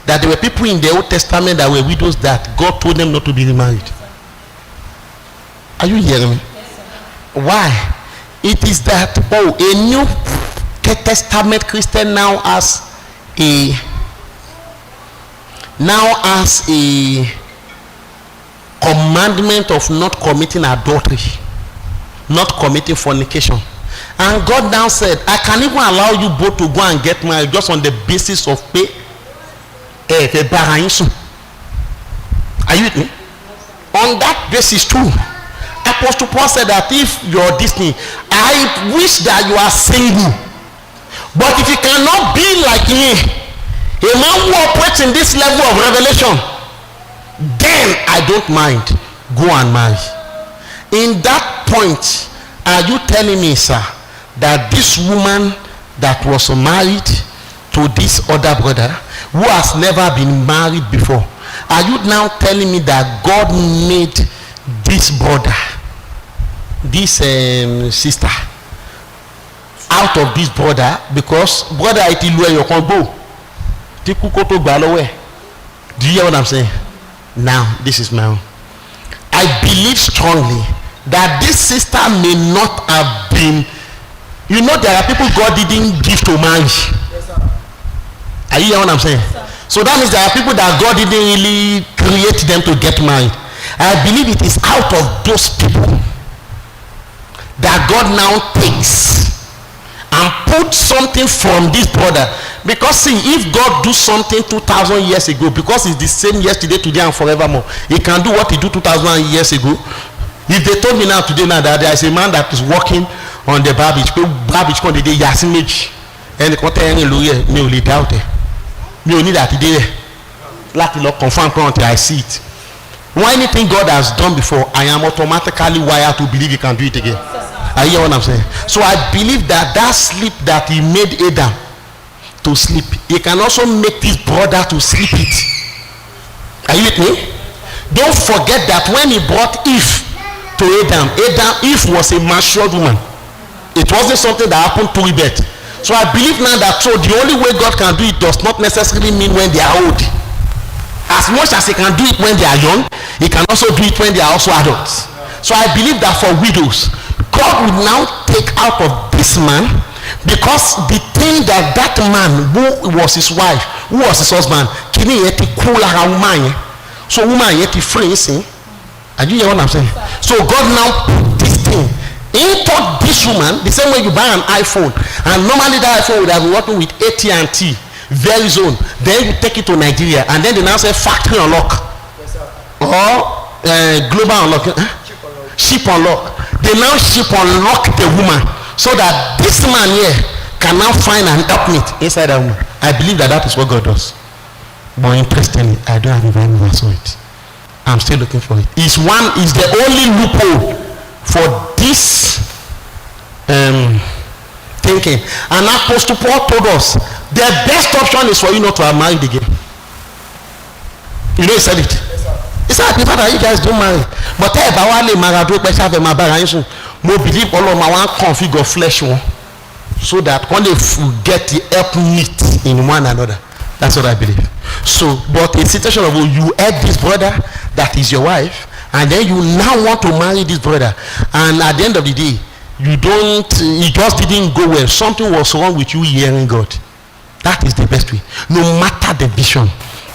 That there were people in the Old Testament that were widows that God told them not to be remarried. Are you hearing me? Yes, why? It is that a New Testament Christian now has a commandment of not committing adultery, not committing fornication. And God now said, I can even allow you both to go and get married just on the basis of pay. Are you with me? On that basis too. Apostle Paul said that if you're Disney, I wish that you are single. But if you cannot be like me, a man who operates in this level of revelation, then I don't mind. Go and marry. In that point, are you telling me, sir, that this woman that was married to this other brother who has never been married before, are you now telling me that God made this brother, this sister, out of this brother, because brother it is where you can go? Do you hear what I'm saying? Now this is my own. I believe strongly that this sister may not have been, you know, there are people God didn't give to marriage. Yes, sir. Are you hearing what I'm saying? Yes, so that means there are people that God didn't really create them to get married. I believe it is out of those people that God now takes and put something from this brother. Because see, if God do something 2,000 years ago, because it's the same yesterday, today and forevermore, he can do what he do 2,000 years ago. If they told me now today now that there is a man that is working on the garbage kan dey yasin meji ẹni kan tẹ ẹrin lórí ẹ mi ò lè doubt ẹ mi ò ní láti dé rẹ láti lọ confirm pé until I see it. When anything God has done before, I am automatically wired to believe he can do it again. I hear what I'm saying. So I believe that sleep that he made Adam to sleep, he can also make this brother to sleep it. Are you with me? Don't forget that when he brought Eve to Adam. Adam, Eve was a matured woman. It wasn't something that happened to Rebecca. So I believe now that so the only way God can do it does not necessarily mean when they are old. As much as he can do it when they are young, he can also do it when they are also adults. So I believe that for widows, God will now take out of this man, because the thing that man who was his wife, who was his husband, kini yeti kula ha woman. So woman yeti free sin. Are you hear what I'm saying? So God now put this thing into this woman, the same way you buy an iPhone, and normally that iPhone would have been working with AT&T, Verizon. Then you take it to Nigeria, and then they now say factory unlock, or global unlock, ship unlock. They now ship unlock the woman, so that this man here can now find an helpmate inside that woman. I believe that is what God does. But interestingly, I don't have even saw it. I'm still looking for it. Is the only loophole for this thinking. And Apostle Paul told us the best option is for you not to have married again. You know, he said it. He said, people that you guys don't marry, but if I want to marry, I believe all of my one configure flesh one, so that when they get the help meet in one another. That's what I believe. So, but a situation of you had this brother that is your wife, and then you now want to marry this brother, and at the end of the day, it just didn't go well. Something was wrong with you hearing God. That is the best way. No matter the vision,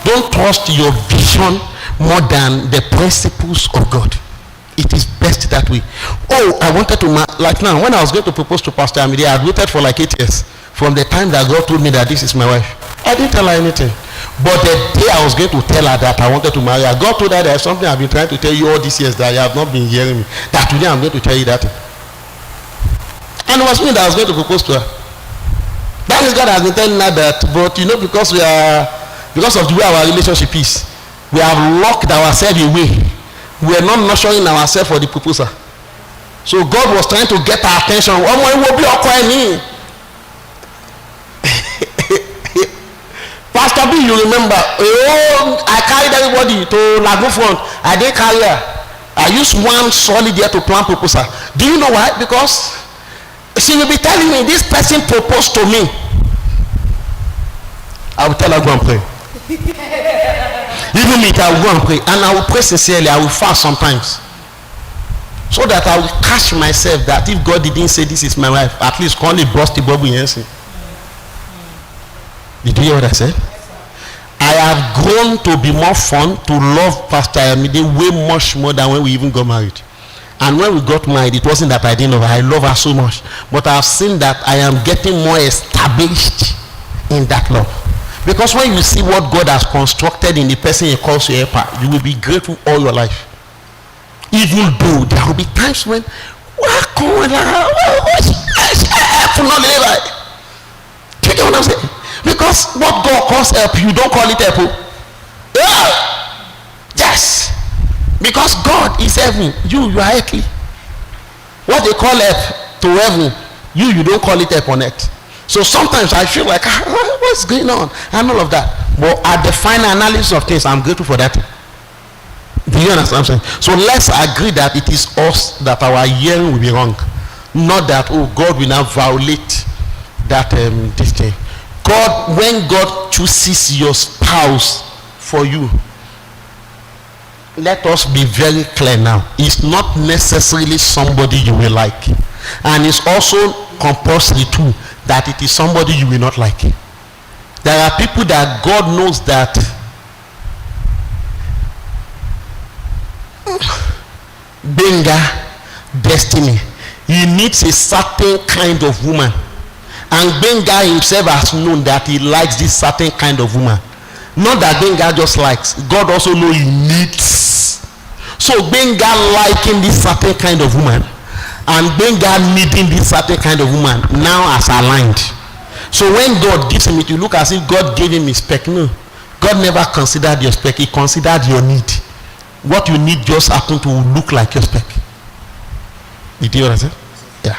don't trust your vision more than the principles of God. It is best that way. Oh, I wanted to like now when I was going to propose to Pastor Amide, I had waited for like 8 years from the time that God told me that this is my wife. I didn't tell her anything. But the day I was going to tell her that I wanted to marry her, God told her there's something I've been trying to tell you all these years that you have not been hearing me. That today I'm going to tell you that. And it was me that I was going to propose to her. That is God has been telling her that, but you know, because of the way our relationship is, we have locked ourselves away. We are not nurturing ourselves for the proposal. So God was trying to get our attention. Pastor B, you remember, I carried everybody to Lagoon Front. I didn't carry her. I used one solid year to plan proposal. Do you know why? Because she will be telling me this person proposed to me. I will tell her, go and pray. Even me, I will go and pray. And I will pray sincerely. I will fast sometimes. So that I will catch myself that if God didn't say this is my wife, at least call it burst the bubble in. Did you hear what I said? I have grown to be more fun, to love Pastor Amide way much more than when we even got married. And when we got married, it wasn't that I didn't love her. I love her so much. But I have seen that I am getting more established in that love. Because when you see what God has constructed in the person he calls your helper, you will be grateful all your life. Even though there will be times when do you get what I'm saying? Because what God calls help, you don't call it help. Yes. Because God is heaven, you are earthly. What they call help to heaven, you don't call it help on earth. So sometimes I feel like, what's going on? And all of that. But at the final analysis of things, I'm grateful for that. Do you understand what I'm saying? So let's agree that it is us that our hearing will be wrong. Not that, God will now violate that this thing. God, when God chooses your spouse for you, let us be very clear now. It's not necessarily somebody you will like. And it's also compulsory too that it is somebody you will not like. There are people that God knows that Benga destiny. He needs a certain kind of woman. And Benga himself has known that he likes this certain kind of woman. Not that Benga just likes. God also knows he needs. So Benga liking this certain kind of woman and Benga needing this certain kind of woman now as aligned. So when God gives him it, you look as if God gave him a spec. No. God never considered your spec. He considered your need. What you need just happened to look like your spec. Did you understand? Yeah.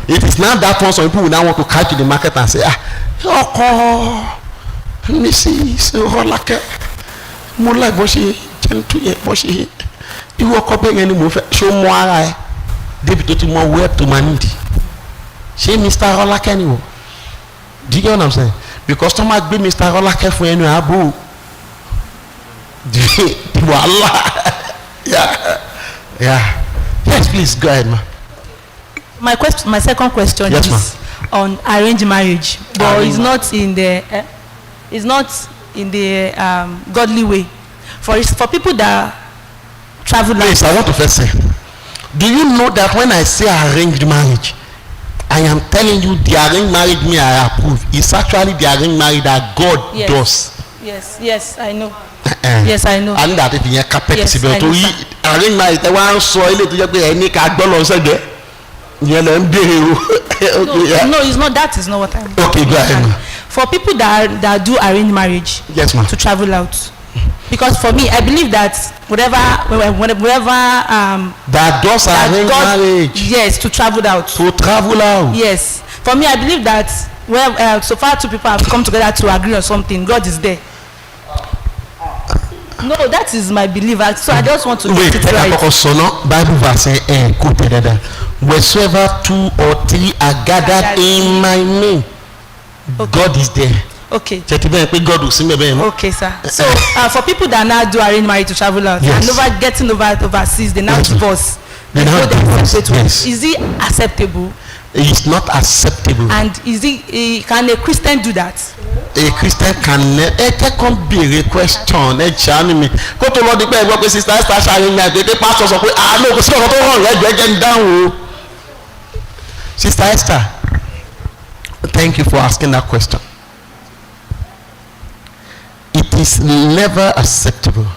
It is not that one some people will now want to catch to the market and say, Mrs. Rolake, Mula Boshi, irú ọkọ bẹ́ẹ̀ yẹn ni mo fẹ́ ṣé ó mọ ara ẹ débi tó ti mọ web tó máa nídìí ṣé Mr. Rolake ni o do you get what I'm saying because tó máa gbé Mr. Rolake fún ẹnu ààbò wàhálà yeah yes please go ahead ma. My second question Yes, is on arranged marriage, but it's not in the godly way. For people that travel out. Please, I want to first say, do you know that when I say arranged marriage, I am telling you the arranged marriage me I approve. It's actually the arranged marriage that God Yes. does. Yes, I know. Yes, I know. And that if you carpet Yes, síbẹ̀ I tó know, yí sir. arranged marriage tẹ wá ń sọ ilé tó jẹ́ pé ẹni ká gbọ́ lọ sẹ́gbẹ́ ìyẹn lẹ ń béèrè o. Okay, yeah. No, it's not. That is not what I mean. Okay, go ahead, ma. For people that do arranged marriage, Yes, ma. to travel out, because for me, I believe that whatever That does that arranged God, marriage yes, to travel out. to travel out. Yes, for me, I believe that so far two people have come together to agree on something, God is there. No, that is my belief. So I just want to Wait, get it take a right. kọ́kọ́ sọ ná Bible verse kò tẹ̀ dáadáa wheresoever 2 or 3 are gathered in my name God is there. Okay. Ṣé ti bẹ́ẹ̀ pé God ò sí mẹ́ bẹ́ẹ̀ mọ́. Okay, sir. So for people that now do arrange marriage to travel out Yes. and getting over overseas, they now Yes, ma'am. divorce. They They now go their divorce, separate ways. yes. Is it acceptable? It's not acceptable. And can a Christian do that? A Christian can ẹ kẹ́kọ̀ọ́ béèrè question ẹ ṣàánú mi kó tó lọ di pé ẹ gbọ́ pé sister Esther ṣàyẹn ní àgbẹ̀ pé pastor sọ pé àánú kò sí ọ̀rọ̀ tó hàn rẹ̀ jẹ́ ń dáhùn o. Sister Esther, thank you for asking that question. It is never acceptable.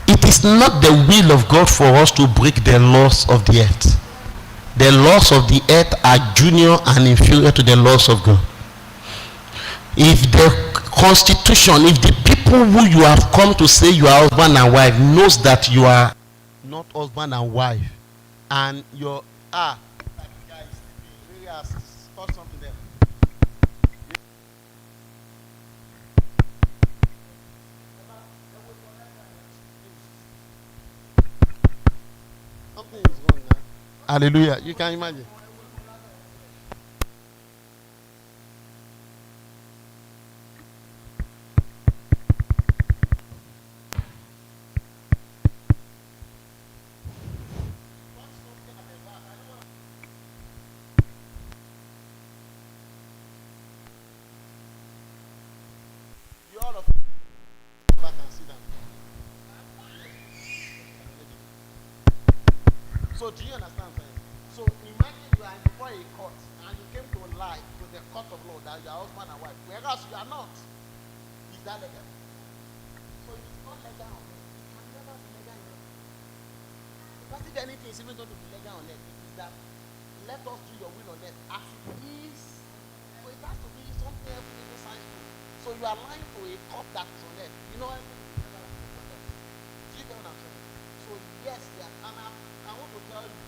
It is not the will of God for us to break the laws of the earth. The laws of the earth are junior and inferior to the laws of God. If the constitution, if the people who you have come to say you are husband and wife knows that you are not husband and wife, and your something there. Something is wrong now. Hallelujah. You can imagine. You all of back and sit down. So do you understand? So imagine you are before a court and you came to lie to the court of law that you are husband and wife, whereas you are not. Is that legal? So it's not legal on earth. It can never be legal on earth. Because if anything is even going to be legal on earth, it is that let us do your will on earth as it is. So it has to be something else in the science too. So you are lying to a court that is on earth. You know everything is legal on earth. Do you get what I'm saying? So yes, yeah, and I want to tell you.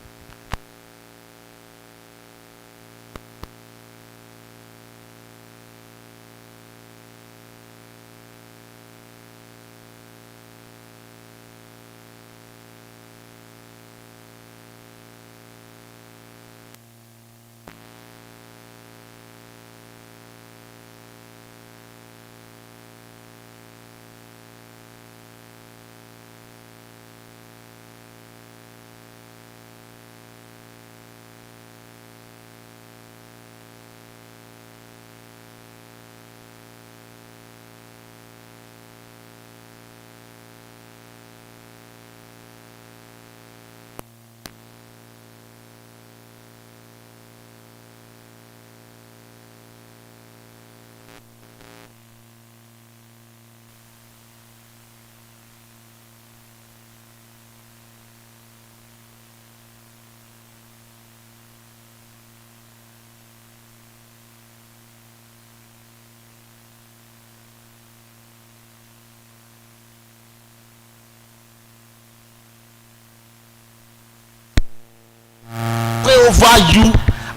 Over you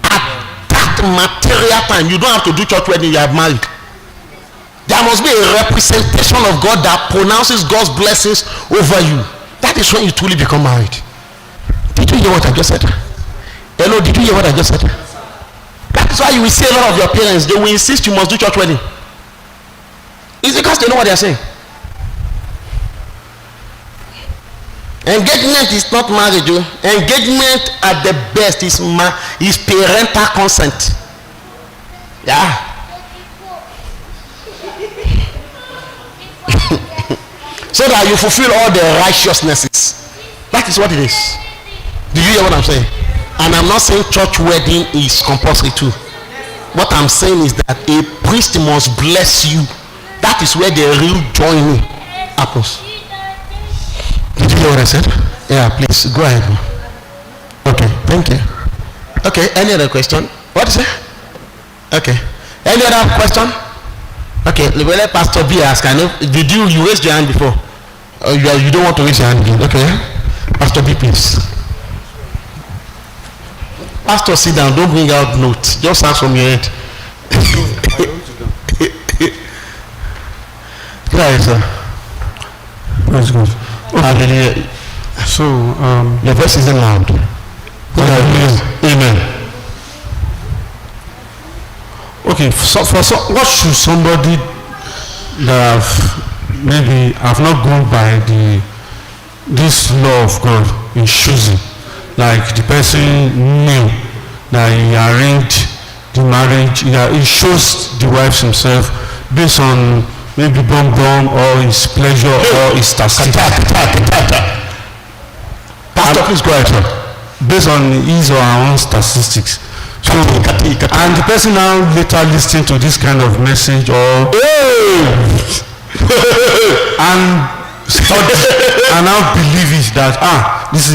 at that material time. You don't have to do church when you are married. There must be a representation of God that pronounces God's blessings over you. That is when you truly become married. Did you hear what I just said? Hello, did you hear what I just said? That is why you will see a lot of your parents, they will insist you must do church wedding. It's because they know what they are saying. Engagement is not marriage. Engagement at the best is parental consent. Yeah. So that you fulfill all the righteousnesses. That is what it is. Do you hear what I'm saying? And I'm not saying church wedding is compulsory too. What I'm saying is that a priest must bless you. That is where the real joining happens. Did you hear what I said? Yeah, please go ahead. Okay, thank you. Okay, any other question? What is it? Okay, any other question? Okay, let Pastor B ask. I know. Did you raise your hand before? You don't want to raise your hand again? Okay, Pastor B, please. Pastor, sit down. Don't bring out notes. Just ask from your head. Right, sir. That's good. Hallelujah. So, Your voice isn't loud. Amen. okay, what should somebody that maybe have not gone by this law of God in choosing, like the person knew that he arranged the marriage, he chose the wife himself based on maybe bomb or his pleasure or his statistics. Pastor, please go ahead, sir. Based on his or her own statistics. So, and the person now later listening to this kind of message or and study and now believe it that this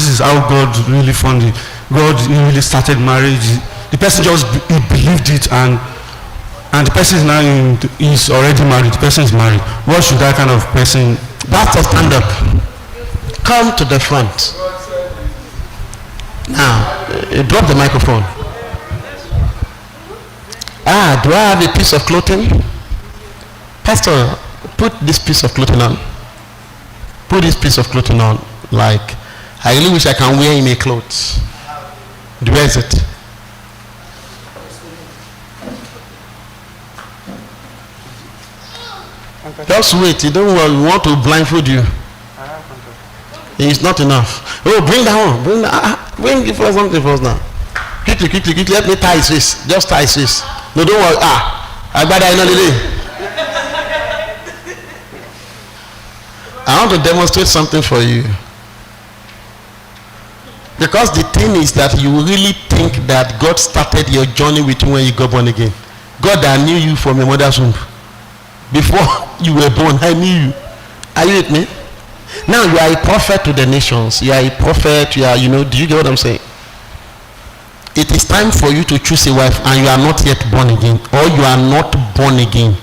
is how God really funded. God really started marriage. The person just he believed it and the person is now is already married. The person is married. What should that kind of person? Pastor, stand up. Come to the front. Now, drop the microphone. Do I have a piece of clothing? Pastor, put this piece of clothing on. Put this piece of clothing on. Like, I really wish I can wear him a clothes. Where is it? Just wait. You don't want, we want to blindfold you. It's not enough. Oh, bring that one. Bring it for something first now. Quickly. Let me tie his face. Just tie his face. No, don't worry. I got that in day. I want to demonstrate something for you. Because the thing is that you really think that God started your journey with you when you got born again. God that knew you from your mother's womb. Before you were born, I knew you. Are you with me? Now you are a prophet to the nations. You are a prophet. You are, do you get what I'm saying? It is time for you to choose a wife and you are not yet born again, or you are not born again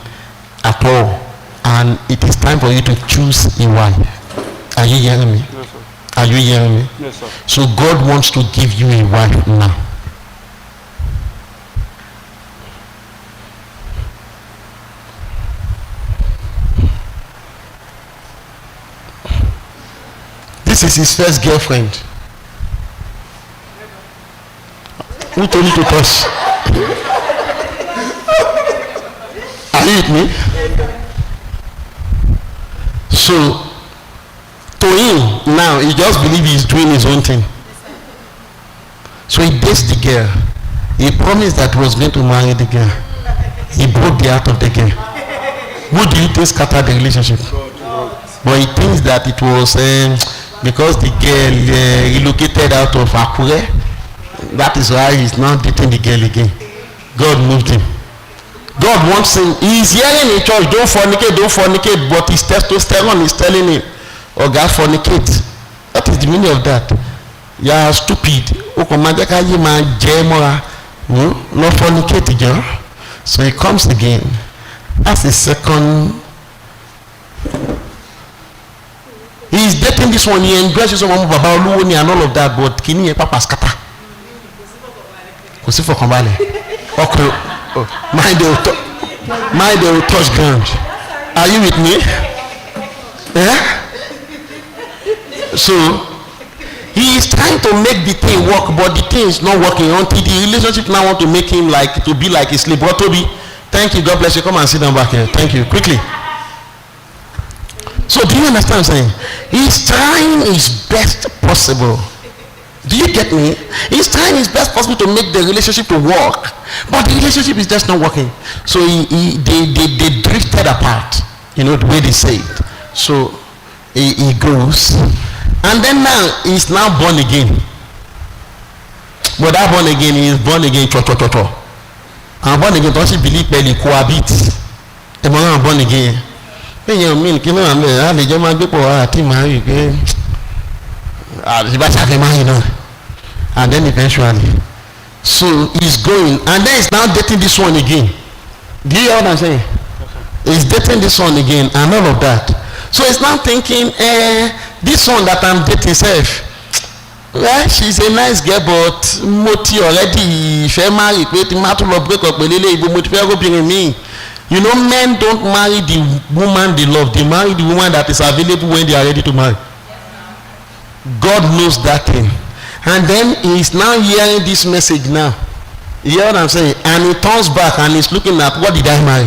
at all. And it is time for you to choose a wife. Are you hearing me? Yes, sir. Are you hearing me? Yes, sir. So God wants to give you a wife now. This is his first girlfriend. Who told you to touch? Are you with me? So, to him, now, he just believes he's doing his own thing. So he dates the girl. He promised that he was going to marry the girl. He broke the heart of the girl. Who do you think scattered the relationship? But he thinks that it was because the girl relocated out of Akure. That is why he's not dating the girl again. God moved him. God wants him. He's hearing in church, don't fornicate, but his testosterone is telling him, oh God, fornicate. That is the meaning of that. You are stupid. No fornicate again. So he comes again. That's the second. He's dating this one. He enjoys some of Baba Oluwoni and all of that, but kini papa scatter. Kosi for kombale. Okay. Mind they will touch ground. Are you with me? Yeah? So he is trying to make the thing work, but the thing is not working until the relationship now want to make him like to be like a slave. But Toby, thank you, God bless you. Come and sit down back here. Thank you. Quickly. So do you understand what I'm saying? He's trying his best possible. Do you get me? He's trying his best possible to make the relationship to work, but the relationship is just not working. So they drifted apart. You know the way they say it. So he goes, and then now he's now born again. But that born again, he is born again. And born again, don't you believe that he cohabit? The man born again. When you mean, you know, I'm the German people are team married. And then eventually, so he's going, and then he's now dating this one again. Do you hear what I'm saying? He's dating this one again, and all of that. So he's now thinking, this one that I'm dating self, well, she's a nice girl, but Moti already she married. Wait, matter of break up, me. You know, men don't marry the woman they love; they marry the woman that is available when they are ready to marry. God knows that thing. And then he's now hearing this message now. You hear what I'm saying? And he turns back and he's looking at, what did I marry?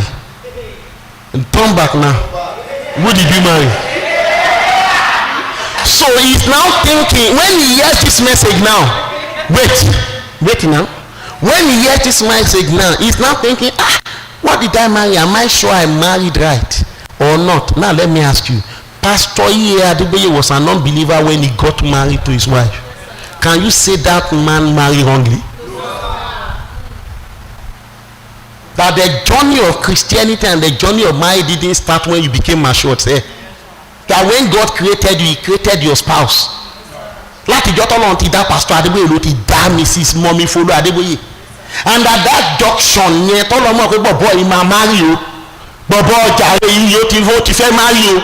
And turn back now. Who did you marry? So he's now thinking, when he hears this message now, wait now. When he hears this message now, he's now thinking, what did I marry? Am I sure I married right or not? Now let me ask you. Pastor Adeboye was an unbeliever when he got married to his wife. Can you say that man married wrongly? That the journey of Christianity and the journey of marriage didn't start when you became matured. That when God created you, he created your spouse. Like you got on until that Pastor Adeboye wrote it, that Mrs. Mommy follow Adeboye. And at that junction, boy, he ma marry you. But boy, you ti marry you.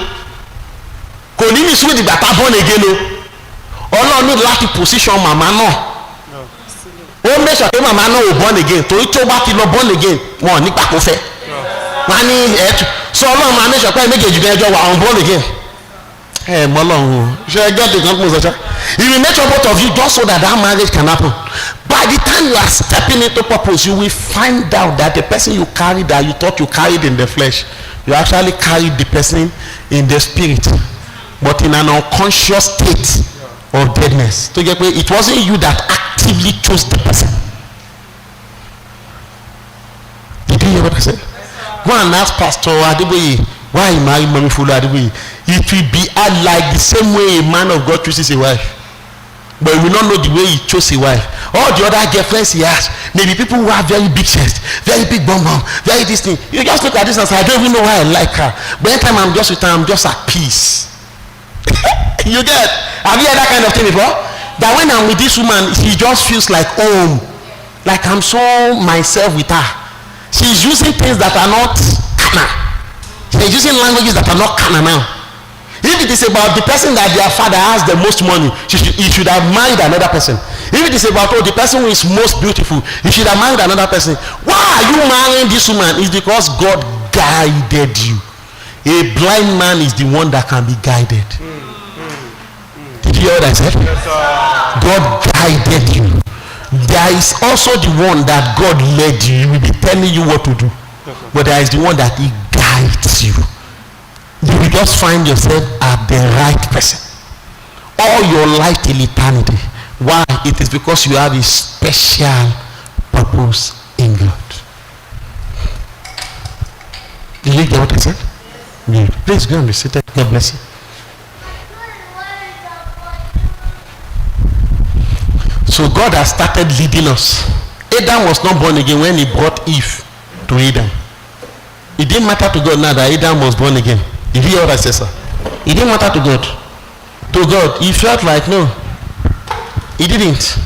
Kò ní ní sùn ìgbà tá born again. Ọlọ́run ní láti position màmá náà. Ó make sure pé màmá náà ò born again. Torí tí ó bá ti lọ born again, wọn ò ní gbà kó fẹ́. Wọ́n á ní ẹ̀ẹ́tù. So Ọlọ́run máa make sure pé méjèèjì bí ẹjọ́ wà on born again. Ẹ mọ Ọlọ́run o. Ṣé ẹ get the company sọ́jà? He will make sure both of you just so that marriage can happen. By the time you are stepping into purpose, you will find out that the person you carried that you thought you carried in the flesh, you actually carried the person in the spirit, but in an unconscious state of deadness. To get it wasn't you that actively chose the person. Did you hear what I said? Go and ask Pastor Adeboye why he married Mommy Fulu Adeboye. It will be like the same way a man of God chooses a wife, but we will not know the way he chose a wife. All the other girlfriends he has, maybe people who have very big chest, very big bum, very this thing. You just look at this and say, I don't even know why I like her. But anytime I'm just with her, I'm just at peace. You get? Have you heard that kind of thing before? That when I'm with this woman, she just feels like home, like I'm so myself with her. She's using things that are not carnal. She's using languages that are not carnal now. If it is about the person that their father has the most money, he should have married another person. If it is about the person who is most beautiful, he should have married another person. Why are you marrying this woman? It's because God guided you. A blind man is the one that can be guided. Did you hear what I said? Yes, sir. God guided you. There is also the one that God led you. He will be telling you what to do. But there is the one that he guides you. You will just find yourself at the right person all your life till eternity. Why? It is because you have a special purpose in God. Did you get what I said? Yeah. Please go and be seated. God bless you. So God has started leading us. Adam was not born again when he brought Eve to Adam. It didn't matter to God now that Adam was born again. Did you hear what I said, sir? It didn't matter to God. To God, he felt like no. He didn't.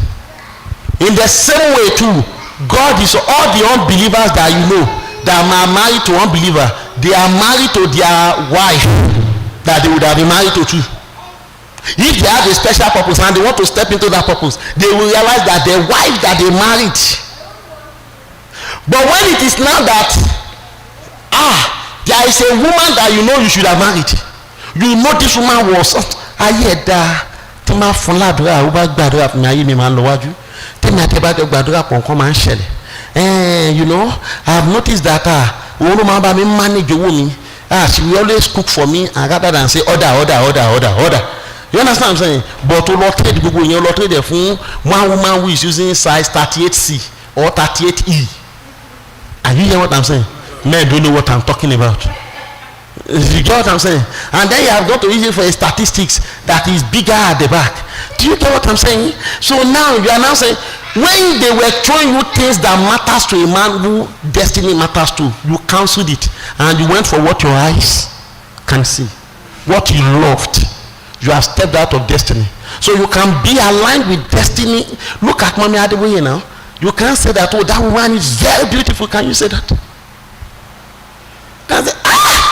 In the same way too, God is all the unbelievers that you know that are married to unbeliever, they are married to their wife that they would have been married to too. If they have a special purpose and they want to step into that purpose, they will realize that the wife that they married. But when it is now that there is a woman that you know you should have married, you know this woman was Ayeda, tí máa fún ládùúrà ó bá gbàdúrà fún mi ayé mi máa ń lọ wájú tèmi àti ẹbá jọ gbàdúrà pọ̀ nǹkan máa ń ṣẹlẹ̀ you know I have noticed that òun ló máa bá mi manage owó mi she will always cook for me and rather than say order you understand what I'm saying but o lọ trade gbogbo yẹn o lọ trade fún one woman who is using size 38C or 38E are you hear what I'm saying men don't know what I'm talking about. You get what I'm saying? And then you have got to use it for a statistics that is bigger at the back. Do you get what I'm saying? So now you are now saying when they were throwing you things that matters to a man who destiny matters to, you cancelled it and you went for what your eyes can see, what you loved. You have stepped out of destiny. So you can be aligned with destiny. Look at Mommy Adeboye now. You can't say that, oh, that woman is very beautiful. Can you say that? Can say,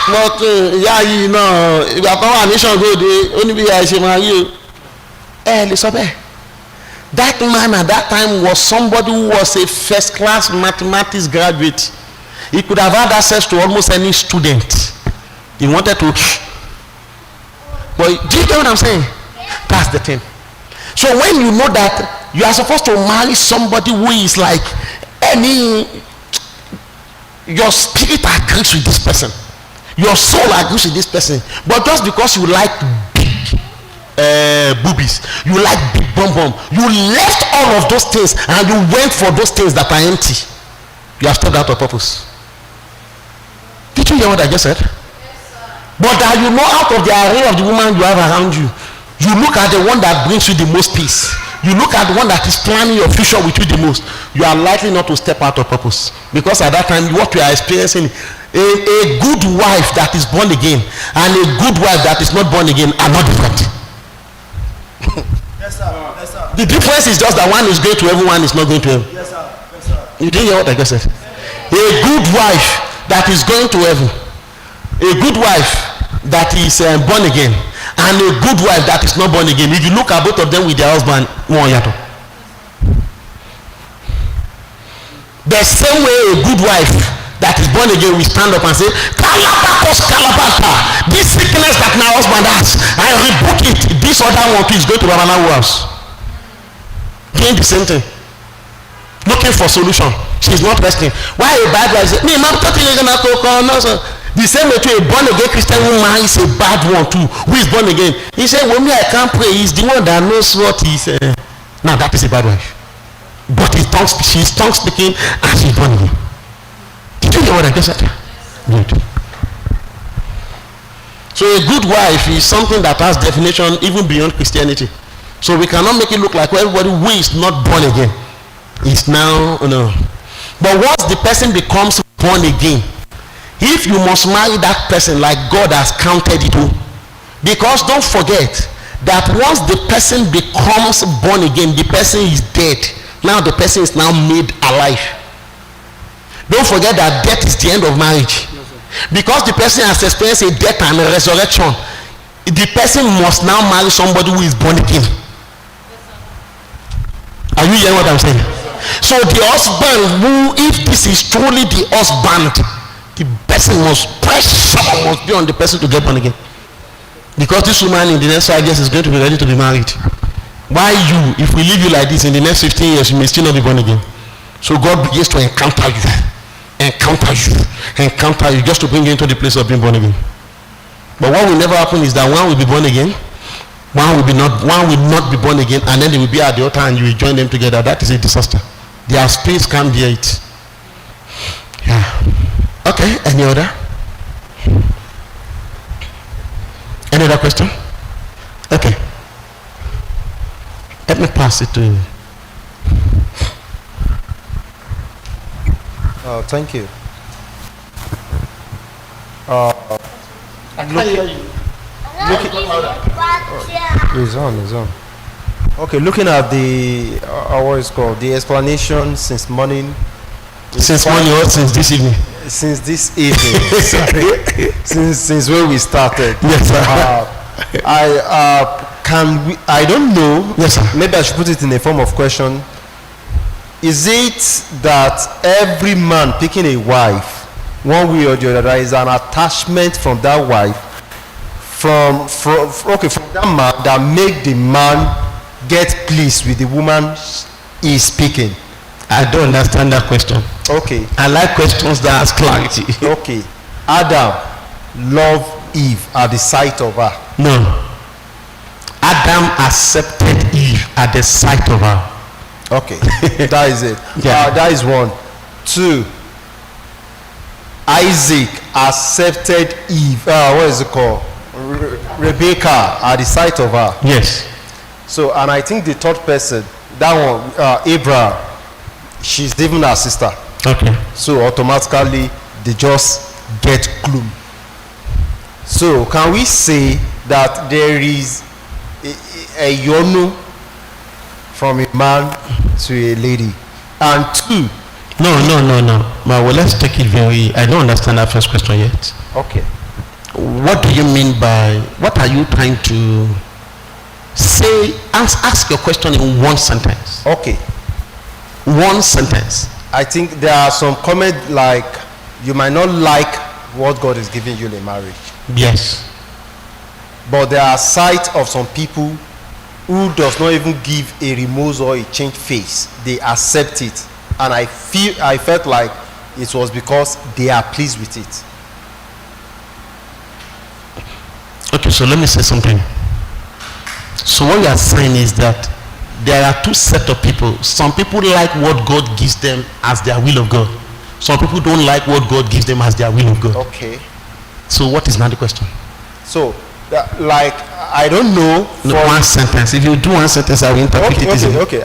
but ìyá yìí náà ìgbà kan wà ní Ṣàngóde ó ní bí ìyá ṣe máa rí o lè sọ bẹ́ẹ̀. That man at that time was somebody who was a first class mathematics graduate. He could have had access to almost any student he wanted to. But do you get what I'm saying? That's the thing. So when you know that you are supposed to marry somebody who is like your spirit agrees with this person, your soul agrees with this person, but just because you like big boobies, you like big bum, you left all of those things and you went for those things that are empty. You have stepped out of purpose. Did you hear what I just said? But that you know out of the array of the woman you have around you, you look at the one that brings you the most peace. You look at the one that is planning your future with you the most. You are likely not to step out of purpose, because at that time what you are experiencing, a good wife that is born again and a good wife that is not born again are not different. Yes, sir. Yes, sir. The difference is just that one is going to heaven, one is not going to heaven. Yes, sir. Yes, sir. You didn't hear what I just said? A good wife that is going to heaven, a good wife that is born again, and a good wife that is not born again. If you look at both of them with their husband, one yato. The same way a good wife that is born again will stand up and say, Kalabakos Kalabaka, this sickness that my husband has, I rebuke it. This other one is going to Babalawo house, doing the same thing, looking for solution. She's not resting. Why a bad wife say, me, I'm talking about no, sir. The same way to a born again Christian woman is a bad one too, who is born again. He said, well, me, I can't pray. He's the one that knows what he's now that is a bad wife. But she's tongue speaking and she's born again. Did you hear what I just said? Good. So a good wife is something that has definition even beyond Christianity. So we cannot make it look like everybody who is not born again is now, no. But once the person becomes born again, if you must marry that person like God has counted it, because don't forget that once the person becomes born again, the person is dead. Now the person is now made alive. Don't forget that death is the end of marriage. Because the person has experienced a death and a resurrection, the person must now marry somebody who is born again. Are you hearing what I'm saying? So the husband who, if this is truly the husband, the person pressure must be on the person to get born again, because this woman in the next 5 years is going to be ready to be married. Why you, if we leave you like this in the next 15 years, you may still not be born again. So God begins to encounter you just to bring you into the place of being born again. But what will never happen is that one will be born again, one will not be born again, and then they will be at the altar and you will join them together. That is a disaster. Their spirits can't bear it. Yeah. Okay, any other question? Okay, let me pass it to you. Thank you. It's on. Okay, looking at the what is called the explanation since morning. Since morning or since this evening? Since this evening. Sorry. Since when we started. Yes, sir. I don't know. Yes, sir. Maybe I should put it in a form of question. Is it that every man picking a wife, one way or the other, there is an attachment from that wife from that man that make the man get pleased with the woman he is speaking. I don't understand that question. Okay. I like questions that has clarity. Okay. Adam loved Eve at the sight of her. No. Adam accepted Eve at the sight of her. Okay. That is it. Yeah. That is one. Two. Isaac accepted Eve. What is it called? Rebecca at the sight of her. Yes. So, and I think the third person, that one, Abraham, she's even her sister. Okay. So automatically they just get gloom. So can we say that there is a yono from a man to a lady? And two. No. But well, let's take it very. I don't understand that first question yet. Okay. What do you mean by? What are you trying to say? Ask your question in one sentence. Okay. One sentence. I think there are some comments like you might not like what God is giving you in marriage. Yes. But there are sides of some people who does not even give a remorse or a change face. They accept it. And I felt like it was because they are pleased with it. Okay, so let me say something. So what you are saying is that there are two sets of people. Some people like what God gives them as their will of God. Some people don't like what God gives them as their will of God. Okay. So what is now the question? So, like, I don't know. No, one sentence. If you do one sentence, I will interpret it easily. Okay.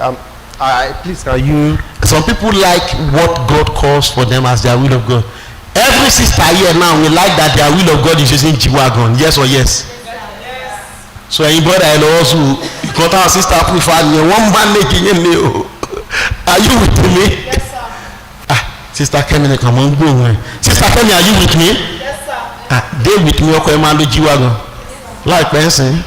Please, can you? Some people like what God calls for them as their will of God. Every sister here now will like that their will of God is using G-Wagon. Yes or yes? So anybody I know also got our sister prefer me one man making a meal. Are you with me? Yes, sir. Sister Kemi, come on, go away. Sister Kemi, are you with me? Yes, sir. They with me, okay, man, do G-Wagon. Like person,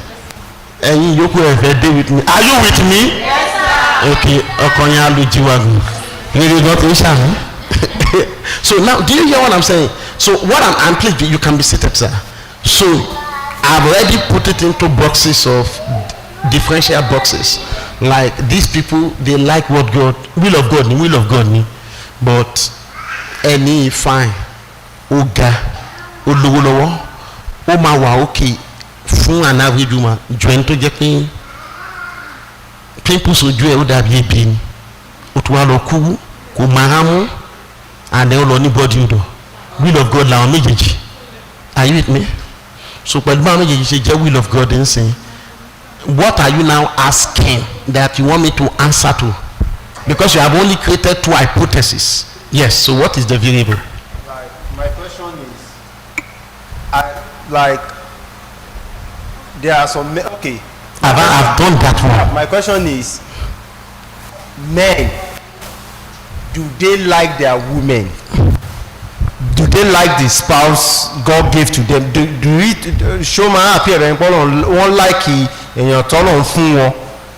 and you could have day with me. Are you with me? Yes, sir. Okay, Okonya do G-Wagon. Really got in. So now, do you hear what I'm saying? So what I'm pleased, you can be seated, sir. So I've already put it into boxes of differential boxes. Like these people, they like what God, will of God, but any fine, oga, olowo, omawa okay, fún an average woman, join to get me. Pimples ojú ẹ̀ ó dàbí ebi ni, ó tún wá lọ kú, kò máa mú, and then ó lọ ní body odò. Will of God làwọn méjèèjì. Are you with me? So pẹ̀lú báwọn méjèèjì ṣe jẹ́ will of God ń sìn. What are you now asking that you want me to answer to? Because you have only created two hypotheses. Yes, so what is the variable? Like, my question is, there are some okay. I've done that one. My question is, men, do they like their women? Do they like the spouse God gave to them? Do it show my appear and one like èèyàn tọ́lọ̀ ń fún wọn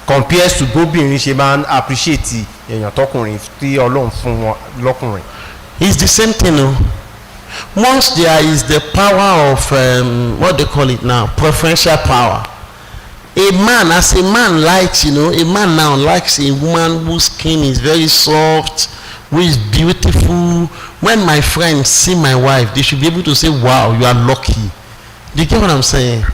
compares to bóbìnrin ṣe máa ń appreciate èèyàn tọkùnrin tí Ọlọ́run fún wọn lọ́kùnrin? It's the same thing. No? Once there is the power of what they call it now, preferential power. A man, as a man likes, a man now likes a woman whose skin is very soft, who is beautiful. When my friends see my wife, they should be able to say, wow, you are lucky. Do you get what I'm saying?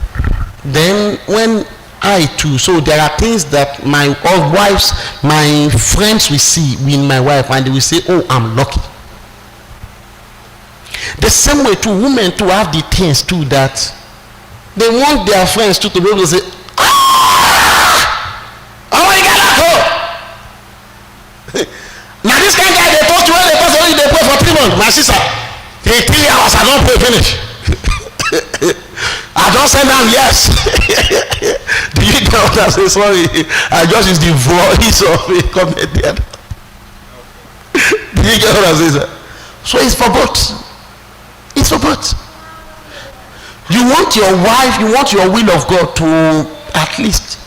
Then when I too, so there are things that my wives, my friends will see in my wife, and they will say, oh, I'm lucky. The same way too, women too have the things too that they want their friends too to be able to say, oh my God, now this kind of guy they talk to when they pass only they pray for 3 months. My sister, 3 hours I don't pray finish. I don't send them yes. Do you get what I say? Sorry, I just use the voice of a comedian. Do you get what I say, sir? So it's for both. It's for both. You want your wife, you want your will of God to at least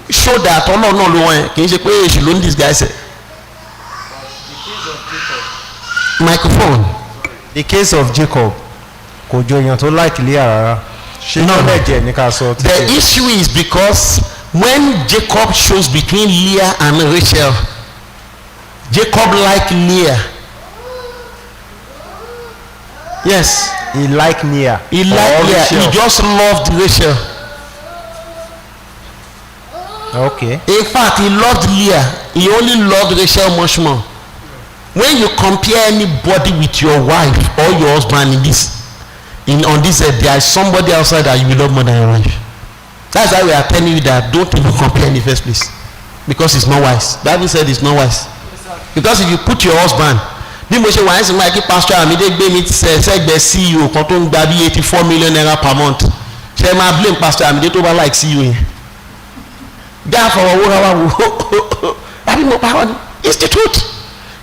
show that no, can you say she loan this guy say microphone. The case of Jacob, kò jọ èèyàn tó like Leah rárá. ṣé No. náà lẹ́jẹ̀ ní ká sọ. The issue is because when Jacob chose between Leah and Rachel, Jacob liked Leah. Yes, he like Leah. he liked or Leah. He Rachel. just loved Rachel. Okay. In fact, he loved Leah. He only loved Rachel much more. When you compare anybody with your wife or your husband on this earth, there is somebody outside that you will love more than your wife. That's why we are telling you that don't even compare in the first place, because it's not wise. Bible said it's not wise. Because if you put your husband, bí mo ṣe wà ẹ́sìn máa kí pastor Amide gbé mi sẹ́gbẹ̀ẹ́ CEO kan tó ń gba bí 84 million naira per month, ṣe máa blame pastor Amide tó bá like CEO yẹn. Bí a fọwọ́ wúra wá wò àbí mo pa ọ́ ni, it's the truth,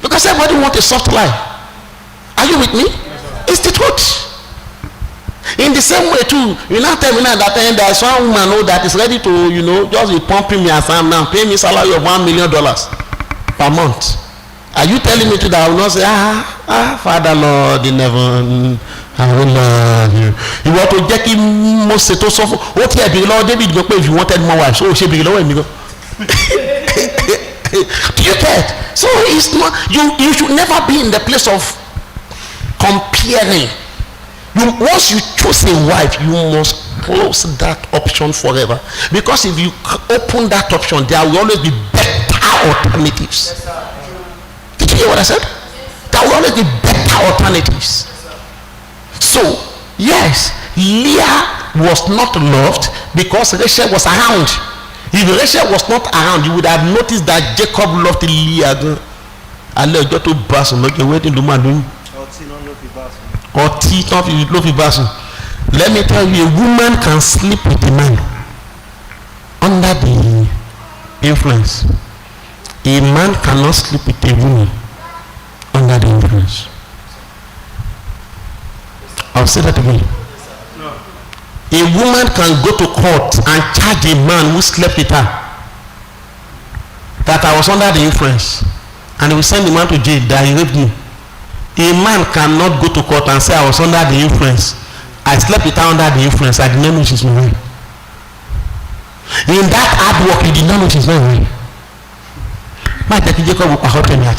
because everybody want a soft life. Are you with me? It's the truth. In the same way too, you now tell me now that there is one woman that is ready to just be pumping me as I am now, pay me salary of $1 million per month. Are you telling me that I will not say Father Lord in heaven, I will love you? You want to jẹ́ kí mo ṣe tó sọ fún ó tí ẹ̀ bèrè lọ́wọ́ David gbọ́ pé if you wanted more wives ó ṣe bèrè lọ́wọ́ èmi gan. Do you get? So it's not you should never be in the place of comparing. Once you choose a wife, you must close that option forever, because if you open that option, there will always be better alternatives. Did you hear what I said? There will always be better alternatives. So yes, Leah was not loved because Rachel was around. If Rachel was not around, you would have noticed that Jacob loved Leah. alẹ́ ọjọ́ tó bá sùn lọ́jọ́ wedding ló máa lóyún. ọtí tán ló fi bá sùn. Let me tell you, a woman can sleep with a man under the influence. A man cannot sleep with a woman under the influence. I'll say that again. A woman can go to court and charge a man who slept with her that I was under the influence, and they will send the man to jail that he raped me. A man cannot go to court and say I was under the influence, I slept with her under the influence, I did not know she's my wife. In that hard work, you did not know she's my wife. My daddy Jacob will pahot me at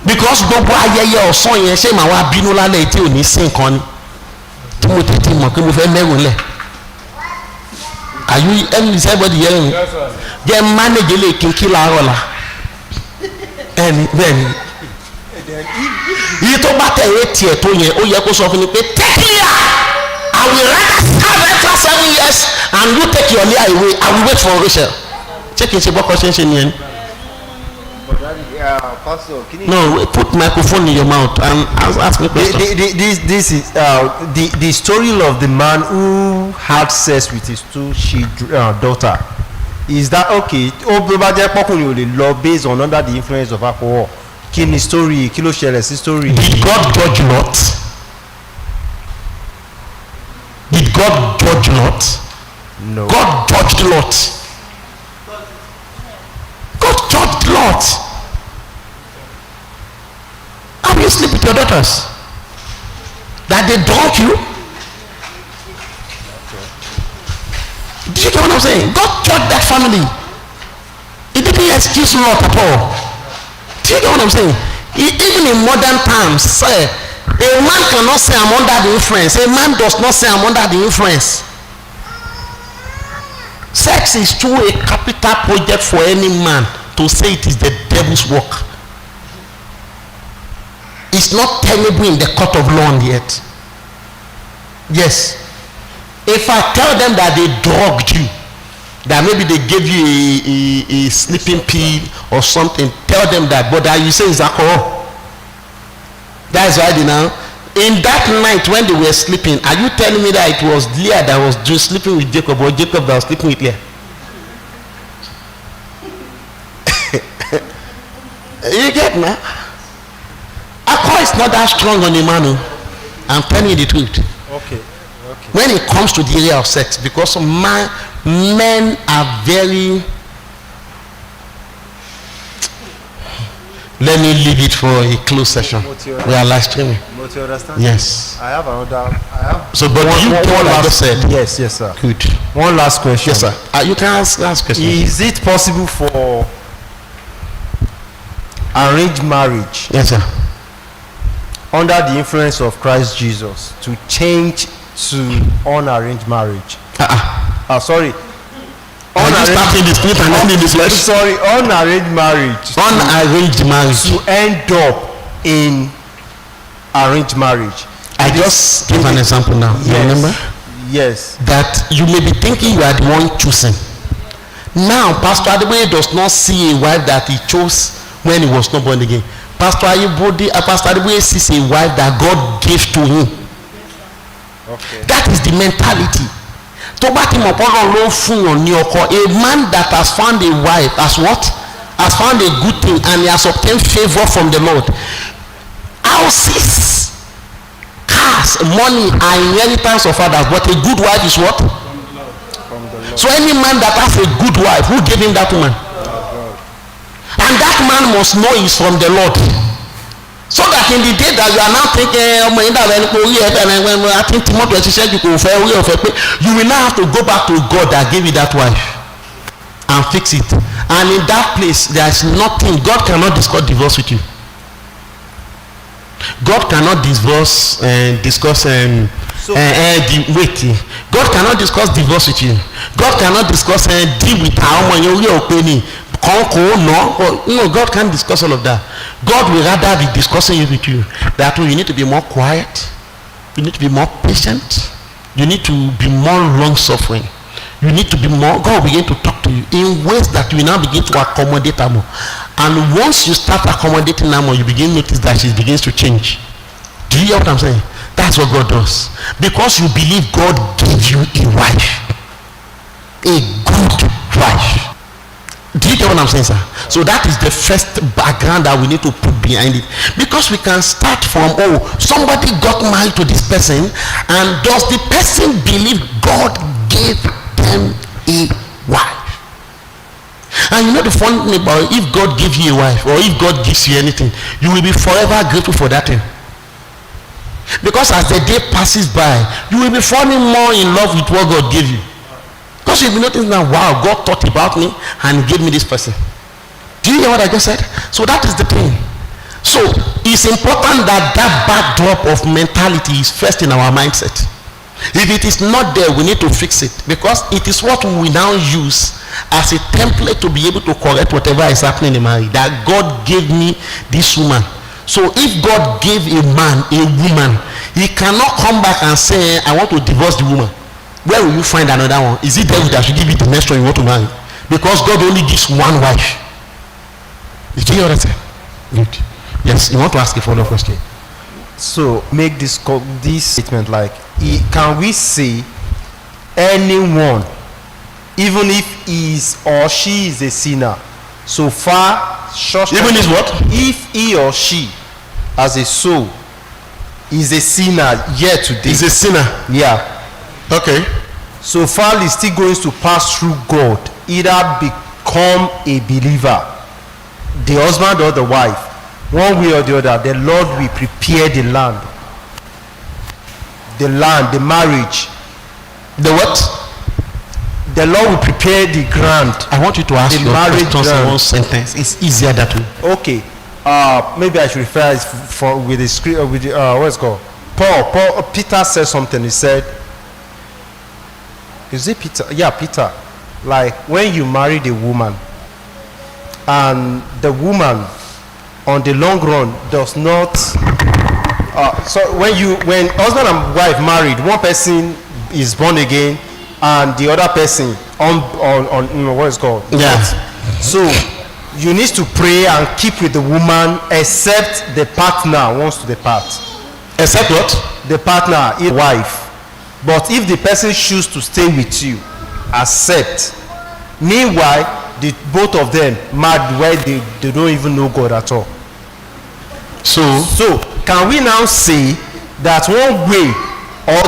because gbogbo ayẹyẹ ọ̀sán yẹn ṣé màá wá bínú lálẹ́ tí ò ní sí nǹkan ni tí mo tètè mọ̀ pé mo fẹ́ mẹ́rùn lẹ̀. Are you everybody hearing me? Jẹ́ manage lè kínkí láàárọ̀ la ẹni bẹ́ẹ̀ ni iye tó bá tẹ̀wé tiẹ̀ tó yẹn ó yẹ kó sọ fún mi pé take Leah, I will rather serve extra 7 years and you take your Leah away, I will wait for Rachel. Ṣé kìí ṣe bọ́kọ ṣe ń ṣe nìyẹn? Pastor, can you No, put microphone in your mouth and ask me question. this is the story of the man who had sex with his daughter. Is that okay? Ó bá jẹ́ pọ́kùnrin ò lè lọ based on under the influence of alcohol. Kí ni story? Kí ló ṣẹlẹ̀ sí story? Did God judge Lot? Did God judge Lot? No. God judged Lot. God judged Lot. How do you sleep with your daughters? That they drunk you? Do you get what I'm saying? God judged that family. He didn't excuse Lot at all. Do you get what I'm saying? Even in modern times, say, a man cannot say I'm under the influence. A man does not say I'm under the influence. Sex is too a capital project for any man to say it is the devil's work. It's not tenable in the court of law yet. Yes. If I tell them that they drugged you, that maybe they gave you a sleeping pill or something, tell them that, but that you say is alcohol. That's why they now, in that night when they were sleeping, are you telling me that it was Leah that was just sleeping with Jacob or Jacob that was sleeping with Leah? You get me? Alcohol is not that strong on a man. I'm telling you the truth. Okay. When it comes to the area of sex, because men are very, let me leave it for a closed session. We are live streaming. But you understand? Yes. I have another. I have. So, but you Paul I just said. Yes, yes, sir. Good. One last question. Yes, sir. You can ask last question. Is it possible for arranged marriage Yes, sir. under the influence of Christ Jesus to change to unarranged marriage? Sorry. Are you starting the spirit and ending the flesh? Sorry, unarranged marriage. Unarranged marriage. To end up in arranged marriage. I just give an example now. You remember? Yes. That you may be thinking you are the one choosing. Now, Pastor Adeboye does not see a wife that he chose when he was not born again. Pastor Adeboye sees a wife that God gave to him. Okay. That is the mentality. tó bá ti mọ̀ pọ́nrọ̀ ló fún yàn ní ọkọ, a man that has found a wife has what? Has found a good thing and he has obtained favour from the Lord. Houses, cars, money are inheritance of others, but a good wife is what? From the Lord. So any man that has a good wife, who gave him that woman? And that man must know he's from the Lord. So that in the day that you are now thinking ọmọ yìí dàbẹ̀ ní pé orí ẹ̀ I think Timothy ṣiṣẹ́ ju kò fẹ́ orí ọ̀fẹ́ pé you will now have to go back to God that gave you that wife and fix it, and in that place there is nothing. God cannot discuss divorce with you. God cannot discuss God cannot discuss divorce with you. God cannot discuss deal with ọmọ yẹn orí ọ̀pẹ ni. No, God can't discuss all of that. God will rather be discussing it with you. That way you need to be more quiet. You need to be more patient. You need to be more long-suffering. You need to be more, God will begin to talk to you in ways that you will now begin to accommodate her more. And once you start accommodating her more, you begin to notice that she begins to change. Do you hear what I'm saying? That's what God does. Because you believe God gave you a wife. A good wife. Do you get what I'm saying, sir? So that is the first background that we need to put behind it. Because we can start from, somebody got married to this person, and does the person believe God gave them a wife? And you know the funny thing about it, if God gives you a wife, or if God gives you anything, you will be forever grateful for that thing. Because as the day passes by, you will be falling more in love with what God gave you. Because you'll be noticing now, wow, God thought about me and gave me this person. Do you hear what I just said? So that is the thing. So it's important that that backdrop of mentality is first in our mindset. If it is not there, we need to fix it, because it is what we now use as a template to be able to correct whatever is happening in marriage. That God gave me this woman. So if God gave a man a woman, he cannot come back and say, I want to divorce the woman. Where will you find another one? Is it David that should give you the next one you want to marry? Because God only gives one wife. Did you hear what I said? Good. Yes, you want to ask a follow-up question? So make this statement like, can we say anyone, even if he is or she is a sinner, so far short, even is what? If he or she as a soul is a sinner yet today, is a sinner, yeah, okay, so far he's still going to pass through God, either become a believer, the husband or the wife, one way or the other. The Lord will prepare the land, the marriage, the what? The Lord will prepare the ground. I want you to ask your questions in one sentence. It's easier that way. Okay. Maybe I should refer it with the script, with the, what's it called? Peter said something. He said, is it Peter? Yeah, Peter. Like when you marry the woman, and the woman on the long run does not, so when husband and wife married, one person is born again and the other person on what is called, yeah, so you need to pray and keep with the woman except the partner wants to depart. Except what? The partner is wife. But if the person choose to stay with you, accept. Meanwhile, the both of them mad where they don't even know God at all. So can we now say that one way, or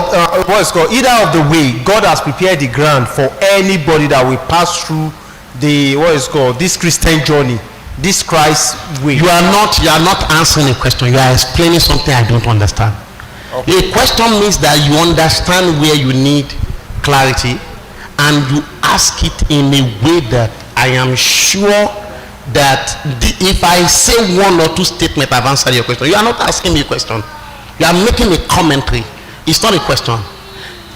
what is called, either of the way, God has prepared the ground for anybody that will pass through the what is called this Christian journey, this Christ way. You are not answering a question. You are explaining something I don't understand. A question means that you understand where you need clarity, and you ask it in a way that I am sure that if I say one or two statements, I've answered your question. You are not asking me a question. You are making a commentary. It's not a question.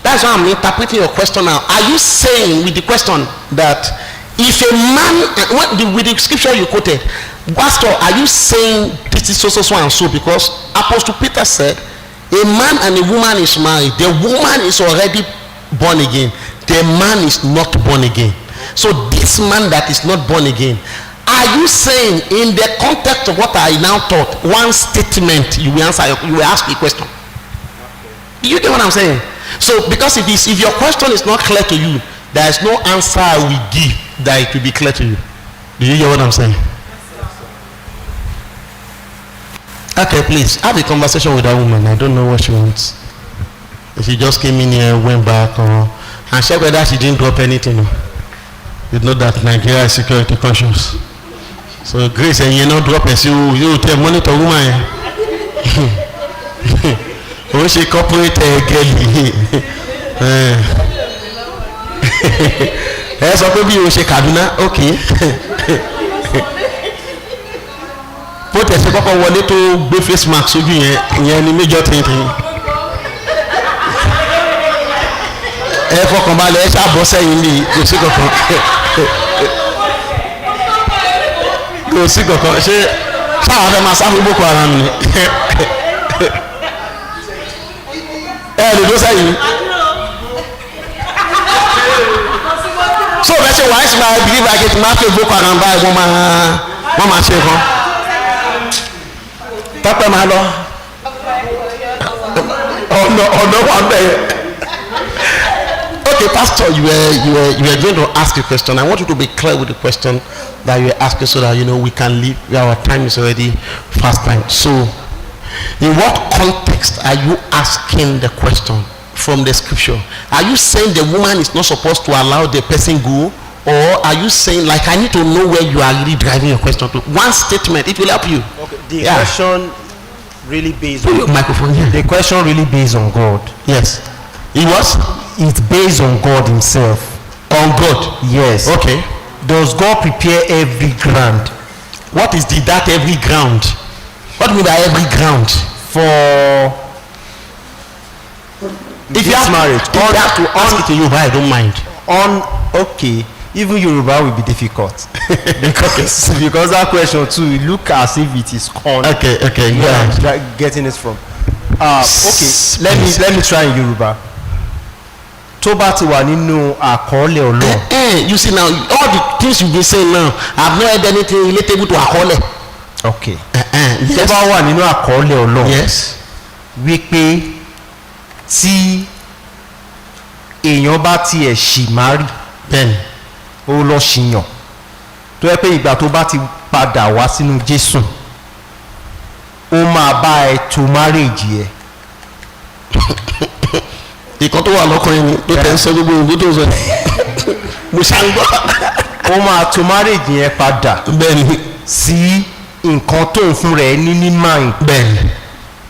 That's why I'm interpreting your question now. Are you saying with the question that if a man, with the scripture you quoted, Pastor, are you saying this is so and so? Because Apostle Peter said, a man and a woman is married. The woman is already born again. The man is not born again. So this man that is not born again, are you saying in the context of what I now taught, one statement you will answer, you will ask a question? You get what I'm saying? So because if your question is not clear to you, there is no answer I will give that it will be clear to you. Do you hear what I'm saying? Okay, please have a conversation with that woman. I don't know what she wants. If she just came in here, went back, and check whether she didn't drop anything. You know that Nigeria is security conscious. So Grace, and you know, drop it. You tell monitor woman. When she corporate girl. Ẹ sọ pé bí o ṣe Kaduna, okay. Bó tẹ̀sí kọ́kọ́ wọlé tó gbé face mask sójú ìyẹn ni major thing. Ẹ fọkàn balẹ̀ ẹ ṣàbọ̀ sẹ́yìn ní kò sí kankan. Kò sí kankan ṣé sáwọn afẹ́ máa sáfù Boko Haram ni. Ẹ lè dó sẹ́yìn. So bẹ́ẹ̀ ṣe wàá ṣe máa believe like it máa fi Boko Haram báyìí wọ́n máa ṣe kan. Tọ́pẹ́ máa lọ. Ọ̀nà wà bẹ́ẹ̀. Okay, Pastor, you were going to ask a question. I want you to be clear with the question that you are asking so that we can leave. Our time is already fast time. So, in what context are you asking the question from the scripture? Are you saying the woman is not supposed to allow the person go, or are you saying like I need to know where you are really driving your question to? One statement, it will help you. Okay, the question really based on your microphone here. The question really based on God. Yes. It was? It's based on God himself. On God? Yes. Okay. Does God prepare every ground? What is that every ground? What do you mean by every ground? For if you have marriage, you have to ask it to Yoruba, I don't mind. Okay. Even Yoruba will be difficult. because that question too look as if it is corn. Okay. Yeah. Getting it from. Okay. Let me try in Yoruba. Tó bá ti wà nínú àkọọ́lẹ̀ Ọlọ́run. You see now, all the things you been saying now, I've not heard anything relatable to àkọọ́lẹ̀. Okay. Tó bá wà nínú àkọọ́lẹ̀ Ọlọ́run. Yes. Wípé tí èèyàn bá tiẹ̀ ṣì márì. Bẹ́ẹ̀ni. Ó lọ ṣìyàn. Tó yẹ pé ìgbà tó bá ti padà wá sínú Jésù, ó máa bá ẹ tó marriage yẹ. Ìkan tó wà lọ́kùnrin ni tó tẹ̀ ń sọ gbogbo ìlú tó sọ mo ṣàǹgbọ́. Ó máa tó marriage yẹn padà. Bẹ́ẹ̀ni. Sí nǹkan tó ń fún rẹ̀ ní mind. Bẹ́ẹ̀ni.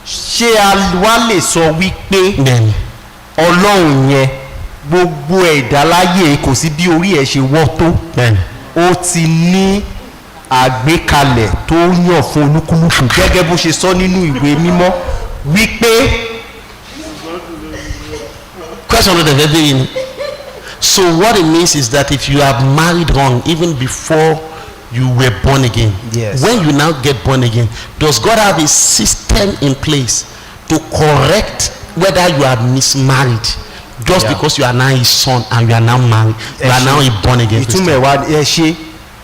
Ṣé a wá lè sọ wípé bẹ́ẹ̀ni Ọlọ́run yẹn gbogbo ẹ̀dá láyé kò sí bí orí ẹ̀ ṣe wọ́ tó. Bẹ́ẹ̀ni. Ó ti ní àgbékalẹ̀ tó yàn fún olúkúlùkù gẹ́gẹ́ bó ṣe sọ nínú ìwé mímọ́ wípé. Question of the very. So what it means is that if you have married wrong even before you were born again, yes. When you now get born again, does God have a system in place to correct whether you are mismarried just because you are now his son and you are now married, you are now a born again Christian? Ìtumọ̀ ẹ̀wá ẹ ṣe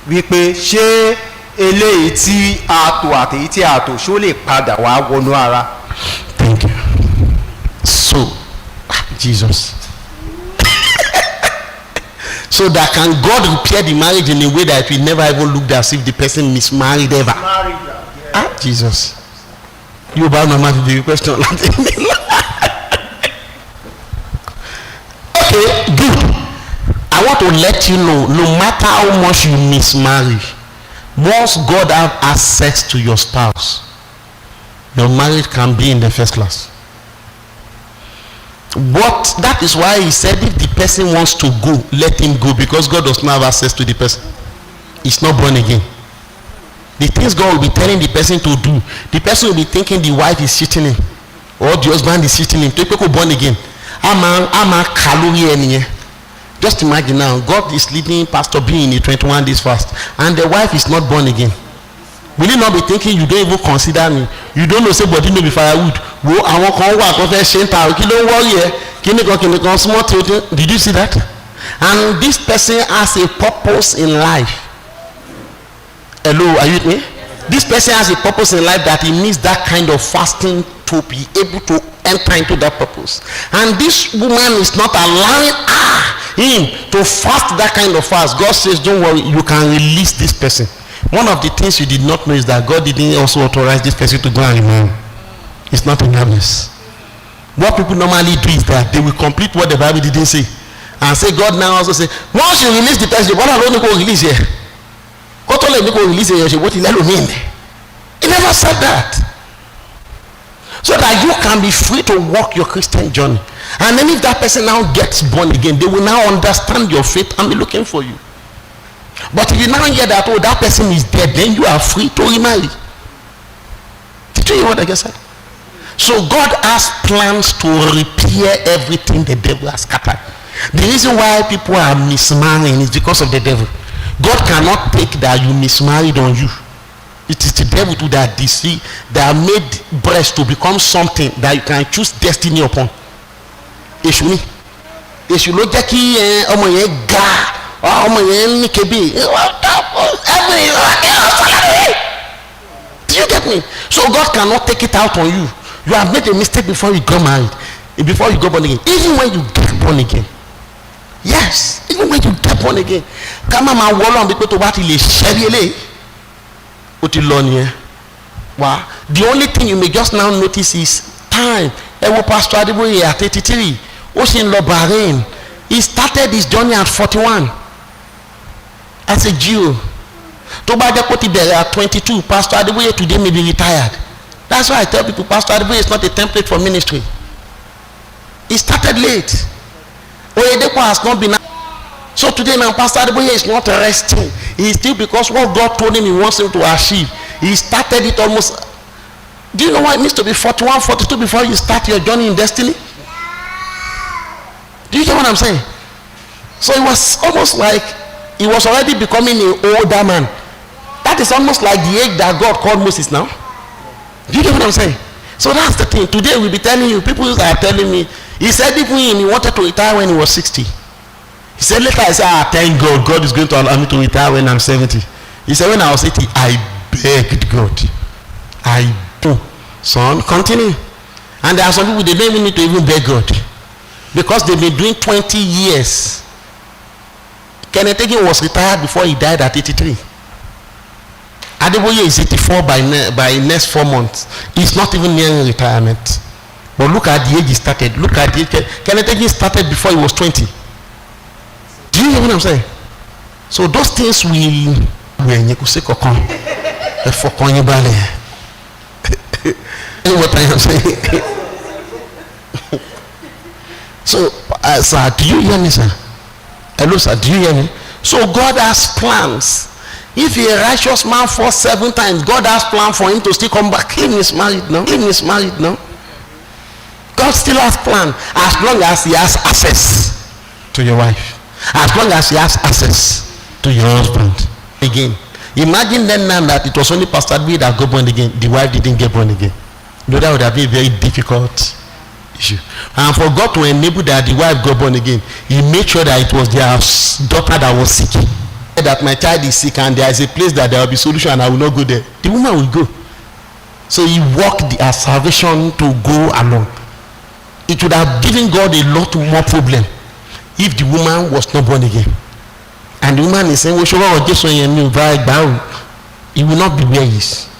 wípé ṣé eléyìí tí a tò àtèyí tí a tò ṣó lè padà wá wọnú ara. Thank you. So Jesus. So that can God repair the marriage in a way that we never even looked as if the person mismarried ever? Jesus. You about my mouth the question. Okay, good. I want to let you know, no matter how much you mismarry, once God have access to your spouse, your marriage can be in the first class. But that is why he said if the person wants to go, let him go, because God does not have access to the person. He's not born again. The things God will be telling the person to do, the person will be thinking the wife is cheating him or the husband is cheating him. People born again. I'm a calorie. Just imagine now, God is leading Pastor B in a 21 days fast, and the wife is not born again. Will you not be thinking you don't even consider me? You don't know say body no be firewood. Wo àwọn kan wà kan fẹ́ ṣe ń ta kí ló ń worry ẹ kíní kan small thing. Did you see that? And this person has a purpose in life. Hello, are you with me? This person has a purpose in life that he needs that kind of fasting to be able to enter into that purpose. And this woman is not allowing him to fast that kind of fast. God says, don't worry, you can release this person. One of the things you did not know is that God didn't also authorize this person to go and remain. It's not in harmless. What people normally do is that they will complete what the Bible didn't say and say God now also say, once you release the person, what are you going to release here? What are you going to release here? What did that mean? He never said that. So that you can be free to walk your Christian journey. And then if that person now gets born again, they will now understand your faith and be looking for you. But if you now hear that, oh, that person is dead, then you are free to remarry. Did you hear what I just said? So God has plans to repair everything the devil has scattered. The reason why people are mismarrying is because of the devil. God cannot take that you mismarried on you. It is the devil too that deceive, that made breast to become something that you can choose destiny upon. Èṣù ni. Èṣù ló jẹ́ kí ọmọ yẹn ga, ọmọ yẹn ní kébé. Do you get me? So God cannot take it out on you. You have made a mistake before you got married, before you got born again. Even when you get born again. Yes, even when you get born again. Kama ma wọlọ́n bí pé tó bá ti lè ṣẹ́rí eléyìí. Ó ti lọ nìyẹn. Wow. The only thing you may just now notice is time. Ẹ wo Pastor Adeboye at 83. Ó sì ń lọ Bahrain. He started his journey at 41 as a Jew. Tó bá jẹ́ kó ti bẹ̀rẹ̀ at 22, Pastor Adeboye today may be retired. That's why I tell people Pastor Adeboye is not a template for ministry. He started late. Oyedepo has not been. So today now Pastor Adeboye is not resting. He is still, because what God told him he wants him to achieve. He started it almost. Do you know why it needs to be 41, 42 before you start your journey in destiny? Do you get what I'm saying? So it was almost like he was already becoming an older man. That is almost like the age that God called Moses now. Do you get what I'm saying? So that's the thing. Today we'll be telling you, people are telling me, he said even he wanted to retire when he was 60. He said later, I said, thank God, God is going to allow me to retire when I'm 70. He said when I was 80, I begged God. I do. Son, continue. And there are some people, they don't even need to even beg God. Because they've been doing 20 years. Kenneth Hagin was retired before he died at 83. Adeboye is 84 by next 4 months. He's not even nearing retirement. But look at the age he started. Look at the age. Kenneth Hagin started before he was 20. Do you hear what I'm saying? So those things will you what I am saying? So sir, do you hear me, sir? Hello, sir, do you hear me? So God has plans. If a righteous man falls 7 times, God has plan for him to still come back. Him is married now. Him is married now. God still has plan as long as he has access to your wife. As long as he has access to your husband. Again, imagine then now that it was only Pastor B that got born again. The wife didn't get born again. No, that would have been a very difficult issue. And for God to enable that the wife got born again, he made sure that it was their daughter that was sick. That my child is sick and there is a place that there will be solution and I will not go there. The woman will go. So he walked the salvation to go along. It would have given God a lot more problem if the woman was not born again. And the woman is saying, well, he will not be where he is.